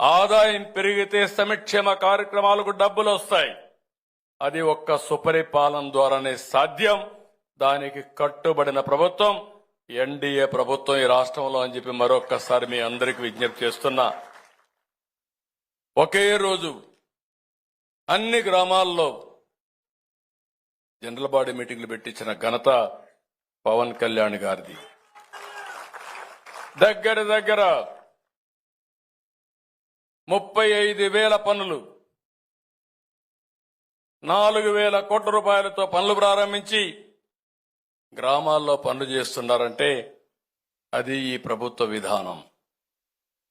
ఆదాయం పెరిగితే సంక్షేమ కార్యక్రమాలకు డబ్బులు వస్తాయి. అది ఒక్క సుపరిపాలన ద్వారానే సాధ్యం. దానికి కట్టుబడిన ప్రభుత్వం ఎన్డీఏ ప్రభుత్వం ఈ రాష్ట్రంలో అని చెప్పి మరొక్కసారి మీ అందరికీ విజ్ఞప్తి చేస్తున్నా. ఒకే రోజు అన్ని గ్రామాల్లో జనరల్ బాడీ మీటింగ్లు పెట్టించిన ఘనత పవన్ కళ్యాణ్ గారిది. దగ్గర 35,000 పనులు, 4,000 కోట్ల రూపాయలతో పనులు ప్రారంభించి గ్రామాల్లో పనులు చేస్తున్నారంటే అది ఈ ప్రభుత్వ విధానం.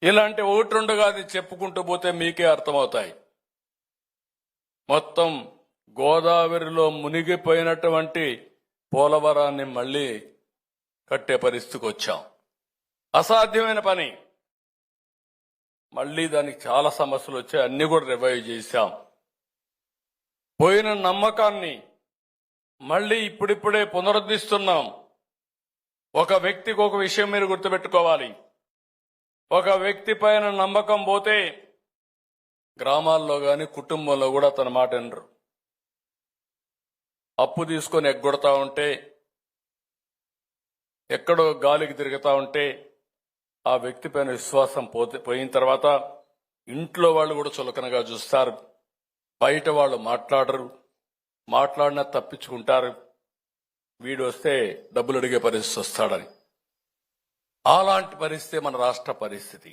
ఇలాంటి 1-2 కాదు చెప్పుకుంటూ పోతే మీకే అర్థమవుతాయి. మొత్తం గోదావరిలో మునిగిపోయినటువంటి పోలవరాన్ని మళ్లీ కట్టే పరిస్థితికి వచ్చాం. అసాధ్యమైన పని. మళ్లీ దానికి చాలా సమస్యలు వచ్చాయి, అన్ని కూడా రివైవ్ చేశాం. పోయిన నమ్మకాన్ని మళ్లీ ఇప్పుడిప్పుడే పునరుద్ధరిస్తున్నాం. ఒక వ్యక్తికి ఒక విషయం మీరు గుర్తుపెట్టుకోవాలి, ఒక వ్యక్తి పైన నమ్మకం పోతే గ్రామాల్లో గాని కుటుంబంలో కూడా తన మాట వినరు. అప్పు తీసుకొని ఎగ్గొడతా ఉంటే, ఎక్కడో గాలికి తిరుగుతా ఉంటే ఆ వ్యక్తి పైన విశ్వాసం పోయిన తర్వాత ఇంట్లో వాళ్ళు కూడా చులకనగా చూస్తారు, బయట వాళ్ళు మాట్లాడరు, మాట్లాడినా తప్పించుకుంటారు. వీడు వస్తే డబ్బులు అడిగే పరిస్థితి వస్తాడని. అలాంటి పరిస్థితి మన రాష్ట్ర పరిస్థితి.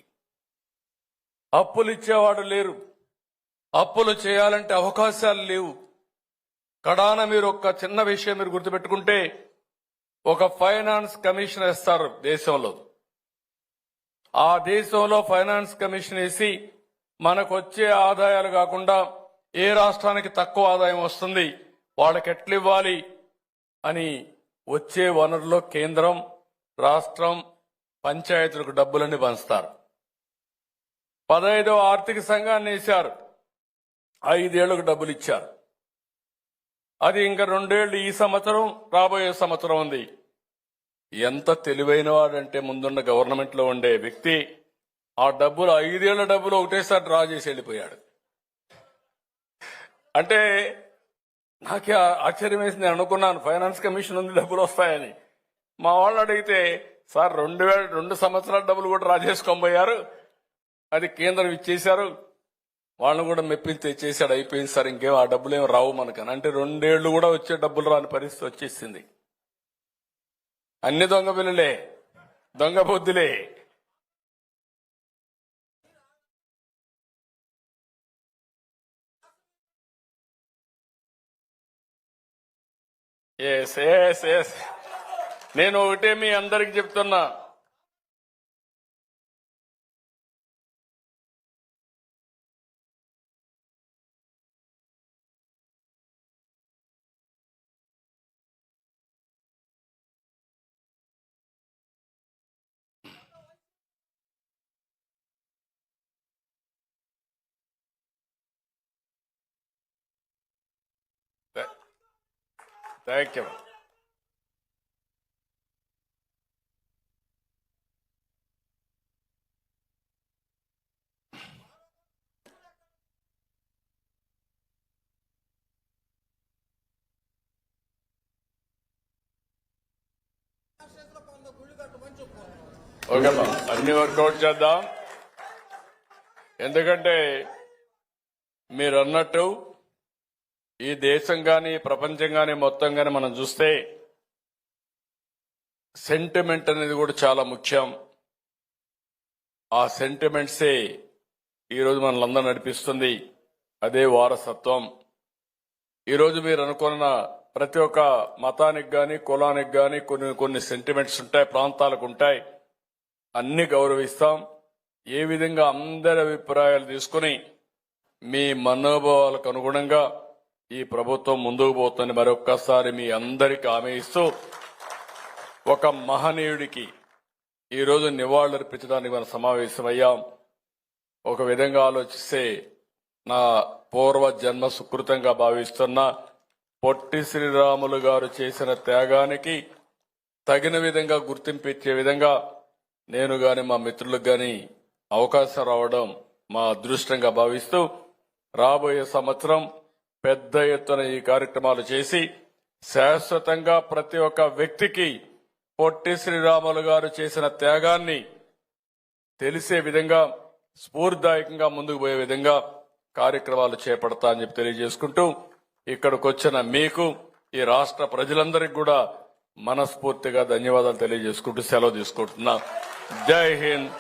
అప్పులు ఇచ్చేవాడు లేరు, అప్పులు చేయాలంటే అవకాశాలు లేవు. కడాన మీరు ఒక చిన్న విషయం మీరు గుర్తుపెట్టుకుంటే, ఒక ఫైనాన్స్ కమిషన్ వేస్తారు దేశంలో. ఆ దేశంలో ఫైనాన్స్ కమిషన్ వేసి మనకు వచ్చే ఆదాయాలు కాకుండా ఏ రాష్ట్రానికి తక్కువ ఆదాయం వస్తుంది, వాళ్ళకి ఎట్లా ఇవ్వాలి అని వచ్చే వనరులో కేంద్రం, రాష్ట్రం, పంచాయతీలకు డబ్బులన్నీ పంచుతారు. 15వ ఆర్థిక సంఘాన్ని వేశారు, 5 ఏళ్లకు డబ్బులు ఇచ్చారు. అది ఇంకా 2 ఏళ్లు ఈ సంవత్సరం, రాబోయే సంవత్సరం ఉంది. ఎంత తెలివైన వాడంటే ముందున్న గవర్నమెంట్ లో ఉండే వ్యక్తి ఆ డబ్బులు 5 ఏళ్ల డబ్బులు ఒకటేసారి డ్రా చేసి వెళ్ళిపోయాడు. అంటే నాకే ఆశ్చర్యం వేసింది. నేను అనుకున్నాను ఫైనాన్స్ కమిషన్ ఉంది, డబ్బులు వస్తాయని. మా వాళ్ళు అడిగితే సార్ 2 సంవత్సరాల డబ్బులు కూడా డ్రా చేసుకొని పోయారు, అది కేంద్రం ఇచ్చేశారు, వాళ్ళని కూడా మెప్పించి తెచ్చేసాడు, అయిపోయింది సార్, ఇంకేం ఆ డబ్బులు ఏమి రావు మనకని. అంటే 2 ఏళ్లు కూడా వచ్చే డబ్బులు రాని పరిస్థితి వచ్చేసింది. అన్ని దొంగ బిల్లులే, దొంగ బుద్ధులే. ఎస్ నేను ఒకటే మీ అందరికి చెప్తున్నా, థ్యాంక్ యూ. ఓకేమ్మా, అన్ని వర్కౌట్ చేద్దాం. ఎందుకంటే మీరు అన్నట్టు ఈ దేశం గాని ప్రపంచం గాని మొత్తం గాని మనం చూస్తే సెంటిమెంట్ అనేది కూడా చాలా ముఖ్యం. ఆ సెంటిమెంట్సే ఈరోజు మనల్ని నడిపిస్తుంది, అదే వారసత్వం. ఈరోజు మీరు అనుకున్న ప్రతి ఒక్క మతానికి గాని కులానికి గాని కొన్ని సెంటిమెంట్స్ ఉంటాయి, ప్రాంతాలకు ఉంటాయి, అన్ని గౌరవిస్తాం. ఏ విధంగా అందరి అభిప్రాయాలు తీసుకుని మీ మనోభావాలకు అనుగుణంగా ఈ ప్రభుత్వం ముందుకు పోతుందని మరొక్కసారి మీ అందరికీ హామీ ఇస్తూ, ఒక మహనీయుడికి ఈరోజు నివాళులర్పించడానికి మనం సమావేశమయ్యాం. ఒక విధంగా ఆలోచిస్తే నా పూర్వ జన్మ సుకృతంగా భావిస్తున్న పొట్టి శ్రీరాములు గారు చేసిన త్యాగానికి తగిన విధంగా గుర్తింపు ఇచ్చే విధంగా నేను గాని మా మిత్రులకు గాని అవకాశం రావడం మా అదృష్టంగా భావిస్తూ, రాబోయే సంవత్సరం పెద్ద ఎత్తున ఈ కార్యక్రమాలు చేసి శాశ్వతంగా ప్రతి ఒక్క వ్యక్తికి పొట్టి శ్రీరాములు గారు చేసిన త్యాగాన్ని తెలిసే విధంగా, స్ఫూర్తిదాయకంగా ముందుకు పోయే విధంగా కార్యక్రమాలు చేపడతా అని చెప్పి తెలియజేసుకుంటూ, ఇక్కడికి వచ్చిన మీకు, ఈ రాష్ట్ర ప్రజలందరికీ కూడా మనస్ఫూర్తిగా ధన్యవాదాలు తెలియజేసుకుంటూ సెలవు తీసుకుంటున్నా. జై హింద్.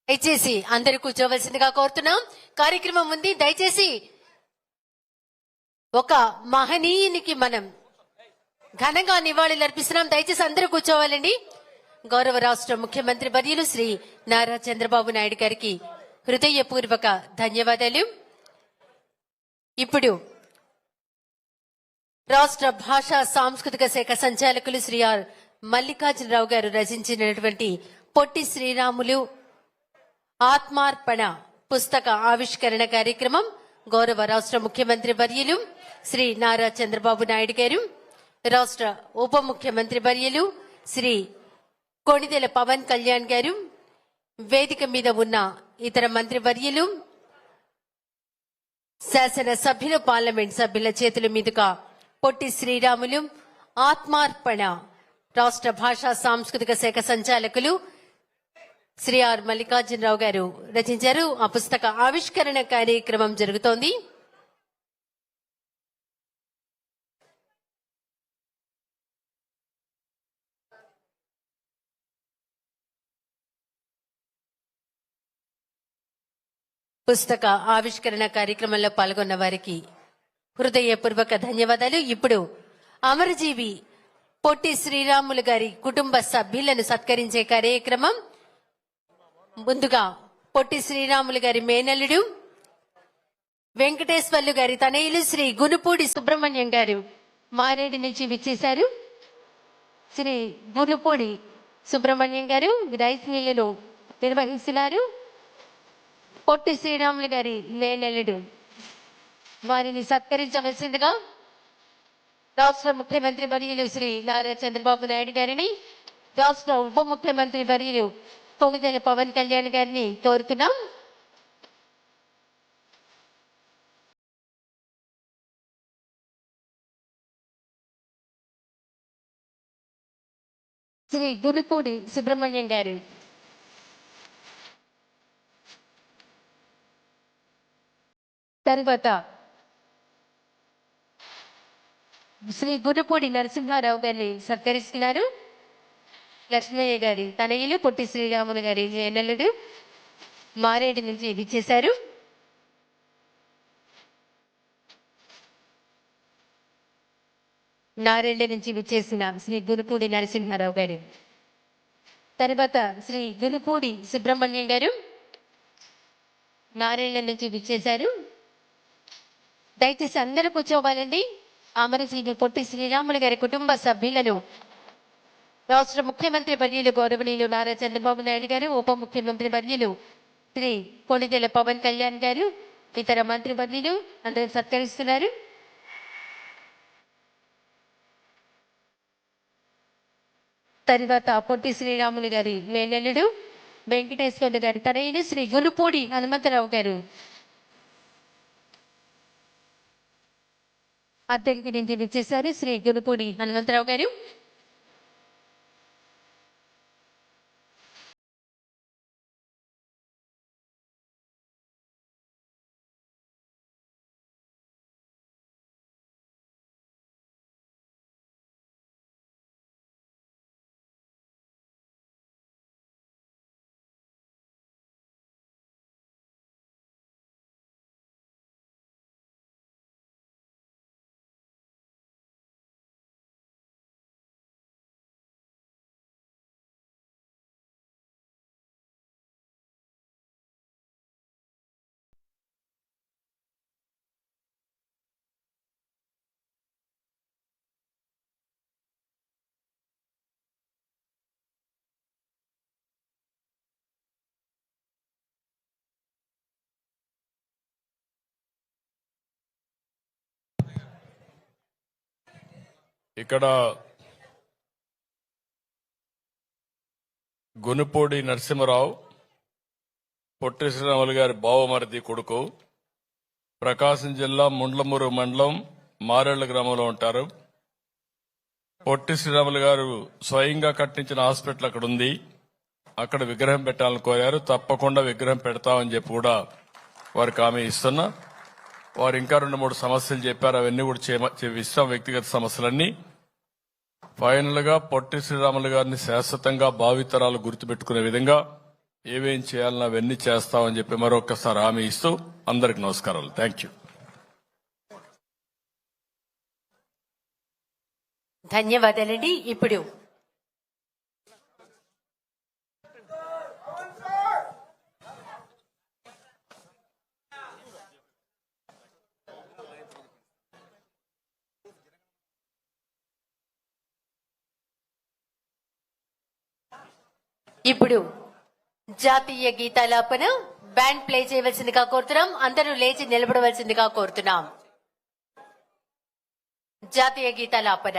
దయచేసి అందరు కూర్చోవలసిందిగా కోరుతున్నాం. కార్యక్రమం ఉంది, దయచేసి ఒక మహనీయునికి మనం ఘనంగా నివాళులు అర్పిస్తున్నాం. దయచేసి అందరూ కూర్చోవాలండి. గౌరవ రాష్ట్ర ముఖ్యమంత్రి వర్యులు శ్రీ నారా చంద్రబాబు నాయుడు గారికి హృదయపూర్వక ధన్యవాదాలు. ఇప్పుడు రాష్ట్ర భాషా సాంస్కృతిక శాఖ సంచాలకులు శ్రీ ఆర్ మల్లికార్జునరావు గారు రచించినటువంటి పొట్టి శ్రీరాములు ఆత్మార్పణ పుస్తక ఆవిష్కరణ కార్యక్రమం గౌరవ రాష్ట్ర ముఖ్యమంత్రి వర్యులు శ్రీ నారా చంద్రబాబు నాయుడు గారు, రాష్ట్ర ఉప ముఖ్యమంత్రి వర్యులు శ్రీ కొణిదెల పవన్ కళ్యాణ్ గారు, వేదిక మీద ఉన్న ఇతర మంత్రి వర్యులు, శాసన సభ్యులు, పార్లమెంట్ సభ్యుల చేతుల మీదుగా పొట్టి శ్రీరాములు ఆత్మార్పణ రాష్ట్ర భాషా సాంస్కృతిక శాఖ సంచాలకులు శ్రీ ఆర్ మల్లికార్జునరావు గారు రచించారు. ఆ పుస్తక ఆవిష్కరణ కార్యక్రమం జరుగుతోంది. పుస్తక ఆవిష్కరణ కార్యక్రమంలో పాల్గొన్న వారికి హృదయపూర్వక ధన్యవాదాలు. ఇప్పుడు అమరజీవి పొట్టి శ్రీరాములు గారి కుటుంబ సభ్యులను సత్కరించే కార్యక్రమం ముందుగా పొట్టి శ్రీరాములు గారి మేనల్లుడు వెంకటేశ్వర్లు గారి తనయులు శ్రీ గునుపూడి సుబ్రహ్మణ్యం గారు మారేడు నుంచి విచ్చేశారు. శ్రీ గునుపూడి సుబ్రహ్మణ్యం గారు రైస్ మిల్లును నిర్వహిస్తున్నారు. పొట్టి శ్రీరాములు గారి మేనల్లుడు వారిని సత్కరించవలసిందిగా రాష్ట్ర ముఖ్యమంత్రి వర్యులు శ్రీ నారా చంద్రబాబు నాయుడు గారిని, రాష్ట్ర ఉప ముఖ్యమంత్రి వర్యులు కొణిదెల పవన్ కళ్యాణ్ గారిని కోరుతున్నాం. శ్రీ గురుపూడి సుబ్రహ్మణ్యం గారు తర్వాత శ్రీ గురుపూడి నరసింహారావు గారిని సత్కరిస్తున్నారు. లక్ష్మయ్య గారి తనయులు పొట్టి శ్రీరాములు గారి మేనల్లుడు మారేడు నుంచి విచ్చేశారు. నారెండ నుంచి విచ్చేసిన శ్రీ గురుపూడి నరసింహారావు గారు, తర్వాత శ్రీ గురుపూడి సుబ్రహ్మణ్యం గారు నారెండ నుంచి విచ్చేశారు. దయచేసి అందరూ కూర్చోవాలండి. అమరశ్రీ పొట్టి శ్రీరాములు గారి కుటుంబ సభ్యులను రాష్ట్ర ముఖ్యమంత్రి వర్యులు గౌరవనీయులు నారా చంద్రబాబు నాయుడు గారు, ఉప ముఖ్యమంత్రి వర్యులు శ్రీ కొణిదెల పవన్ కళ్యాణ్ గారు, ఇతర మంత్రి వర్యులు అందరూ సత్కరిస్తున్నారు. తర్వాత పొట్టి శ్రీరాములు గారి మేనల్లుడు వెంకటేశ్వర్లు గారి తనయులు శ్రీ గునుపూడి హనుమంతరావు గారు అద్దెకి నుంచి విచ్చేశారు. శ్రీ గునుపూడి హనుమంతరావు గారు ఇక్కడ గునుపూడి నరసింహరావు పొట్టి శ్రీరాములు గారి బావమరిది కొడుకు, ప్రకాశం జిల్లా ముండ్లమూరు మండలం మారేళ్ల గ్రామంలో ఉంటారు. పొట్టి శ్రీరాములు గారు స్వయంగా కట్టించిన హాస్పిటల్ అక్కడ ఉంది. అక్కడ విగ్రహం పెట్టాలని కోరారు. తప్పకుండా విగ్రహం పెడతామని చెప్పి కూడా వారికి హామీ ఇస్తున్నా. వారు ఇంకా 2-3 సమస్యలు చెప్పారు. అవన్నీ కూడా ఇస్తాం, వ్యక్తిగత సమస్యలన్నీ. ఫైనల్ గా పొట్టి శ్రీరాములు గారిని శాశ్వతంగా భావితరాలు గుర్తుపెట్టుకునే విధంగా ఏమేం చేయాలన్నా అవన్నీ చేస్తామని చెప్పి మరొకసారి హామీ ఇస్తూ అందరికి నమస్కారాలు. Thank you. ధన్యవాదాలండి. ఇప్పుడు జాతీయ గీతాలాపన బ్యాండ్ ప్లే చేయవలసిందిగా కోరుతున్నాం. అందరూ లేచి నిలబడవలసిందిగా కోరుతున్నాం. జాతీయ గీతాలాపన.